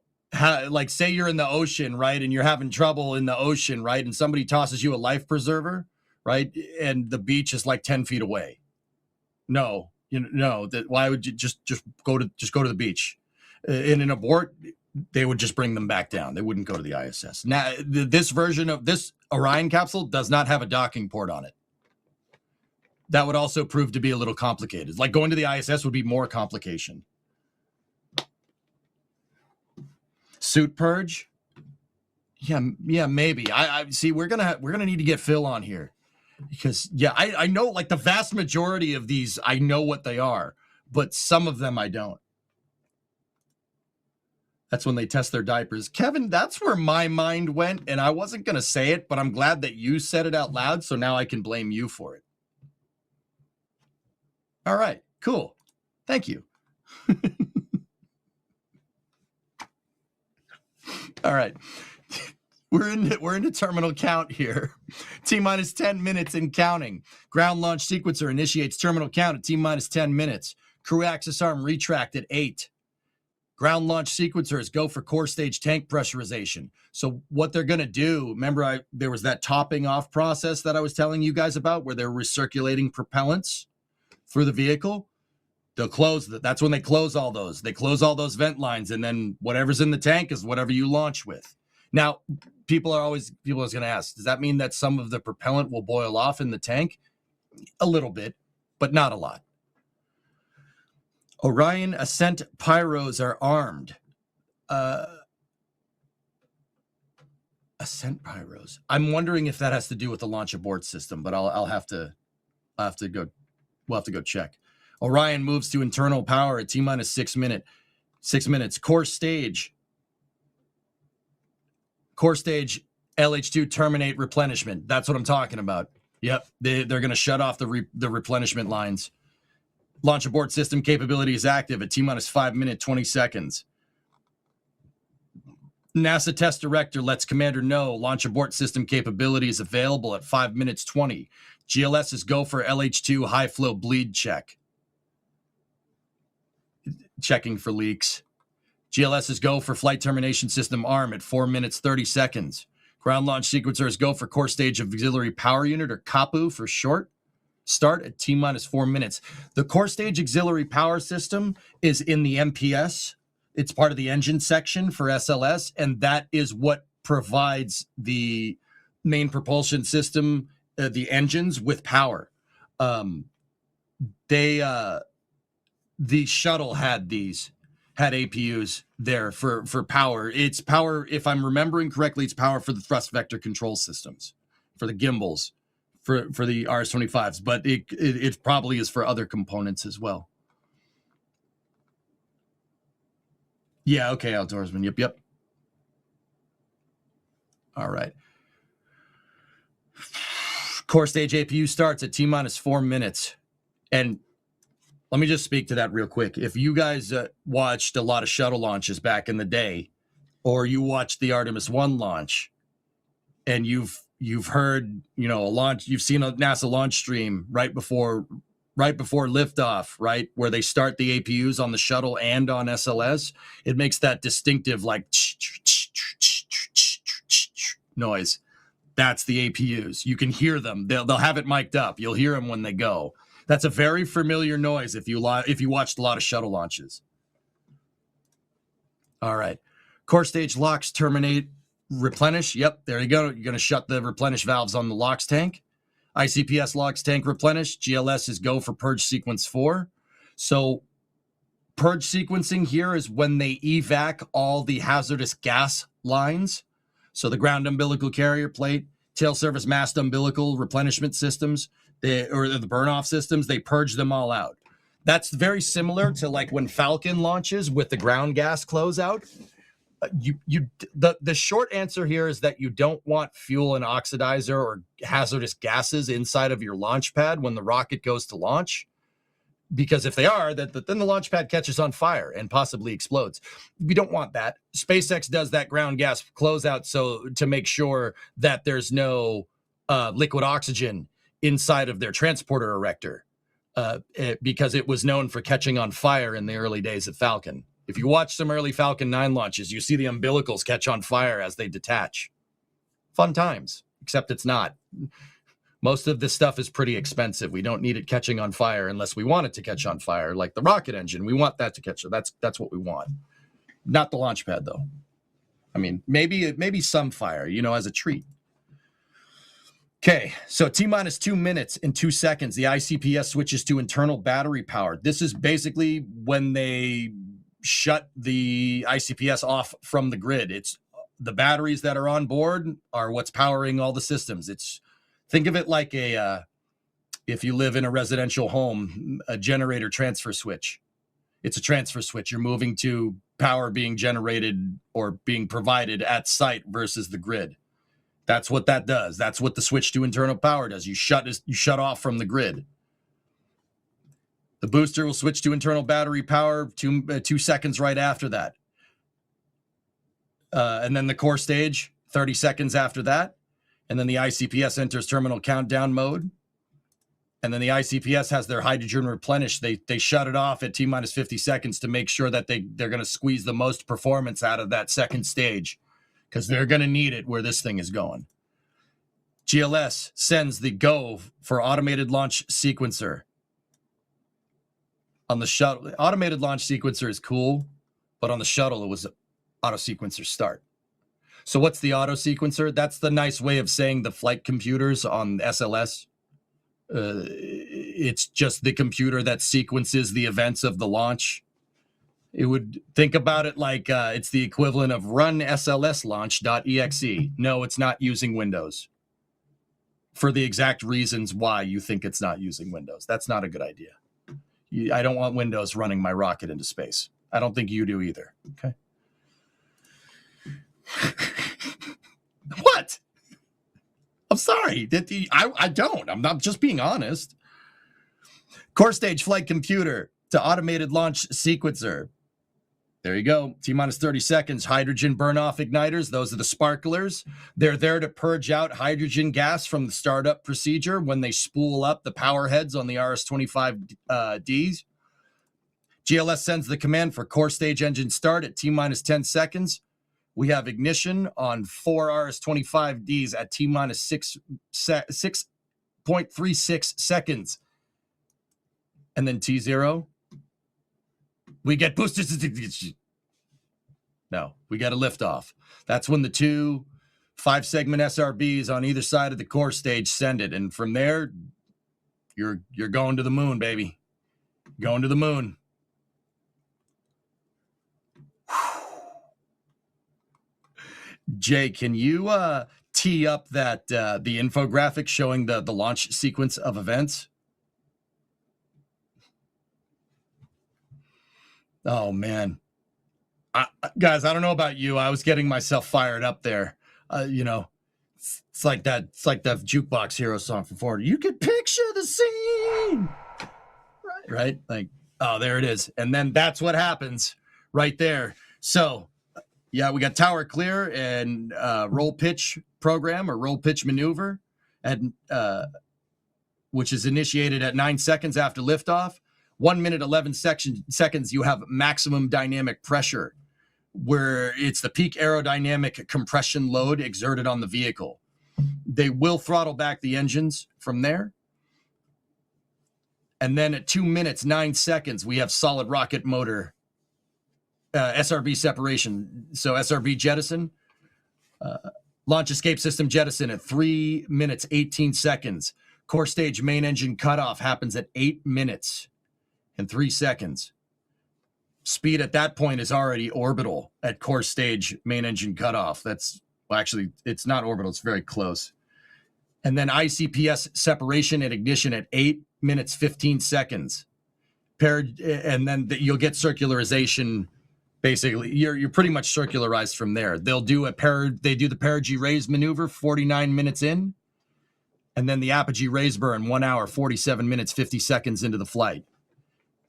like say you're in the ocean, right? And you're having trouble in the ocean, right? And somebody tosses you a life preserver, right? And the beach is like 10 feet away. No, why would you just go to the beach? In an abort, they would just bring them back down. They wouldn't go to the ISS. Now, this version of this Orion capsule does not have a docking port on it. That would also prove to be a little complicated. Like going to the ISS would be more complication. Suit purge? Yeah, maybe. I see. We're gonna need to get Phil on here because I know like the vast majority of these I know what they are, but some of them I don't. That's when they test their diapers. Kevin, that's where my mind went, and I wasn't going to say it, but I'm glad that you said it out loud, so now I can blame you for it. All right, cool. Thank you. All right. We're into terminal count here. T-minus 10 minutes and counting. Ground launch sequencer initiates terminal count at T-minus 10 minutes. Crew axis arm retract at 8. Ground launch sequencers go for core stage tank pressurization. So what they're going to do, remember there was that topping off process that I was telling you guys about where they're recirculating propellants through the vehicle? They'll close that's when they close all those. They close all those vent lines, and then whatever's in the tank is whatever you launch with. Now, people are going to ask, does that mean that some of the propellant will boil off in the tank? A little bit, but not a lot. Orion Ascent Pyros are armed. Ascent Pyros. I'm wondering if that has to do with the launch abort system, but I'll have to go. We'll have to go check. Orion moves to internal power at T-minus 6 minutes. Core stage LH2 terminate replenishment. That's what I'm talking about. Yep, they're going to shut off the replenishment lines. Launch abort system capability is active at T-minus 5 minutes, 20 seconds. NASA test director lets commander know launch abort system capability is available at 5 minutes, 20. GLS's go for LH2 high flow bleed check. Checking for leaks. GLS's go for flight termination system arm at 4 minutes, 30 seconds. Ground launch sequencers go for core stage auxiliary power unit, or CAPU for short. Start at T-minus 4 minutes. The core stage auxiliary power system is in the MPS. It's part of the engine section for SLS, and that is what provides the main propulsion system, the engines, with power. The shuttle had APUs there for power. It's power, if I'm remembering correctly, it's power for the thrust vector control systems, for the gimbals, for the RS-25s, but it probably is for other components as well. Yeah, okay, outdoorsman. Yep. All right. Core stage APU starts at T-minus 4 minutes. And let me just speak to that real quick. If you guys watched a lot of shuttle launches back in the day, or you watched the Artemis 1 launch, and you've heard, a launch, you've seen a NASA launch stream right before liftoff, right, where they start the APUs on the shuttle and on SLS, it makes that distinctive like noise. That's the APUs. You can hear them. They'll have it mic'd up. You'll hear them when they go. That's a very familiar noise if you watched a lot of shuttle launches. All right. Core stage locks terminate, replenish. Yep, there you go. You're going to shut the replenish valves on the LOX tank. ICPS LOX tank replenish. GLS is go for purge sequence 4. So purge sequencing here is when they evac all the hazardous gas lines. So the ground umbilical carrier plate, tail service mast umbilical replenishment systems, or the burn-off systems, they purge them all out. That's very similar to like when Falcon launches with the ground gas closeout. The short answer here is that you don't want fuel and oxidizer or hazardous gases inside of your launch pad when the rocket goes to launch. Because if they are, then the launch pad catches on fire and possibly explodes. We don't want that. SpaceX does that ground gas closeout so to make sure that there's no liquid oxygen inside of their transporter erector, because it was known for catching on fire in the early days of Falcon. If you watch some early Falcon 9 launches, you see the umbilicals catch on fire as they detach. Fun times, except it's not. Most of this stuff is pretty expensive. We don't need it catching on fire unless we want it to catch on fire, like the rocket engine. We want that to catch. That's what we want. Not the launch pad, though. I mean, maybe some fire, as a treat. Okay, so T-minus 2 minutes and 2 seconds, the ICPS switches to internal battery power. This is basically when they shut the ICPS off from the grid. It's the batteries that are on board are what's powering all the systems. Think of it like if you live in a residential home, a generator transfer switch. It's a transfer switch. You're moving to power being generated or being provided at site versus the grid. That's what that does. That's what the switch to internal power does. You shut off from the grid. The booster will switch to internal battery power 2 seconds right after that. And then the core stage, 30 seconds after that. And then the ICPS enters terminal countdown mode. And then the ICPS has their hydrogen replenished. They shut it off at T-minus 50 seconds to make sure that they're going to squeeze the most performance out of that second stage, because they're going to need it where this thing is going. GLS sends the go for automated launch sequencer. On the shuttle, automated launch sequencer is cool, but on the shuttle, it was auto sequencer start. So what's the auto sequencer? That's the nice way of saying the flight computers on SLS. It's just the computer that sequences the events of the launch. It would think about it like it's the equivalent of run SLS launch.exe. No, it's not using Windows. For the exact reasons why you think it's not using Windows. That's not a good idea. I don't want Windows running my rocket into space. I don't think you do either. Okay. What? I'm sorry. I don't. I'm not just being honest. Core stage flight computer to automated launch sequencer. There you go. T-minus 30 seconds. Hydrogen burn-off igniters. Those are the sparklers. They're there to purge out hydrogen gas from the startup procedure when they spool up the power heads on the RS-25Ds. GLS sends the command for core stage engine start at T-minus 10 seconds. We have ignition on 4 RS-25Ds at T-minus 6.36 seconds. And then T0. We get boosters. No, we got a liftoff. That's when the 2 5-segment SRBs on either side of the core stage send it. And from there, you're going to the moon, baby. Going to the moon. Jay, can you tee up that the infographic showing the launch sequence of events? Oh man, guys, I don't know about you. I was getting myself fired up there. It's like that Jukebox Hero song from Ford. You could picture the scene, right? Like, oh, there it is, and then that's what happens right there. So, yeah, we got tower clear and roll pitch program or roll pitch maneuver, which is initiated at 9 seconds after liftoff. 1 minute, 11 seconds, you have maximum dynamic pressure, where it's the peak aerodynamic compression load exerted on the vehicle. They will throttle back the engines from there. And then at 2 minutes, 9 seconds, we have solid rocket motor, SRB separation. So SRB jettison, launch escape system jettison at 3 minutes, 18 seconds. Core stage main engine cutoff happens at 8 minutes and 3 seconds. speed at that point is already orbital at core stage main engine cutoff. That's well, actually, it's not orbital. It's very close. And then ICPS separation and ignition at 8 minutes, 15 seconds. And then you'll get circularization. Basically, you're pretty much circularized from there. They do the perigee raise maneuver 49 minutes in, and then the apogee raise burn 1 hour, 47 minutes, 50 seconds into the flight.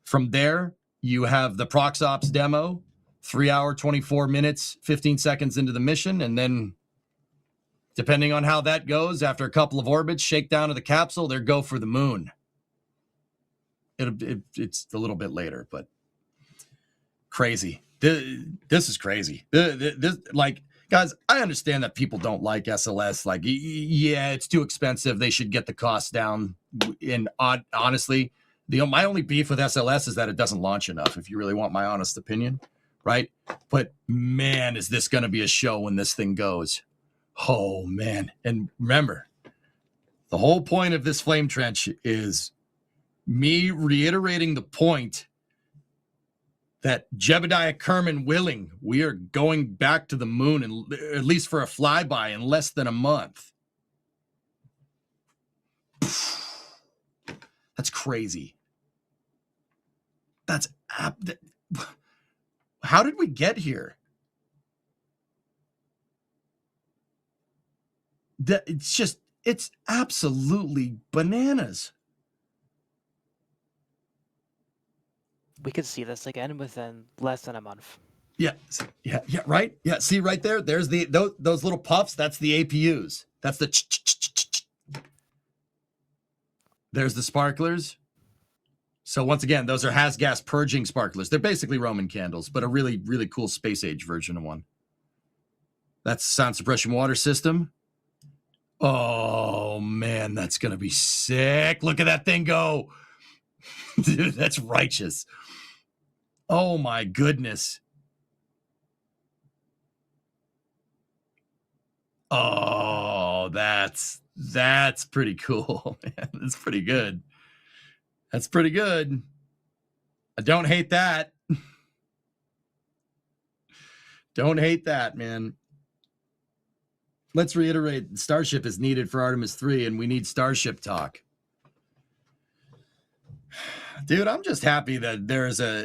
From there, you have the ProxOps demo, 3 hour, 24 minutes, 15 seconds into the mission, and then depending on how that goes, after a couple of orbits, shakedown of the capsule, they're go for the moon. It's a little bit later, but crazy. This is crazy. This, like, guys, I understand that people don't like SLS. Like, yeah, it's too expensive. They should get the cost down. And honestly, my only beef with SLS is that it doesn't launch enough, if you really want my honest opinion, right? But man, is this going to be a show when this thing goes. Oh, man. And remember, the whole point of this flame trench is me reiterating the point that Jebediah Kerman willing, we are going back to the moon, and at least for a flyby, in less than a month. That's crazy. How did we get here? It's absolutely bananas. We could see this again within less than a month. Yeah, right? Yeah, see right there? There's those little puffs. That's the APUs. That's the There's the sparklers. So once again, those are has-gas purging sparklers. They're basically Roman candles, but a really, really cool space age version of one. That's the sound suppression water system. Oh, man, that's going to be sick. Look at that thing go. Dude, that's righteous. Oh, my goodness. Oh, that's pretty cool, man. That's pretty good. That's pretty good. I don't hate that. Don't hate that, man. Let's reiterate, Starship is needed for Artemis 3, and we need Starship talk. Dude, I'm just happy that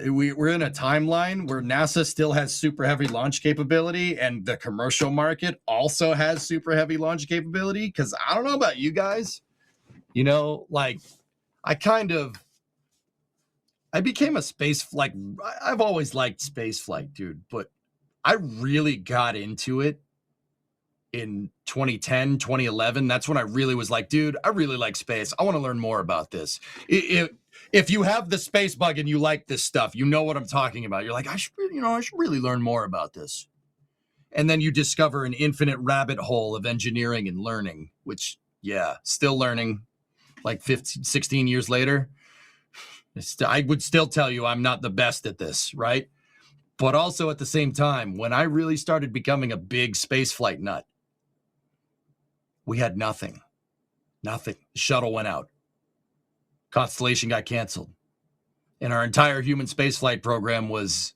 we're in a timeline where NASA still has super heavy launch capability and the commercial market also has super heavy launch capability. Because I don't know about you guys, like I became a I've always liked space flight, dude, but I really got into it in 2010, 2011. That's when I really was like, dude, I really like space. I want to learn more about this. If you have the space bug and you like this stuff, you know what I'm talking about. You're like, I should really learn more about this. And then you discover an infinite rabbit hole of engineering and learning, which, yeah, still learning like 15, 16 years later. I would still tell you I'm not the best at this, right? But also at the same time, when I really started becoming a big space flight nut, we had nothing. Nothing. The shuttle went out. Constellation got canceled. And our entire human spaceflight program was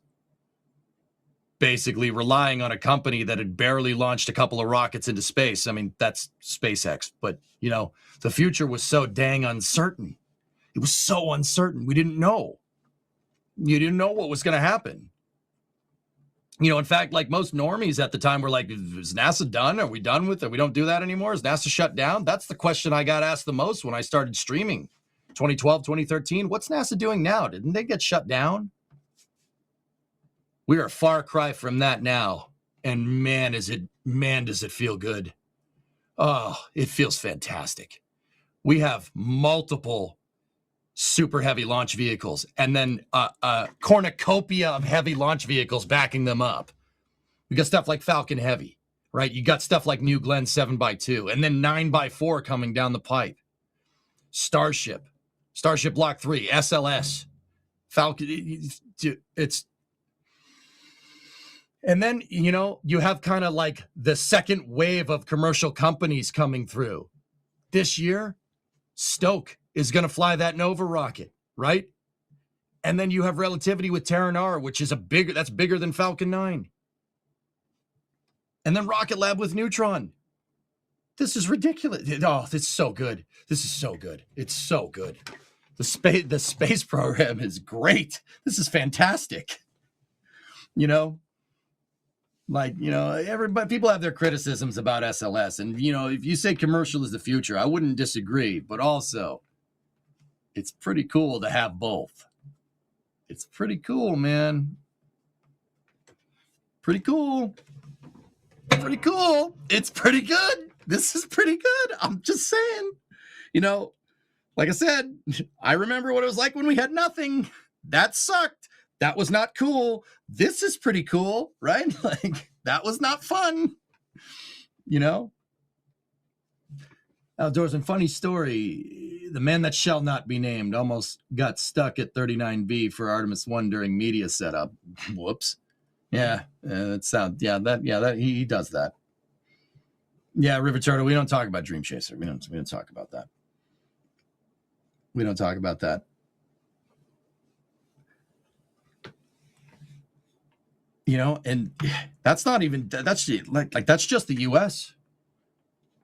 basically relying on a company that had barely launched a couple of rockets into space. I mean, that's SpaceX. But, the future was so dang uncertain. It was so uncertain. We didn't know. You didn't know what was going to happen. In fact, like most normies at the time were like, is NASA done? Are we done with it? We don't do that anymore? Is NASA shut down? That's the question I got asked the most when I started streaming. 2012, 2013. What's NASA doing now? Didn't they get shut down? We are a far cry from that now. And man, does it feel good. Oh, it feels fantastic. We have multiple super heavy launch vehicles and then a cornucopia of heavy launch vehicles backing them up. We got stuff like Falcon Heavy, right? You got stuff like New Glenn 7x2 and then 9x4 coming down the pipe. Starship Block 3, SLS, Falcon. And then, you have kind of like the second wave of commercial companies coming through. This year, Stoke is going to fly that Nova rocket, right? And then you have relativity with Terran R, which is that's bigger than Falcon 9. And then Rocket Lab with Neutron. This is ridiculous. Oh, this is so good. This is so good. It's so good. The space program is great. This is fantastic. You know, like, you know, everybody, people have their criticisms about SLS. And, you know, if you say commercial is the future, I wouldn't disagree. But also, it's pretty cool to have both. It's pretty cool, man. Pretty cool. Pretty cool. It's pretty good. This is pretty good. I'm just saying. You know, like I said, I remember what it was like when we had nothing. That sucked. That was not cool. This is pretty cool, right? Like, that was not fun. You know? Outdoors and funny story. The man that shall not be named almost got stuck at 39B for Artemis 1 during media setup. Whoops. Yeah, he does that. Yeah, River Turtle, we don't talk about Dream Chaser. We don't talk about that. We don't talk about that. You know, and that's not even, that's just the US.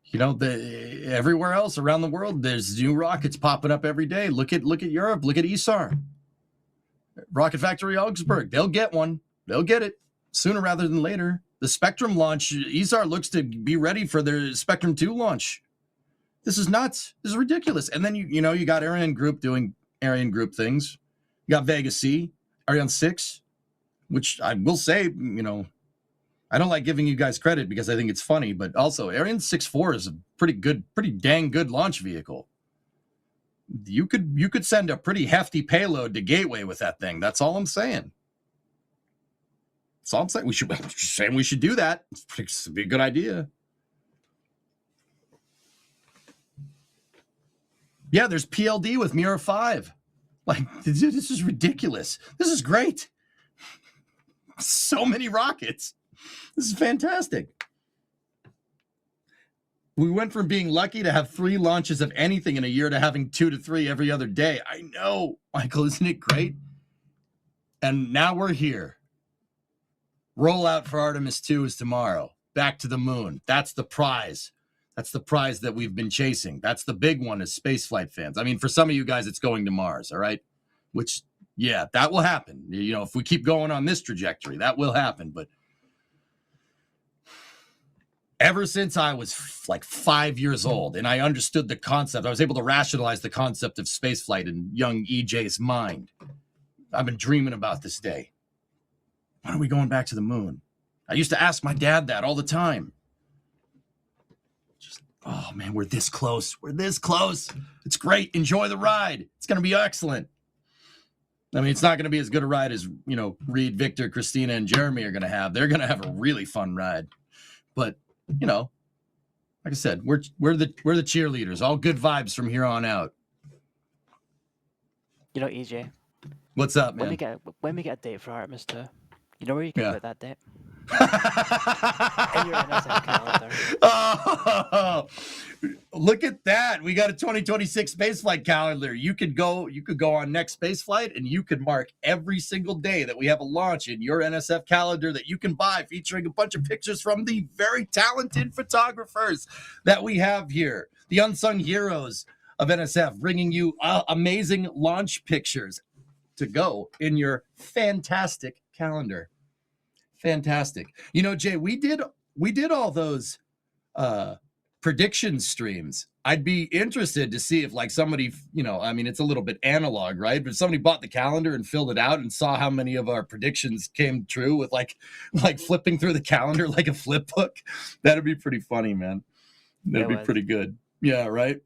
You know, everywhere else around the world, there's new rockets popping up every day. Look at Europe. Look at ESAR. Rocket Factory Augsburg. They'll get one. They'll get it sooner rather than later. The Spectrum launch, ESAR looks to be ready for their Spectrum 2 launch. This is nuts. This is ridiculous. And then, you know, you got Ariane Group doing Ariane Group things. You got Vega C, Ariane 6, which I will say, you know, I don't like giving you guys credit because I think it's funny, but also Ariane 6-4 is a pretty dang good launch vehicle. You could send a pretty hefty payload to Gateway with that thing. That's all I'm saying. That's all I'm saying. We should do that. It's be a good idea. Yeah, there's PLD with Mira 5. Like, this is ridiculous. This is great. So many rockets. This is fantastic. We went from being lucky to have 3 launches of anything in a year to having 2 to 3 every other day. I know, Michael, isn't it great? And now we're here. Rollout for Artemis 2 is tomorrow. Back to the moon. That's the prize. That's the prize that we've been chasing. That's the big one as spaceflight fans. I mean, for some of you guys, it's going to Mars, all right? Which, yeah, that will happen. You know, if we keep going on this trajectory, that will happen. But ever since I was like 5 years old and I understood the concept, I was able to rationalize the concept of spaceflight in young EJ's mind. I've been dreaming about this day. When are we going back to the moon? I used to ask my dad that all the time. Just, oh man, we're this close. We're this close. It's great. Enjoy the ride. It's going to be excellent. I mean, it's not going to be as good a ride as, you know, Reed, Victor, Christina, and Jeremy are going to have. They're going to have a really fun ride. But, you know, like I said, we're the cheerleaders. All good vibes from here on out. You know, EJ. What's up, man? When we get a date for Artemis 2, you know where you can put that date? In your NSF calendar. Oh, look at that. We got a 2026 spaceflight calendar. You could go on next spaceflight and you could mark every single day that we have a launch in your NSF calendar that you can buy, featuring a bunch of pictures from the very talented photographers that we have here, the unsung heroes of NSF, bringing you amazing launch pictures to go in your fantastic calendar. Fantastic. You know, Jay, we did all those prediction streams. I'd be interested to see if, like, somebody, you know, I mean, it's a little bit analog, right? But if somebody bought the calendar and filled it out and saw how many of our predictions came true with like flipping through the calendar like a flip book, that'd be pretty funny, man. That'd be pretty good. Yeah, right?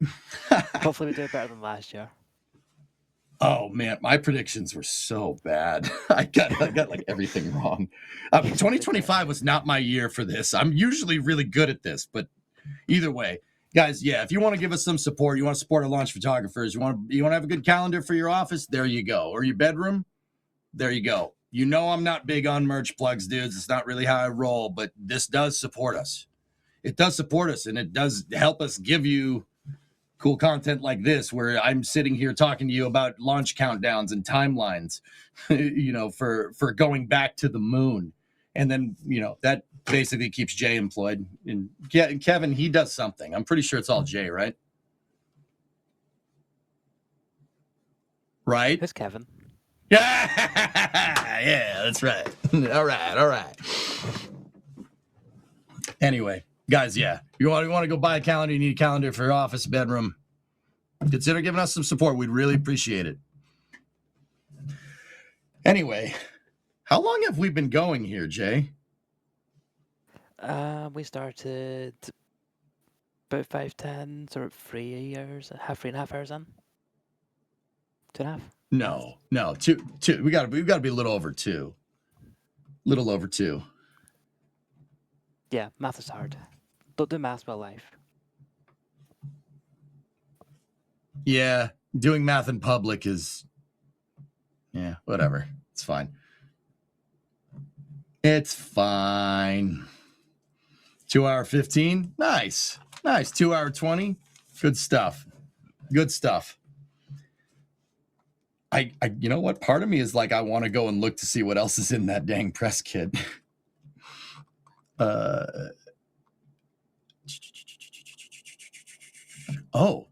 Hopefully we do it better than last year. Oh man, my predictions were so bad. I got like everything wrong. 2025 was not my year for this. I'm usually really good at this, but either way, guys, yeah, if you want to give us some support, you want to support our launch photographers, you want to have a good calendar for your office, there you go. Or your bedroom, there you go. You know I'm not big on merch plugs, dudes. It's not really how I roll, but this does support us. It does support us, and it does help us give you cool content like this, where I'm sitting here talking to you about launch countdowns and timelines, for going back to the moon. And then, that basically keeps Jay employed. And Kevin, he does something. I'm pretty sure it's all Jay, right? Right? Who's Kevin? Yeah, that's right. All right. Anyway, guys, yeah, you want to go buy a calendar, you need a calendar for your office, bedroom, consider giving us some support. We'd really appreciate it. Anyway, how long have we been going here, Jay? We started about 5:10, sort of 3 years, 3.5 hours in. 2.5. No, two. We gotta be a little over two. Little over two. Yeah, math is hard. Don't do math while live. Yeah, doing math in public is, whatever. It's fine. It's fine. 2 hour 15. Nice. 2 hour 20. Good stuff. I you know what? Part of me is like, I want to go and look to see what else is in that dang press kit.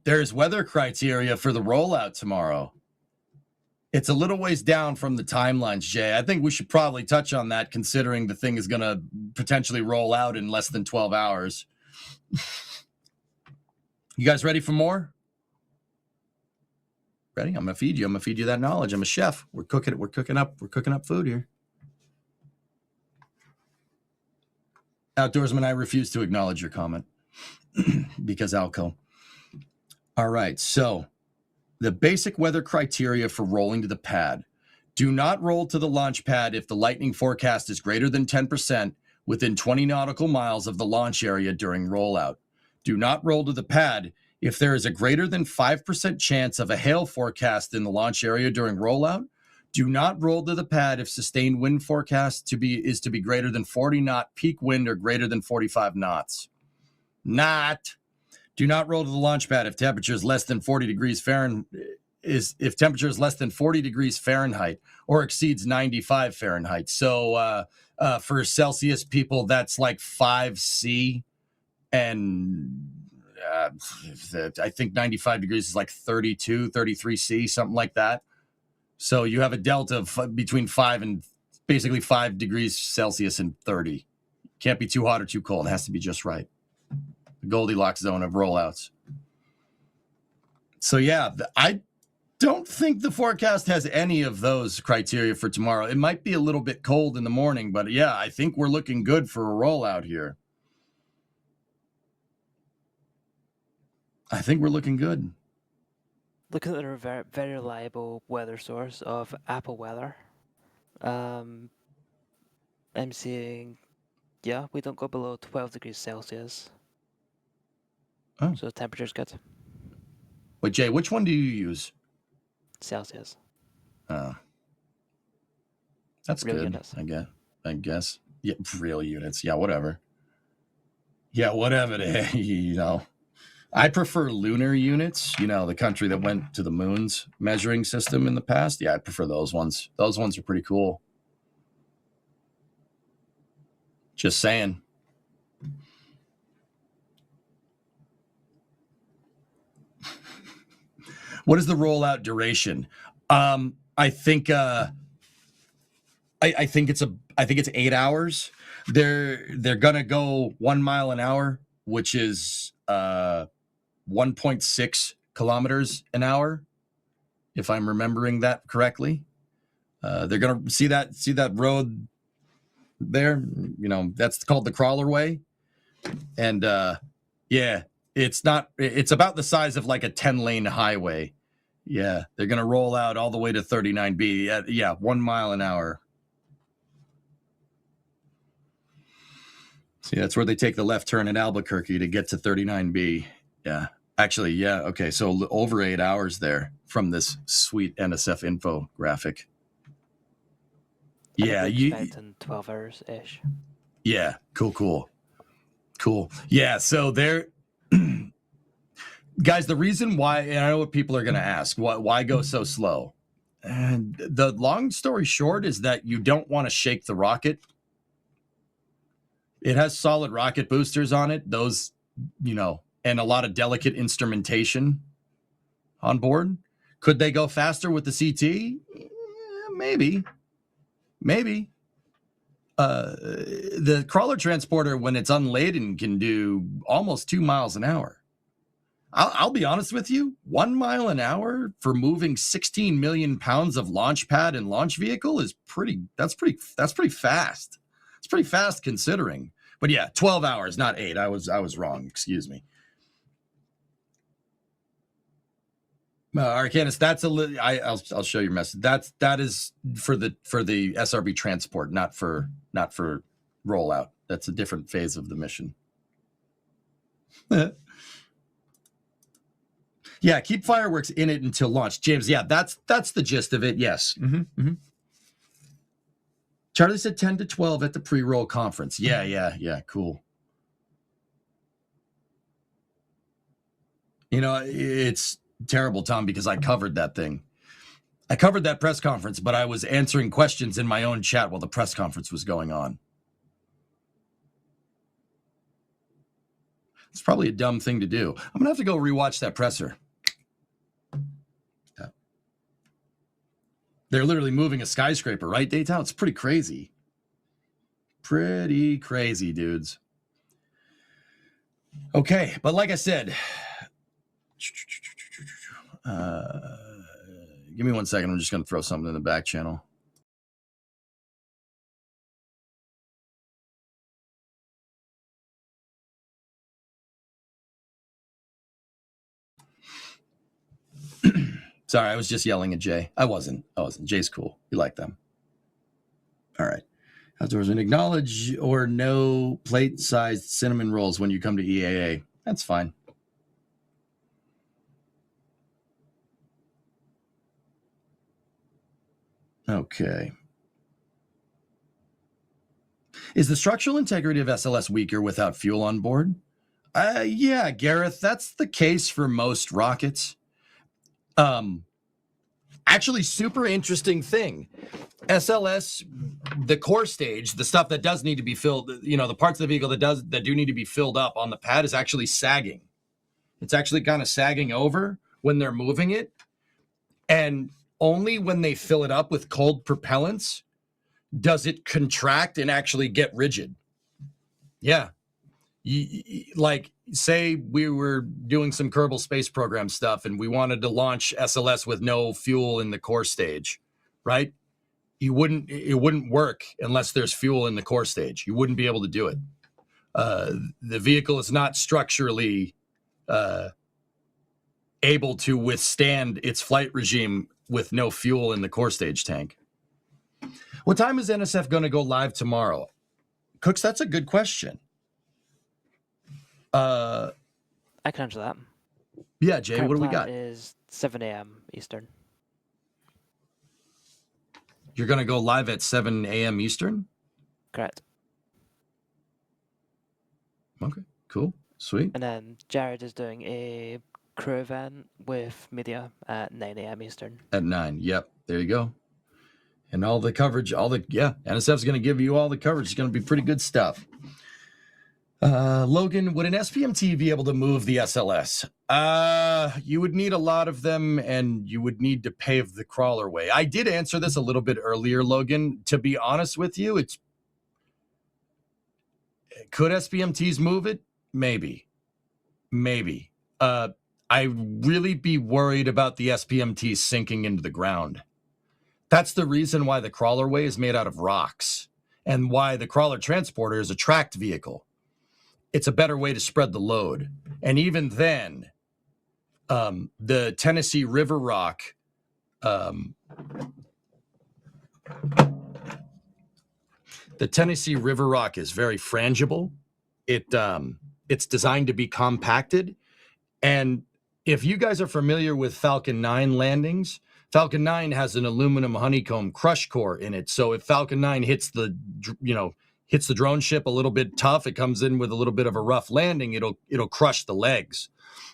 There's weather criteria for the rollout tomorrow. It's a little ways down from the timelines, Jay. I think we should probably touch on that, considering the thing is going to potentially roll out in less than 12 hours. You guys ready for more? Ready? I'm going to feed you. I'm going to feed you that knowledge. I'm a chef. We're cooking up food here. Outdoorsman, I refuse to acknowledge your comment because Alco. All right. So the basic weather criteria for rolling to the pad. Do not roll to the launch pad if the lightning forecast is greater than 10% within 20 nautical miles of the launch area during rollout. Do not roll to the pad if there is a greater than 5% chance of a hail forecast in the launch area during rollout. Do not roll to the pad if sustained wind forecast is to be greater than 40 knot peak wind or greater than 45 knots. Do not roll to the launch pad if temperature is less than 40 degrees Fahrenheit. If temperature is less than 40 degrees Fahrenheit or exceeds 95 Fahrenheit. So for Celsius people, that's like 5C, and I think 95 degrees is like 32, 33C, something like that. So you have a delta of between 5 degrees Celsius and 30. Can't be too hot or too cold. It has to be just right. The Goldilocks zone of rollouts. So yeah, I don't think the forecast has any of those criteria for tomorrow. It might be a little bit cold in the morning, but yeah, I think we're looking good for a rollout here. I think we're looking good. Looking at a very, very reliable weather source of Apple Weather, I'm seeing, we don't go below 12 degrees Celsius. Oh. So temperature's good. Wait, Jay, which one do you use? Celsius. Oh. That's Real good, units. I guess. Yeah, real units. Yeah, whatever. I prefer lunar units, the country that went to the moon's measuring system in the past. Yeah, I prefer those ones. Those ones are pretty cool. Just saying. What is the rollout duration? I think it's 8 hours. They're gonna go 1 mile an hour, which is 1.6 kilometers an hour, if I'm remembering that correctly. They're gonna see that road there. That's called the Crawler Way, and it's about the size of like a 10-lane highway. Yeah, they're gonna roll out all the way to 39B. Yeah, 1 mile an hour. See, that's where they take the left turn at Albuquerque to get to 39B. Yeah. Actually, yeah. Okay. So over 8 hours there from this sweet NSF infographic. Yeah. In 12 hours-ish. Yeah. Cool. Yeah. So Guys, the reason why, and I know what people are going to ask, why go so slow? And the long story short is that you don't want to shake the rocket. It has solid rocket boosters on it, those, and a lot of delicate instrumentation on board. Could they go faster with the CT? Maybe. The crawler transporter, when it's unladen, can do almost 2 miles an hour. I'll be honest with you, 1 mile an hour for moving 16 million pounds of launch pad and launch vehicle is that's pretty fast. It's pretty fast considering. But yeah, 12 hours, not 8. I was wrong. Excuse me. Arcanus, I'll show your message. That is for the SRB transport, not for rollout. That's a different phase of the mission. Yeah, keep fireworks in it until launch. James, yeah, that's the gist of it. Yes. Charlie said 10 to 12 at the pre-roll conference. Yeah, cool. It's terrible, Tom, because I covered that thing. I covered that press conference, but I was answering questions in my own chat while the press conference was going on. It's probably a dumb thing to do. I'm going to have to go rewatch that presser. Yeah. They're literally moving a skyscraper, right, Daytown? It's pretty crazy. Pretty crazy, dudes. Okay, but like I said, give me 1 second. I'm just going to throw something in the back channel. Sorry, I was just yelling at Jay. I wasn't. Jay's cool. You like them. All right. Outdoors, and acknowledge or no plate-sized cinnamon rolls when you come to EAA. That's fine. Okay. Is the structural integrity of SLS weaker without fuel on board? Yeah, Gareth, that's the case for most rockets. Actually, super interesting thing. SLS, the core stage, the stuff that does need to be filled, the parts of the vehicle that do need to be filled up on the pad is actually sagging. It's actually kind of sagging over when they're moving it. And only when they fill it up with cold propellants does it contract and actually get rigid. Yeah. Like, say we were doing some Kerbal Space Program stuff and we wanted to launch SLS with no fuel in the core stage, right? It wouldn't work unless there's fuel in the core stage. You wouldn't be able to do it. The vehicle is not structurally able to withstand its flight regime with no fuel in the core stage tank. What time is NSF going to go live tomorrow? Cooks, that's a good question. I can answer that. Yeah, Jay, Current what do we plan got? Is 7 a.m. Eastern. You're going to go live at 7 a.m. Eastern? Correct. Okay, cool. Sweet. And then Jared is doing a crew event with media at 9 a.m. Eastern. At 9. Yep, there you go. And all the coverage, NSF's going to give you all the coverage. It's going to be pretty good stuff. Logan, would an SPMT be able to move the SLS? You would need a lot of them, and you would need to pave the crawler way. I did answer this a little bit earlier, Logan. To be honest with you, could SPMTs move it? Maybe. I'd really be worried about the SPMTs sinking into the ground. That's the reason why the crawler way is made out of rocks, and why the crawler transporter is a tracked vehicle. It's a better way to spread the load. And even then, the Tennessee River rock, the Tennessee River rock is very frangible. It's designed to be compacted. And if you guys are familiar with Falcon 9 landings, Falcon 9 has an aluminum honeycomb crush core in it. So if Falcon 9 hits hits the drone ship a little bit tough, it comes in with a little bit of a rough landing, it'll crush the legs.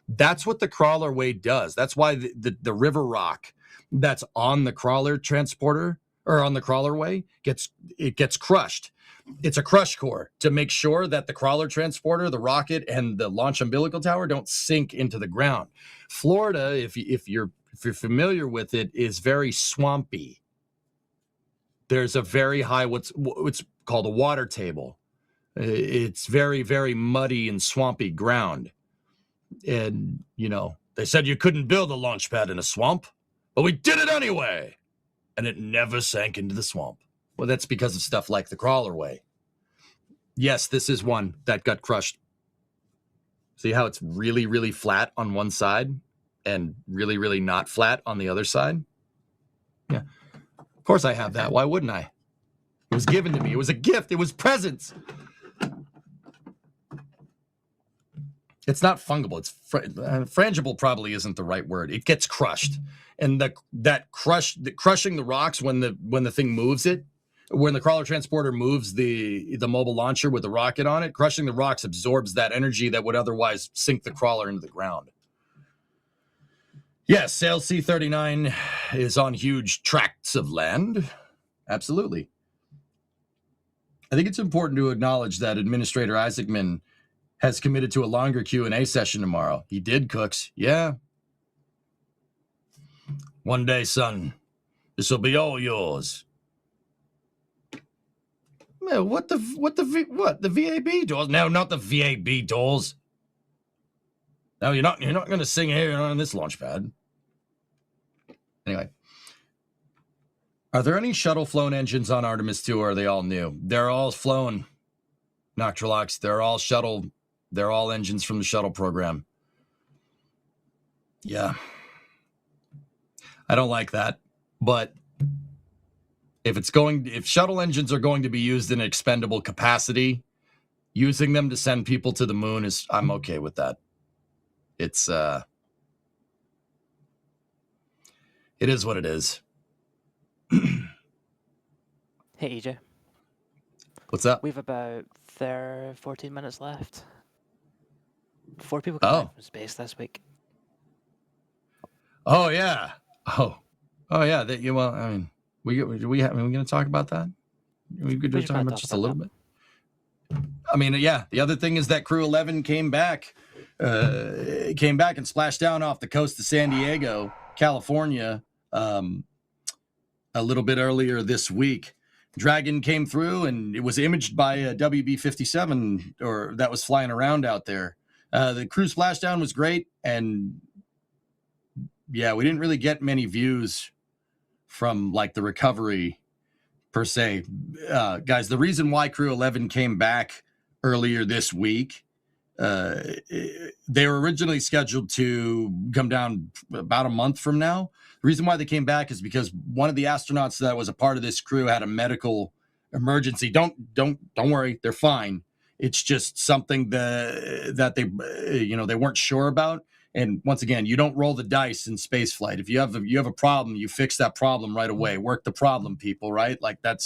That's what the crawler way does. That's why the river rock that's on the crawler transporter or on the crawler way gets crushed. It's a crush core to make sure that the crawler transporter, the rocket, and the launch umbilical tower don't sink into the ground. Florida, if you're familiar with it, is very swampy. There's a very high what's called a water table. It's very, very muddy and swampy ground. And, they said you couldn't build a launch pad in a swamp, but we did it anyway. And it never sank into the swamp. Well, that's because of stuff like the crawler way. Yes, this is one that got crushed. See how it's really, really flat on one side and really, really not flat on the other side? Yeah. Of course I have that. Why wouldn't I? It was given to me. It was a gift. It was presents. It's not fungible. It's frangible probably isn't the right word. It gets crushed. And crushing the rocks when the thing moves it, when the crawler transporter moves the mobile launcher with the rocket on it, crushing the rocks absorbs that energy that would otherwise sink the crawler into the ground. Yes, Sail C-39 is on huge tracts of land. Absolutely. I think it's important to acknowledge that Administrator Isaacman has committed to a longer Q&A session tomorrow. He did, Cooks. Yeah. One day, son, this will be all yours. Man, what? The VAB doors? No, not the VAB doors. No, you're not going to sing here on this launch pad. Anyway. Are there any shuttle-flown engines on Artemis 2, or are they all new? They're all flown, Noctralox. They're all shuttle. They're all engines from the shuttle program. Yeah. I don't like that. But if shuttle engines are going to be used in expendable capacity, using them to send people to the moon I'm okay with that. It is what it is. Hey, EJ. What's up? We've about 14 minutes left. 4 people come back from space this week. Oh yeah. Oh yeah. We're going to talk about that. We could talk about just a little bit. I mean, yeah. The other thing is that Crew 11 came back and splashed down off the coast of San Diego, California, a little bit earlier this week. Dragon came through, and it was imaged by a WB-57 or that was flying around out there. The crew splashdown was great, and yeah, we didn't really get many views from like the recovery per se. Guys, the reason why Crew 11 came back earlier this week, they were originally scheduled to come down about a month from now. The reason why they came back is because one of the astronauts that was a part of this crew had a medical emergency. Don't worry, they're fine. It's just something that they weren't sure about. And once again, you don't roll the dice in space flight. If you have a problem, you fix that problem right away. Work the problem, people, right? Like I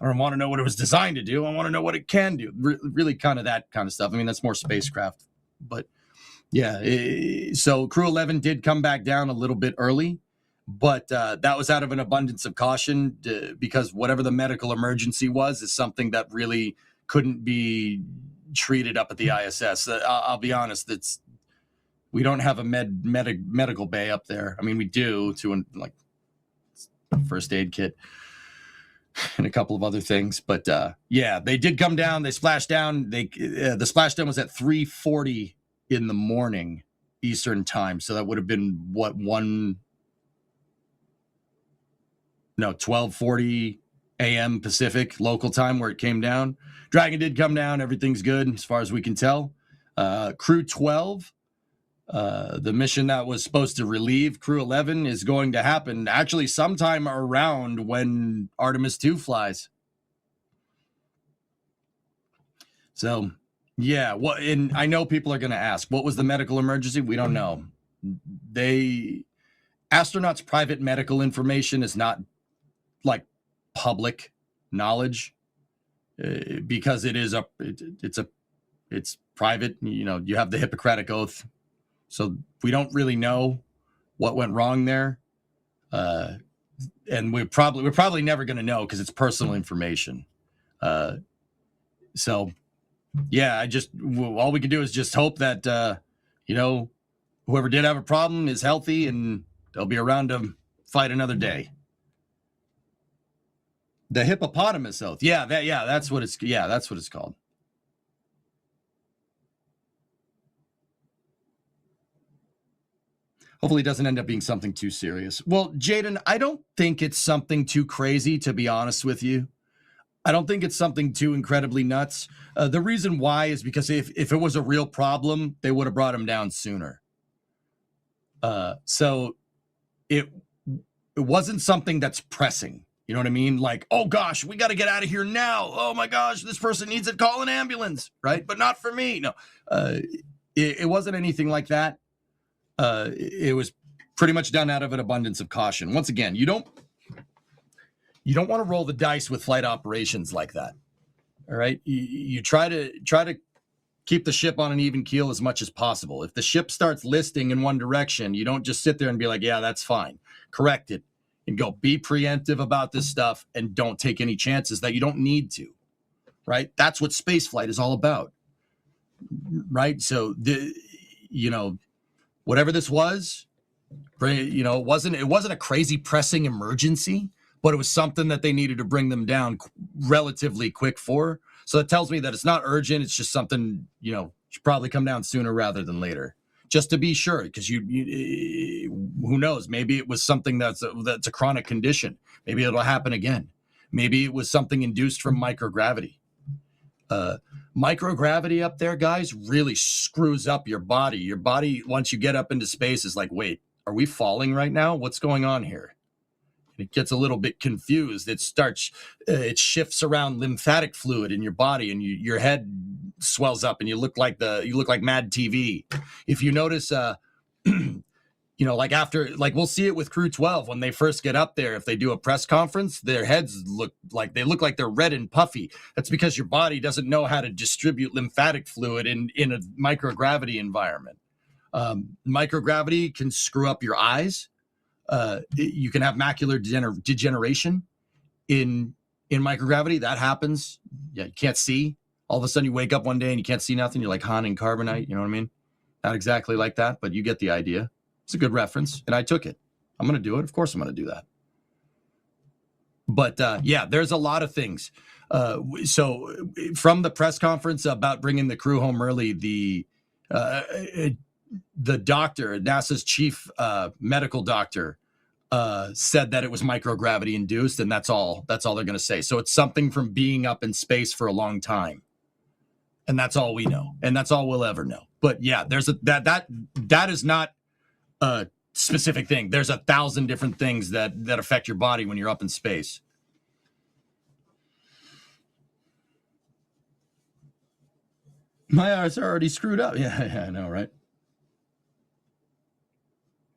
don't want to know what it was designed to do. I want to know what it can do. Really kind of that kind of stuff. I mean, that's more spacecraft. But yeah, so Crew 11 did come back down a little bit early. But that was out of an abundance of caution because whatever the medical emergency was is something that really couldn't be treated up at the ISS. I'll be honest, we don't have a medical bay up there. I mean, we do like first aid kit and a couple of other things. But yeah, they did come down. They splashed down. The splashdown was at 3:40 in the morning Eastern time. So that would have been 12:40 a.m. Pacific local time where it came down. Dragon did come down. Everything's good as far as we can tell. Crew 12, the mission that was supposed to relieve Crew 11 is going to happen actually sometime around when Artemis 2 flies. So, yeah. And I know people are going to ask, what was the medical emergency? We don't know. Astronauts' private medical information is not like public knowledge. because it's private. You know, you have the Hippocratic Oath, so we don't really know what went wrong there, and we're probably never going to know because it's personal information. So, yeah, all we can do is just hope that whoever did have a problem is healthy and they'll be around to fight another day. The hippopotamus oath. That's what it's called. Hopefully it doesn't end up being something too serious. Well, Jaden, I don't think it's something too crazy, to be honest with you. I don't think it's something too incredibly nuts. The reason why is because if it was a real problem, they would have brought him down sooner. So it wasn't something that's pressing. You know what I mean? Like, oh gosh, we got to get out of here now. Oh my gosh, this person needs to call an ambulance, right? But not for me. No, it wasn't anything like that. It was pretty much done out of an abundance of caution. Once again, you don't want to roll the dice with flight operations like that. All right. You try to keep the ship on an even keel as much as possible. If the ship starts listing in one direction, you don't just sit there and be like, yeah, that's fine. Correct it and go be preemptive about this stuff and don't take any chances that you don't need to. Right. That's what space flight is all about. Right. So whatever this was, it wasn't a crazy pressing emergency, but it was something that they needed to bring them down relatively quick for. So that tells me that it's not urgent. It's just something, should probably come down sooner rather than later, just to be sure. Because who knows? Maybe it was something that's a chronic condition. Maybe it'll happen again. Maybe it was something induced from microgravity. Microgravity up there, guys, really screws up your body. Your body, once you get up into space, is like, wait, are we falling right now? What's going on here? And it gets a little bit confused. It shifts around lymphatic fluid in your body, and your head swells up, and you look like Mad TV. If you notice, we'll see it with Crew 12 when they first get up there. If they do a press conference, their heads look like they're red and puffy. That's because your body doesn't know how to distribute lymphatic fluid in a microgravity environment. Microgravity can screw up your eyes. You can have macular degeneration in microgravity. That happens. Yeah, you can't see. All of a sudden you wake up one day and you can't see nothing. You're like Han in Carbonite. You know what I mean? Not exactly like that, but you get the idea. It's a good reference, and I took it. I'm going to do it. Of course I'm going to do that. But, there's a lot of things. So from the press conference about bringing the crew home early, the doctor, NASA's chief medical doctor, said that it was microgravity induced, and that's all they're going to say. So it's something from being up in space for a long time. And that's all we know. And that's all we'll ever know. But yeah, that is not a specific thing. There's 1,000 different things that affect your body when you're up in space. My eyes are already screwed up. Yeah, I know, right?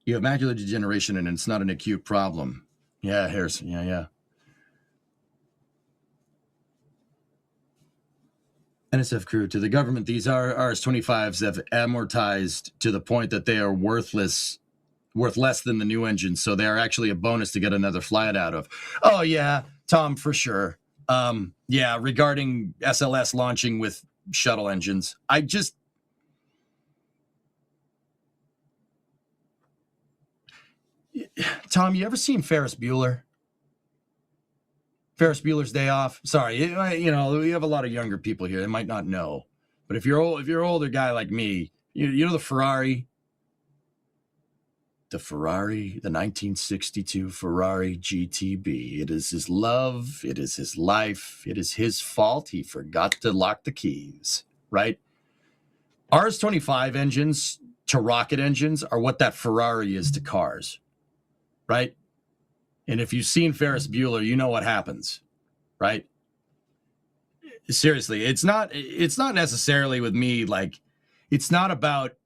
You have macular degeneration and it's not an acute problem. Yeah, Harrison. Yeah. NSF crew, to the government, these RS-25s have amortized to the point that they are worth less than the new engines. So they are actually a bonus to get another flight out of. Oh yeah, Tom, for sure. Regarding SLS launching with shuttle engines, Tom, you ever seen Ferris Bueller? Ferris Bueller's Day Off. Sorry, we have a lot of younger people here. They might not know, but if you're an older guy like me, you know the Ferrari, the 1962 Ferrari GTB. It is his love. It is his life. It is his fault. He forgot to lock the keys. Right? RS-25 engines to rocket engines are what that Ferrari is to cars. Right? And if you've seen Ferris Bueller, you know what happens, right? Seriously, it's not necessarily with me. Like, it's not about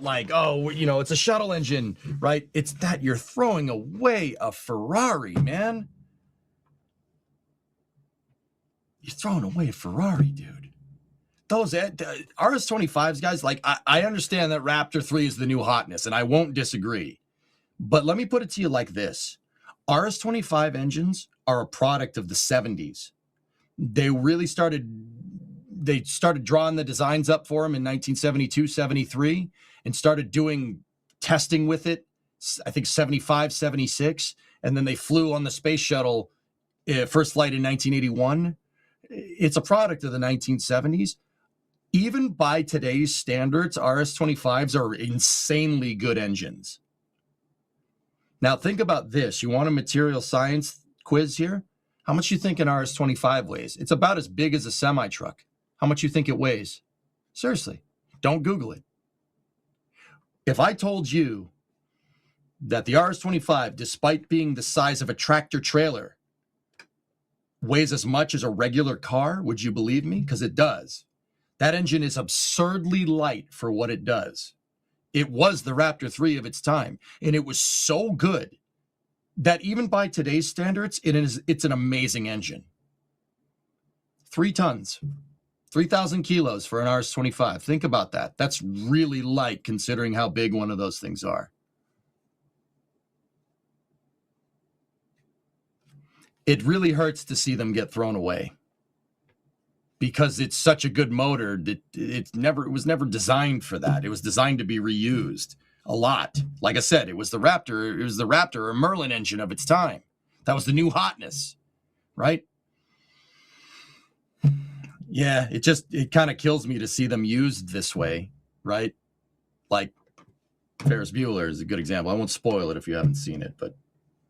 like, oh, it's a shuttle engine, right? It's that you're throwing away a Ferrari, man. You're throwing away a Ferrari, dude. Those RS25s, guys, like I understand that Raptor 3 is the new hotness, and I won't disagree. But let me put it to you like this. RS25 engines are a product of the 70s. They started drawing the designs up for them in 1972, 73, and started doing testing with it, I think 75, 76. And then they flew on the space shuttle, first flight in 1981. It's a product of the 1970s. Even by today's standards, RS25s are insanely good engines. Now think about this. You want a material science quiz here? How much you think an RS25 weighs? It's about as big as a semi-truck. How much you think it weighs? Seriously, don't Google it. If I told you that the RS25, despite being the size of a tractor trailer, weighs as much as a regular car, would you believe me? Because it does. That engine is absurdly light for what it does. It was the Raptor 3 of its time, and it was so good that even by today's standards, it's an amazing engine. 3 tons, 3,000 kilos for an RS25. Think about that. That's really light considering how big one of those things are. It really hurts to see them get thrown away because it's such a good motor that it was never designed for that. It was designed to be reused a lot. Like I said, it was the Raptor or Merlin engine of its time. That was the new hotness, right? Yeah, it kind of kills me to see them used this way, right? Like Ferris Bueller is a good example. I won't spoil it if you haven't seen it, but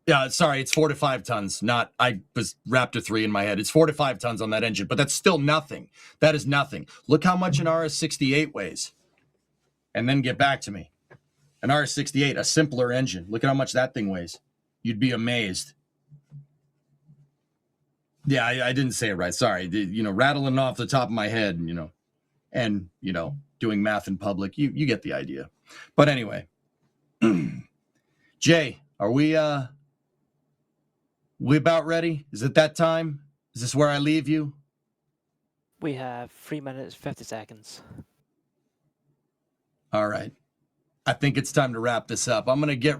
yeah, sorry, it's 4 to 5 tons. I was Raptor 3 in my head. It's 4 to 5 tons on that engine, but that's still nothing. That is nothing. Look how much an RS68 weighs. And then get back to me. An RS68, a simpler engine. Look at how much that thing weighs. You'd be amazed. Yeah, I didn't say it right. Sorry. Rattling off the top of my head, and doing math in public. You get the idea. But anyway, Jay, are we about ready? Is it that time? Is this where I leave you? We have 3 minutes, 50 seconds. All right. I think it's time to wrap this up. I'm gonna get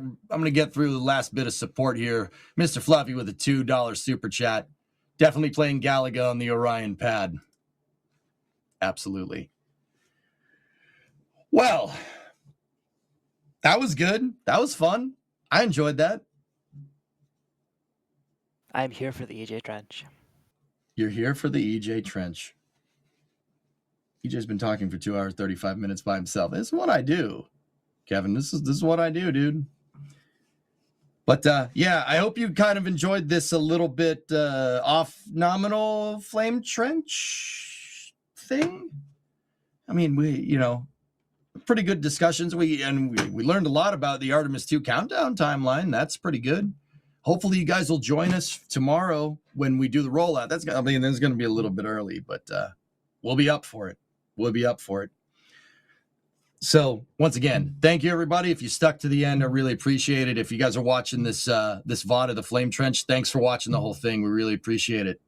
through the last bit of support here. Mr. Fluffy with a $2 super chat. Definitely playing Galaga on the Orion pad. Absolutely. Well, that was good. That was fun. I enjoyed that. I'm here for the EJ Trench. You're here for the EJ Trench. EJ's been talking for 2 hours, 35 minutes by himself. This is what I do, Kevin. This is what I do, dude. But yeah, I hope you kind of enjoyed this a little bit off nominal flame trench thing. I mean, we pretty good discussions. We learned a lot about the Artemis 2 countdown timeline. That's pretty good. Hopefully you guys will join us tomorrow when we do the rollout. There's going to be a little bit early, but we'll be up for it. So once again, thank you everybody. If you stuck to the end, I really appreciate it. If you guys are watching this VOD of the Flame Trench, thanks for watching the whole thing. We really appreciate it.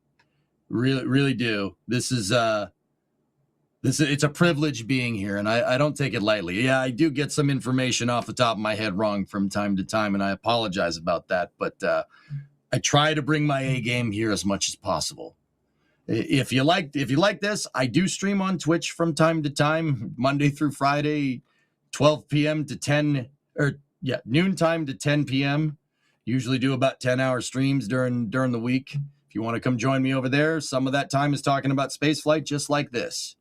Really, really do. It's a privilege being here, and I don't take it lightly. Yeah, I do get some information off the top of my head wrong from time to time, and I apologize about that. But I try to bring my A game here as much as possible. If you like this, I do stream on Twitch from time to time, Monday through Friday, 12 p.m. to noontime to 10 p.m. Usually do about 10-hour streams during the week. If you want to come join me over there, some of that time is talking about spaceflight, just like this.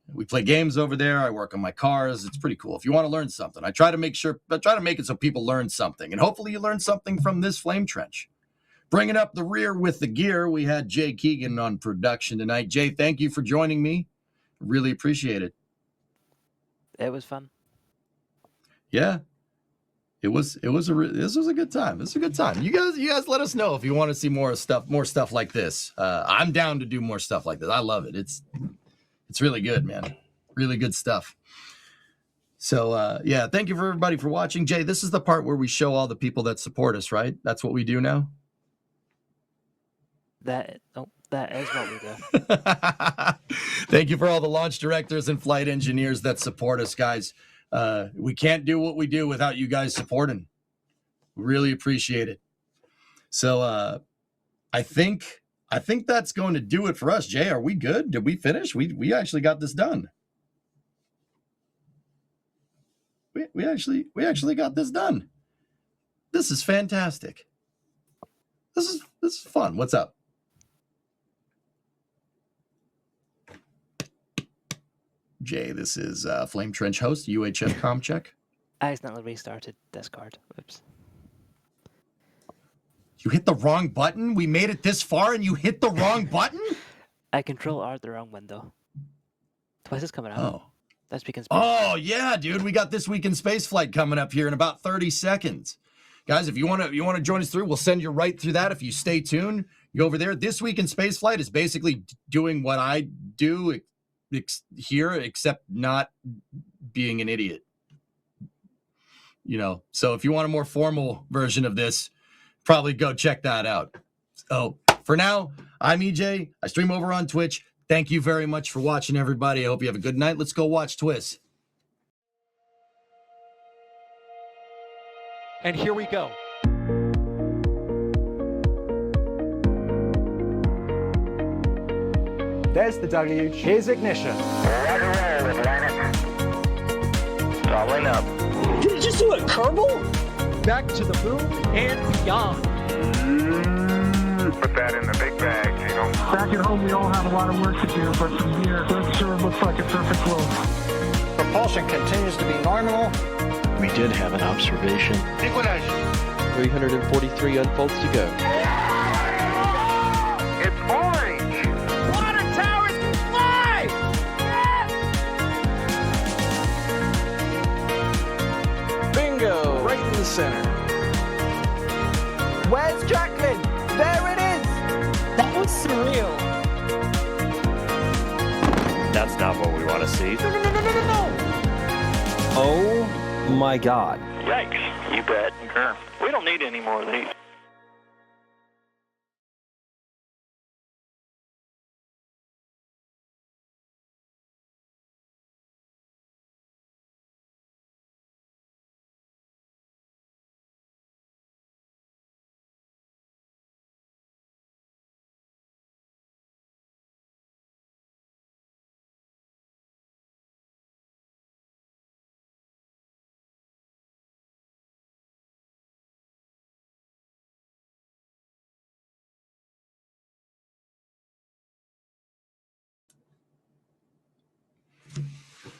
We play games over there. I work on my cars. It's pretty cool. If you want to learn something, I try to make it so people learn something, and hopefully you learn something from this Flame Trench. Bringing up the rear with the gear, we had Jay Keegan on production tonight. Jay, thank you for joining me. Really appreciate it. It was fun. Yeah, this was a good time. This is a good time. You guys let us know if you want to see more stuff like this. I'm down to do more stuff like this. I love it. It's really good, man. Really good stuff. So yeah, thank you for everybody for watching. Jay, this is the part where we show all the people that support us, right? That's what we do now. That is what we do. Thank you for all the launch directors and flight engineers that support us, guys. We can't do what we do without you guys supporting. Really appreciate it. So I think that's going to do it for us. Jay, are we good? Did we finish? We actually got this done. We actually got this done. This is fantastic. This is fun. What's up? Jay, this is Flame Trench host, UHF com check. I accidentally restarted Discord. Oops. You hit the wrong button? We made it this far and you hit the wrong button? I control R the wrong window. Twice is coming out. Oh. That's because. Oh, yeah, dude. We got This Week in Spaceflight coming up here in about 30 seconds. Guys, if you want to join us through, we'll send you right through that. If you stay tuned, you go over there. This Week in Spaceflight is basically doing what I do here, except not being an idiot. You know, so if you want a more formal version of this, probably go check that out. So for now, I'm EJ. I stream over on Twitch. Thank you very much for watching, everybody. I hope you have a good night. Let's go watch Twist. And here we go. There's the W. Here's ignition. Following up. Did it just do a Kerbal? Back to the moon and beyond. Put that in the big bag, you know. Back at home, we all have a lot of work to do, but from here, that sure looks like a perfect world. Propulsion continues to be normal. We did have an observation. Equalize. 343 unfolds to go. It's orange. Water towers, fly! Bingo! Right in the center. Where's Jacqueline? There it is! That was surreal. That's not what we want to see. No! Oh my God. Yikes. You bet. We don't need any more of these.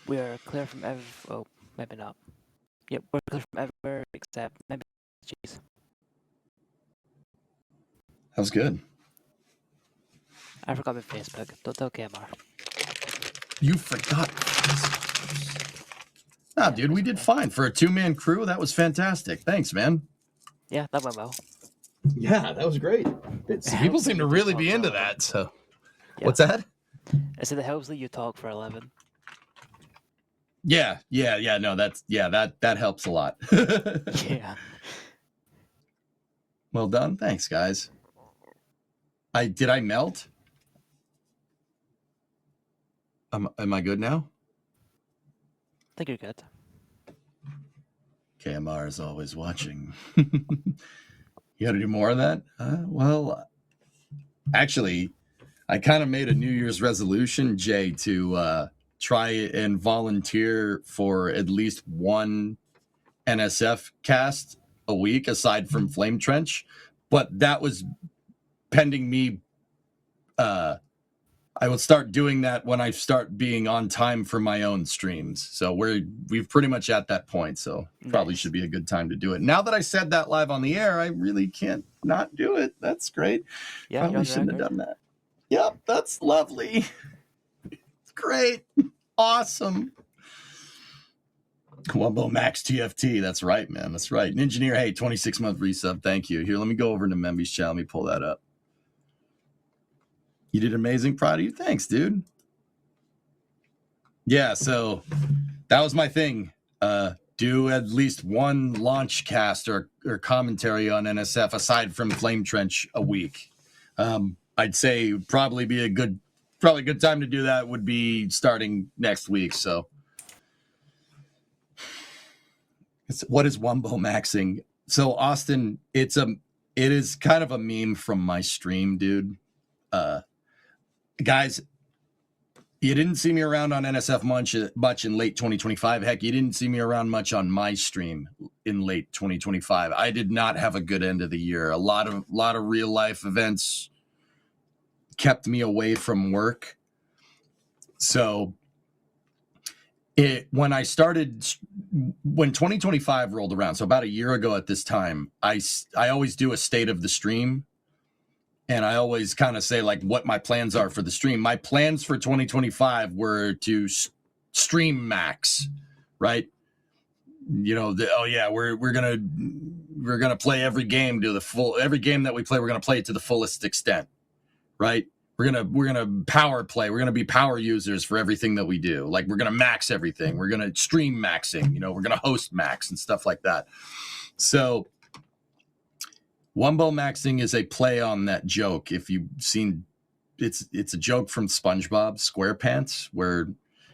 We are clear from every. Oh, maybe not. Yep, we're clear from everywhere except maybe. Jeez. That was good. I forgot my Facebook. Don't tell KMR. You forgot. Nah, dude, we did fine. For a two-man crew, that was fantastic. Thanks, man. Yeah, that went well. Yeah, that was great. People seem to really be into that. So, Yeah. What's that? I said it helps that you talk for 11. Yeah. No, that helps a lot. Yeah. Well done. Thanks, guys. Did I melt? Am I good now? I think you're good. KMR is always watching. You got to do more of that? Well, actually, I kind of made a New Year's resolution, Jay, to try and volunteer for at least one NSF cast a week aside from Flame Trench. But that was pending me. I will start doing that when I start being on time for my own streams. So we've pretty much at that point. So probably should be a good time to do it. Now that I said that live on the air, I really can't not do it. That's great. Yeah, Probably shouldn't have done that. Yep, that's lovely. It's great. Awesome. Wumbo Max TFT. That's right, man. That's right. And Engineer, hey, 26-month resub. Thank you. Here, let me go over to Memby's channel. Let me pull that up. You did amazing. Proud of you. Thanks, dude. Yeah, so that was my thing. Do at least one launch cast or commentary on NSF aside from Flame Trench a week. I'd say probably a good time to do that would be starting next week. So, what is Wumbo maxing? So, Austin, it is kind of a meme from my stream, dude. Guys, you didn't see me around on NSF much in late 2025. Heck, you didn't see me around much on my stream in late 2025. I did not have a good end of the year. A lot of real life events kept me away from work. So when 2025 rolled around, so about a year ago at this time, I always do a state of the stream. And I always kind of say like what my plans are for the stream. My plans for 2025 were to stream max, right? You know, we're gonna play every game to the full. Every game that we play, we're gonna play it to the fullest extent, right? We're gonna power play. We're gonna be power users for everything that we do. Like we're gonna max everything. We're gonna stream maxing. You know, we're gonna host max and stuff like that. So. Wumbo maxing is a play on that joke. If you've seen, it's a joke from SpongeBob SquarePants where,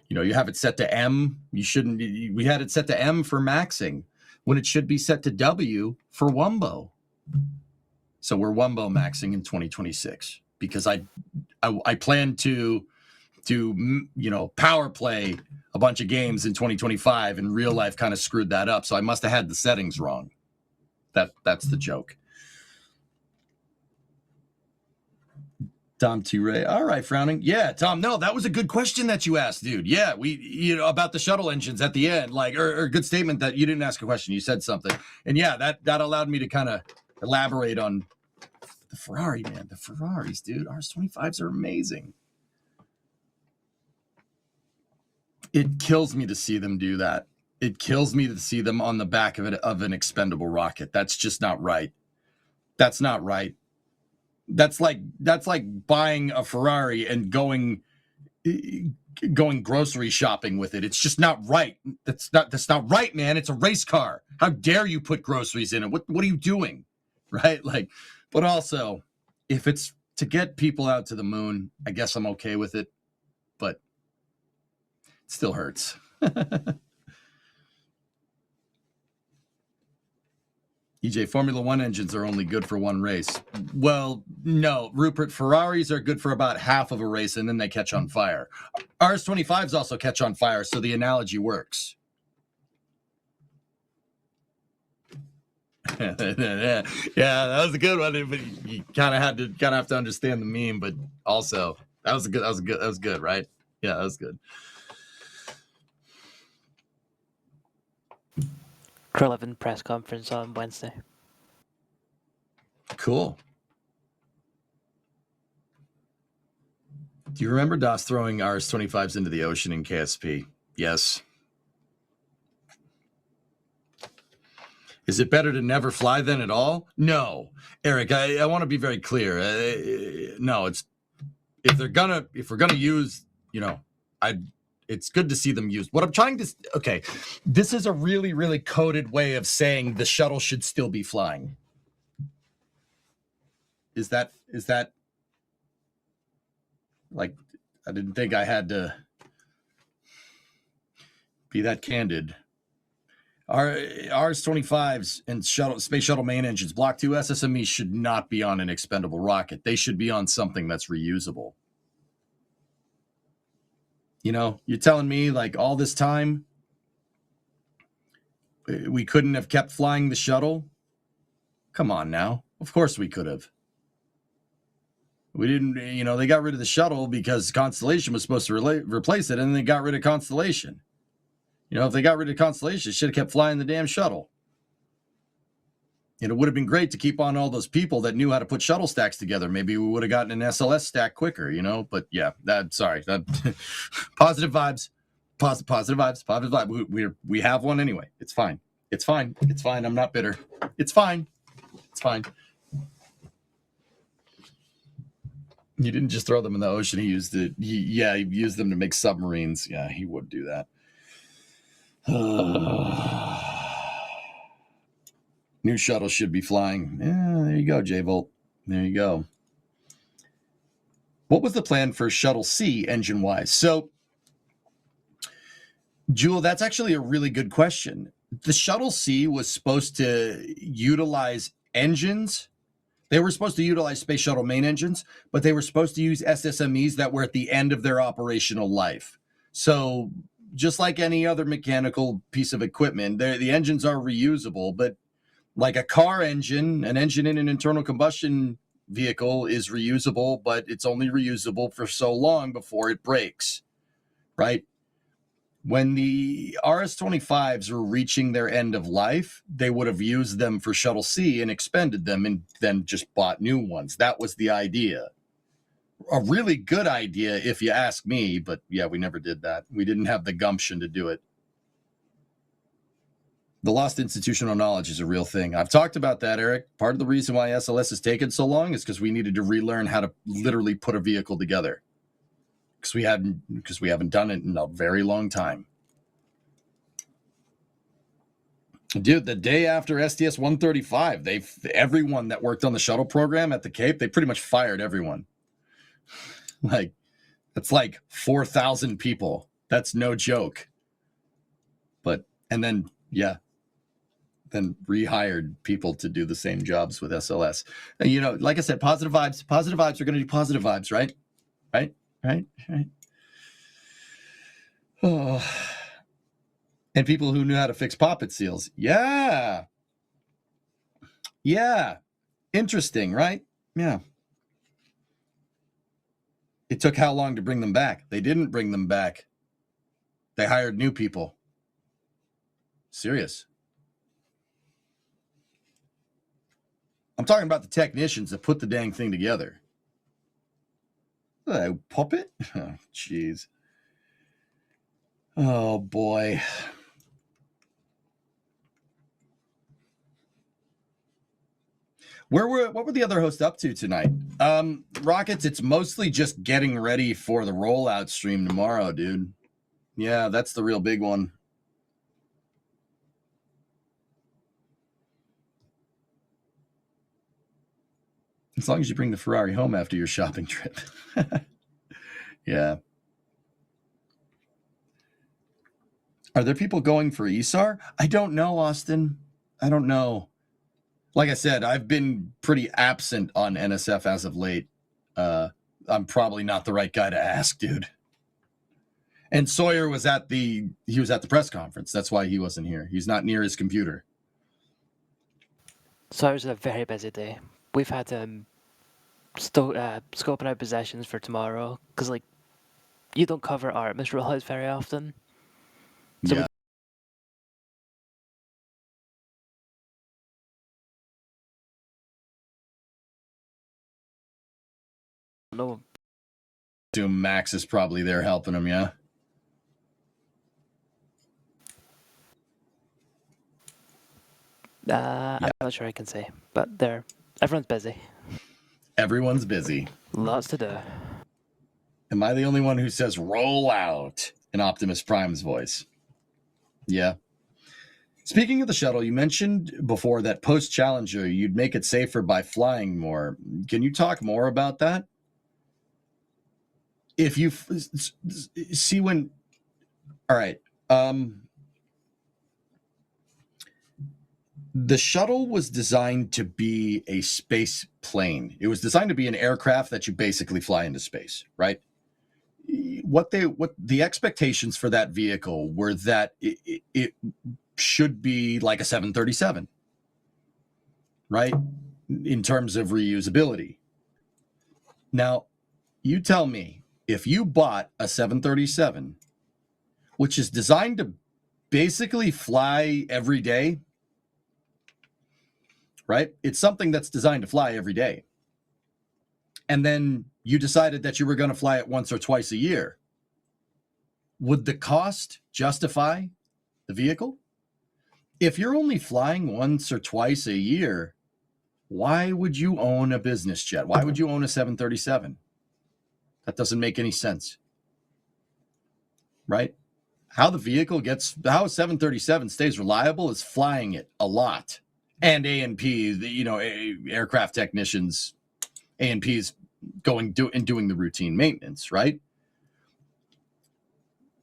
you know, you have it set to M. We had it set to M for maxing when it should be set to W for Wumbo. So we're Wumbo maxing in 2026 because I plan to power play a bunch of games in 2025 and real life kind of screwed that up. So I must have had the settings wrong. That's the joke. Tom T. Ray. All right, frowning. Yeah, Tom. No, that was a good question that you asked, dude. Yeah, about the shuttle engines at the end, like, or good statement that you didn't ask a question. You said something, and yeah, that allowed me to kind of elaborate on the Ferrari, man. The Ferraris, dude. RS25s are amazing. It kills me to see them do that. It kills me to see them on the back of an expendable rocket. That's just not right. That's not right. That's like buying a Ferrari and going grocery shopping with it. It's just not right. That's not right, man. It's a race car. How dare you put groceries in it? What are you doing? Right? Like, but also, if it's to get people out to the moon, I guess I'm okay with it, but it still hurts. EJ, Formula One engines are only good for one race. Well, no, Rupert, Ferraris are good for about half of a race and then they catch on fire. RS25s also catch on fire, so the analogy works. Yeah, that was a good one, but you kind of have to understand the meme, but also that was good, right? Yeah, that was good. Relevant press conference on Wednesday. Cool. Do you remember DOS throwing RS-25s into the ocean in KSP? Yes. Is it better to never fly than at all? No. Eric, I want to be very clear. No, it's if we're gonna use, it's good to see them used. What I'm trying to, this is a really, really coded way of saying the shuttle should still be flying. Is that like, I didn't think I had to be that candid. Our RS-25s and space shuttle main engines, Block 2 SSMEs should not be on an expendable rocket. They should be on something that's reusable. You're telling me like all this time we couldn't have kept flying the shuttle? Come on now. Of course we could have. We didn't, they got rid of the shuttle because Constellation was supposed to replace it, and then they got rid of Constellation. If they got rid of Constellation, they should have kept flying the damn shuttle. And it would have been great to keep on all those people that knew how to put shuttle stacks together. Maybe we would have gotten an SLS stack quicker, but yeah, positive vibes, positive vibes. We have one anyway. It's fine. I'm not bitter. It's fine. You didn't just throw them in the ocean. He used it. He used them to make submarines. Yeah, he would do that. New shuttle should be flying. Yeah, there you go, J-Volt. There you go. What was the plan for Shuttle C engine-wise? So, Jewel, that's actually a really good question. The Shuttle C was supposed to utilize engines. They were supposed to utilize Space Shuttle main engines, but they were supposed to use SSMEs that were at the end of their operational life. So just like any other mechanical piece of equipment, the engines are reusable, but like a car engine, an engine in an internal combustion vehicle is reusable, but it's only reusable for so long before it breaks, right? When the RS-25s were reaching their end of life, they would have used them for Shuttle C and expended them and then just bought new ones. That was the idea. A really good idea, if you ask me, but yeah, we never did that. We didn't have the gumption to do it. The lost institutional knowledge is a real thing. I've talked about that, Eric. Part of the reason why SLS has taken so long is because we needed to relearn how to literally put a vehicle together. Because we haven't done it in a very long time. Dude, the day after STS 135, everyone that worked on the shuttle program at the Cape, they pretty much fired everyone. Like, that's like 4,000 people. That's no joke. And then rehired people to do the same jobs with SLS. And, you know, like I said, positive vibes are going to do positive vibes, right? Right. Oh. And people who knew how to fix poppet seals. Yeah. Interesting, right? Yeah. It took how long to bring them back? They didn't bring them back. They hired new people. Serious. I'm talking about the technicians that put the dang thing together. Puppet? Oh, jeez. Oh, boy. What were the other hosts up to tonight? Rockets, it's mostly just getting ready for the rollout stream tomorrow, dude. Yeah, that's the real big one. As long as you bring the Ferrari home after your shopping trip. Yeah. Are there people going for ESAR? I don't know, Austin. I don't know. Like I said, I've been pretty absent on NSF as of late. I'm probably not the right guy to ask, dude. And Sawyer was at the press conference. That's why he wasn't here. He's not near his computer. Sawyer's a very busy day. We've had scoping out possessions for tomorrow because, like, you don't cover Artemis rollouts very often. So yeah. No. Max is probably there helping him, yeah? I'm not sure I can say, but everyone's busy. Everyone's busy. Lots to do. Am I the only one who says roll out in Optimus Prime's voice? Yeah. Speaking of the shuttle, you mentioned before that post-Challenger, you'd make it safer by flying more. Can you talk more about that? If you see when... All right. The shuttle was designed to be a space plane. It was designed to be an aircraft that you basically fly into space, right? What the expectations for that vehicle were that it should be like a 737, right? In terms of reusability. Now, you tell me, if you bought a 737, which is designed to basically fly every day, right? It's something that's designed to fly every day. And then you decided that you were going to fly it once or twice a year. Would the cost justify the vehicle? If you're only flying once or twice a year, why would you own a business jet? Why would you own a 737? That doesn't make any sense. Right? How a 737 stays reliable is flying it a lot. And A&P, aircraft technicians, A&P's doing the routine maintenance, right?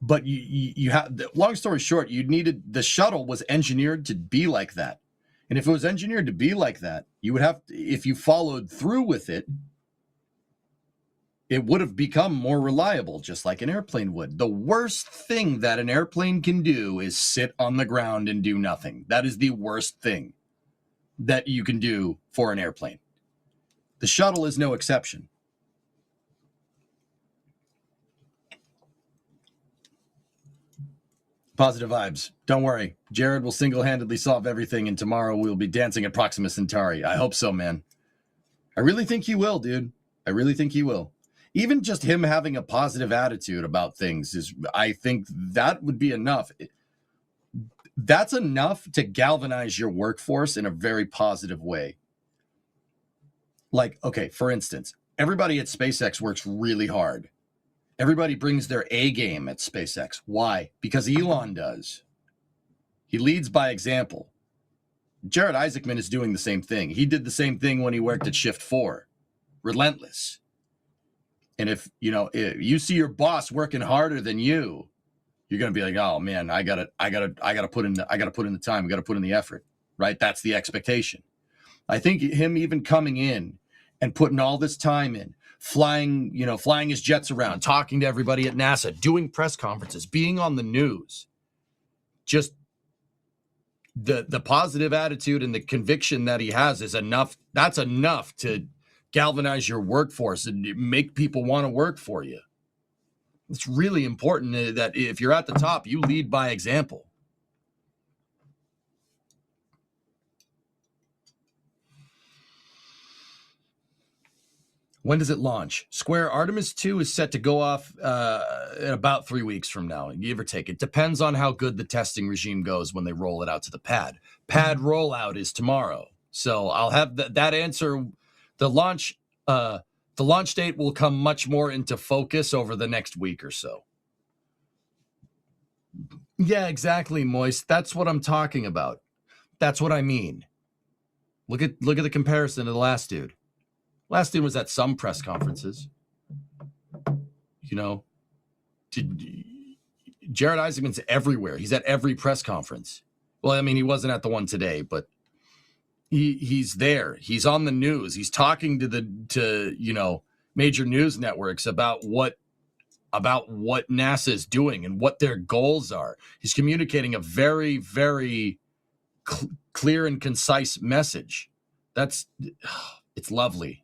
But you have, long story short, the shuttle was engineered to be like that. And if it was engineered to be like that, you would have to, if you followed through with it, it would have become more reliable, just like an airplane would. The worst thing that an airplane can do is sit on the ground and do nothing. That is the worst thing that you can do for an airplane. The shuttle is no exception. Positive vibes. Don't worry. Jared will single-handedly solve everything, and tomorrow we'll be dancing at Proxima Centauri. I hope so, man. I really think he will, dude. I really think he will. Even just him having a positive attitude about things I think that would be enough. That's enough to galvanize your workforce in a very positive way. Like, okay, for instance, everybody at SpaceX works really hard. Everybody brings their A game at SpaceX. Why? Because Elon does. He leads by example. Jared Isaacman is doing the same thing. He did the same thing when he worked at Shift 4. Relentless. And if you see your boss working harder than you, you're going to be like, "Oh man, I got to put in the time, we got to put in the effort." Right? That's the expectation. I think him even coming in and putting all this time in, flying his jets around, talking to everybody at NASA, doing press conferences, being on the news, just the positive attitude and the conviction that he has is enough. That's enough to galvanize your workforce and make people want to work for you. It's really important that if you're at the top, you lead by example. When does it launch? Square Artemis 2 is set to go off in about 3 weeks from now, give or take. It depends on how good the testing regime goes when they roll it out to the pad. Pad rollout is tomorrow. So I'll have that answer. The launch date will come much more into focus over the next week or so. Yeah, exactly, Moist. That's what I'm talking about. That's what I mean. Look at the comparison to the last dude. Last dude was at some press conferences. Jared Isaacman's everywhere. He's at every press conference. Well, I mean, he wasn't at the one today, but he's there. He's on the news. He's talking to major news networks about what NASA is doing and what their goals are. He's communicating a very, very clear and concise message. It's lovely.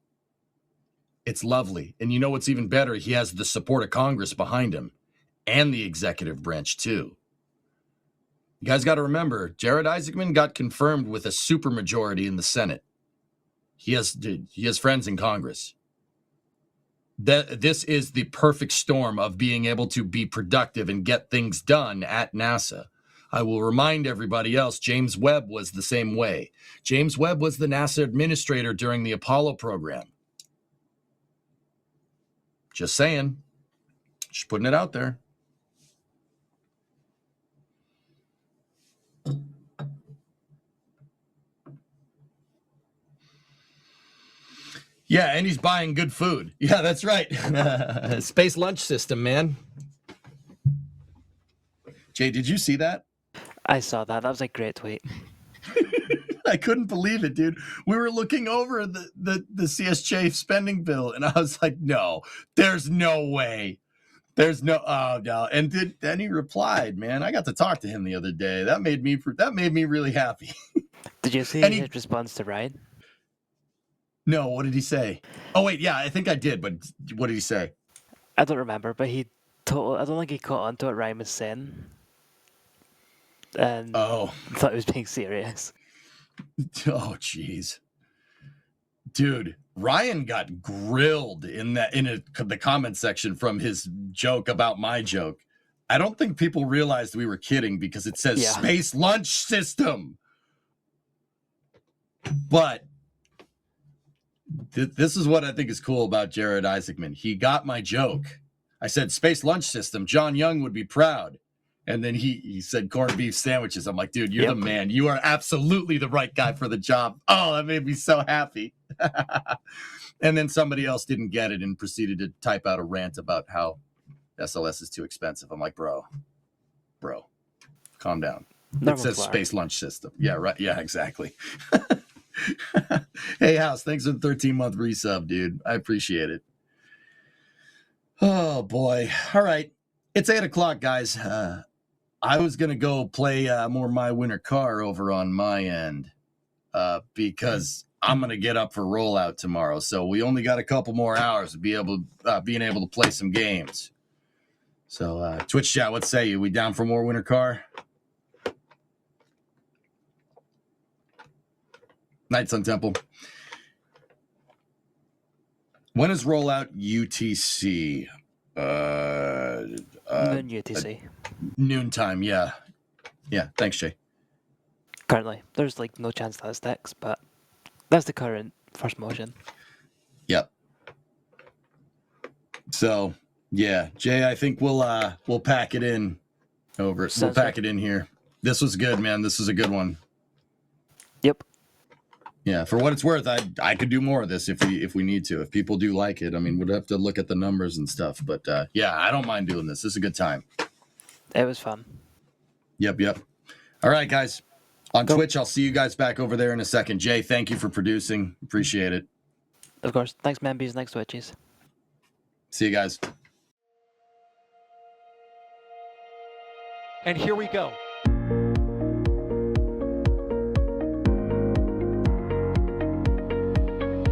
It's lovely. And you know what's even better? He has the support of Congress behind him and the executive branch too. You guys got to remember, Jared Isaacman got confirmed with a supermajority in the Senate. He has friends in Congress. This is the perfect storm of being able to be productive and get things done at NASA. I will remind everybody else, James Webb was the same way. James Webb was the NASA administrator during the Apollo program. Just saying. Just putting it out there. Yeah, and he's buying good food. Yeah, that's right. Space lunch system, man. Jay, did you see that? I saw that. That was a great tweet. I couldn't believe it, dude. We were looking over the CSJ spending bill, and I was like, no, there's no way. There's no, oh, no. And then he replied, man. I got to talk to him the other day. That made me really happy. Did you see his response to Ryan? No, what did he say? Oh, wait, yeah, I think I did, but what did he say? I don't remember, but I don't think he caught on to what Ryan was saying. And thought he was being serious. Oh, jeez. Dude, Ryan got grilled in the comment section from his joke about my joke. I don't think people realized we were kidding because it says space lunch system. But this is what I think is cool about Jared Isaacman. He got my joke. I said space lunch system. John Young would be proud. And then he said corned beef sandwiches. I'm like, dude, you're the man. You are absolutely the right guy for the job. Oh, that made me so happy. And then somebody else didn't get it and proceeded to type out a rant about how SLS is too expensive. I'm like, bro, calm down. It says space lunch system. Yeah, right. Yeah, exactly. Hey, House, thanks for the 13-month resub, dude. I appreciate it. Oh, boy. All right. It's 8 o'clock, guys. I was going to go play more My Winter Car over on my end because I'm going to get up for rollout tomorrow. So we only got a couple more hours to being able to play some games. So Twitch chat, what say you? We down for more Winter Car? Night Sun Temple. When is rollout UTC? Noon UTC. Noontime, yeah. Yeah, thanks, Jay. Currently, there's like no chance that sticks, but that's the current first motion. Yep. So, yeah, Jay, I think we'll pack it in over. We'll pack it in here. This was good, man. This was a good one. Yep. Yeah, for what it's worth, I could do more of this if we need to. If people do like it, I mean, we'd have to look at the numbers and stuff. But yeah, I don't mind doing this. This is a good time. It was fun. Yep. All right, guys. On Twitch, I'll see you guys back over there in a second. Jay, thank you for producing. Appreciate it. Of course. Thanks, Membies. Thanks, Twitchies. See you guys. And here we go.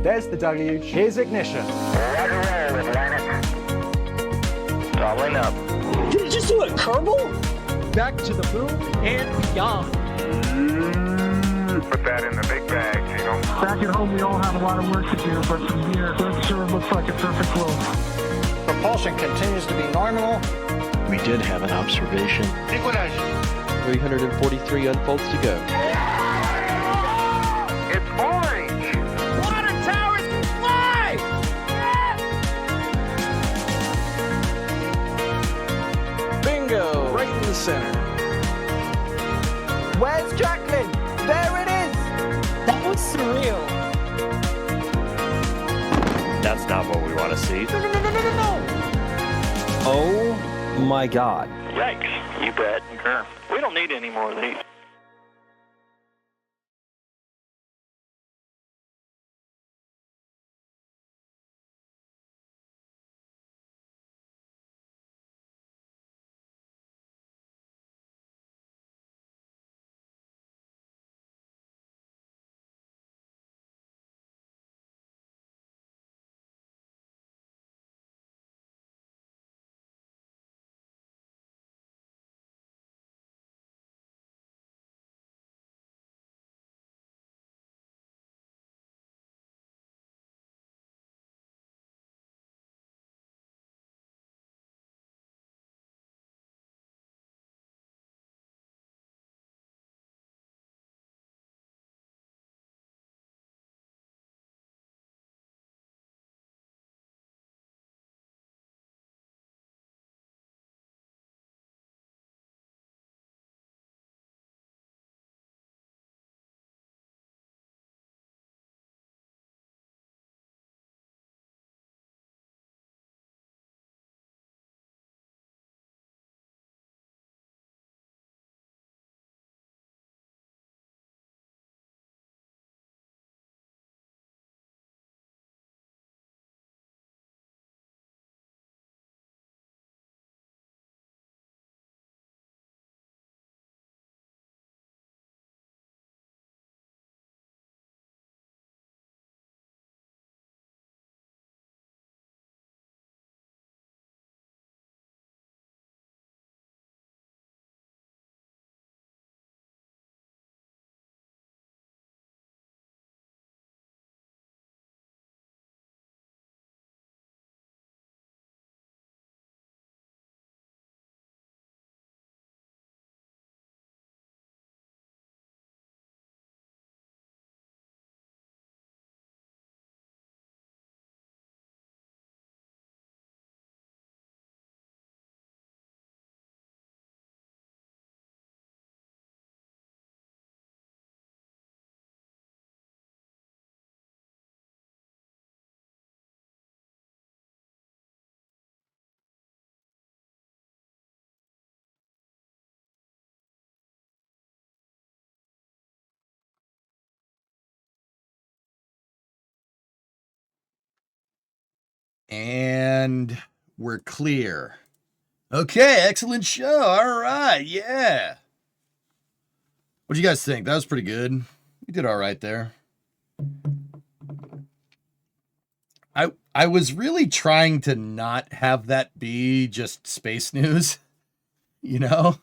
There's the W. Here's ignition. Doubling up. Did he just do a Kerbal? Back to the moon and beyond. Put that in the big bag, you know. Back at home, we all have a lot of work to do, but from here, it sure looks like a perfect flow. Propulsion continues to be normal. We did have an observation. 343 unfolds to go. It's orange. Water towers fly! Bingo! Right in the center. Where's Jacqueline? There it is! That was surreal. That's not what we want to see. No! Oh my God. Yikes. You bet. We don't need any more of these. And we're clear. Okay, excellent show. All right, yeah. What do you guys think? That was pretty good. We did all right there. I was really trying to not have that be just space news, you know?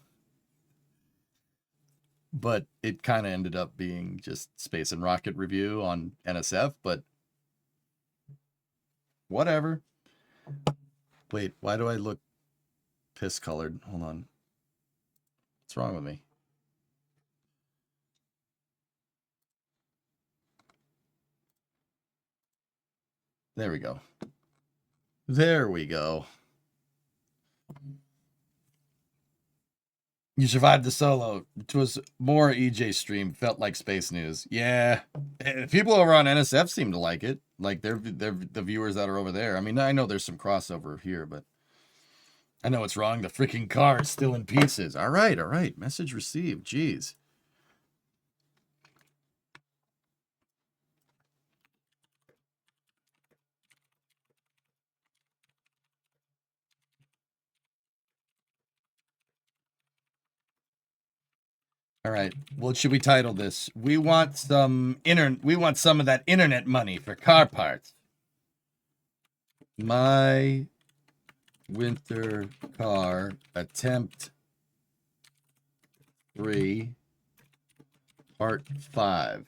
But it kind of ended up being just space and rocket review on NSF, but whatever. Wait, why do I look piss colored? Hold on. What's wrong with me? There we go. There we go. You survived the solo. It was more EJ stream. Felt like space news. Yeah. People over on NSF seem to like it. Like they're the viewers that are over there. I mean, I know there's some crossover here, but I know what's wrong. The freaking car is still in pieces. All right, all right. Message received. Jeez. All right. What should we title this? We want some of that internet money for car parts. My winter car attempt 3 part 5.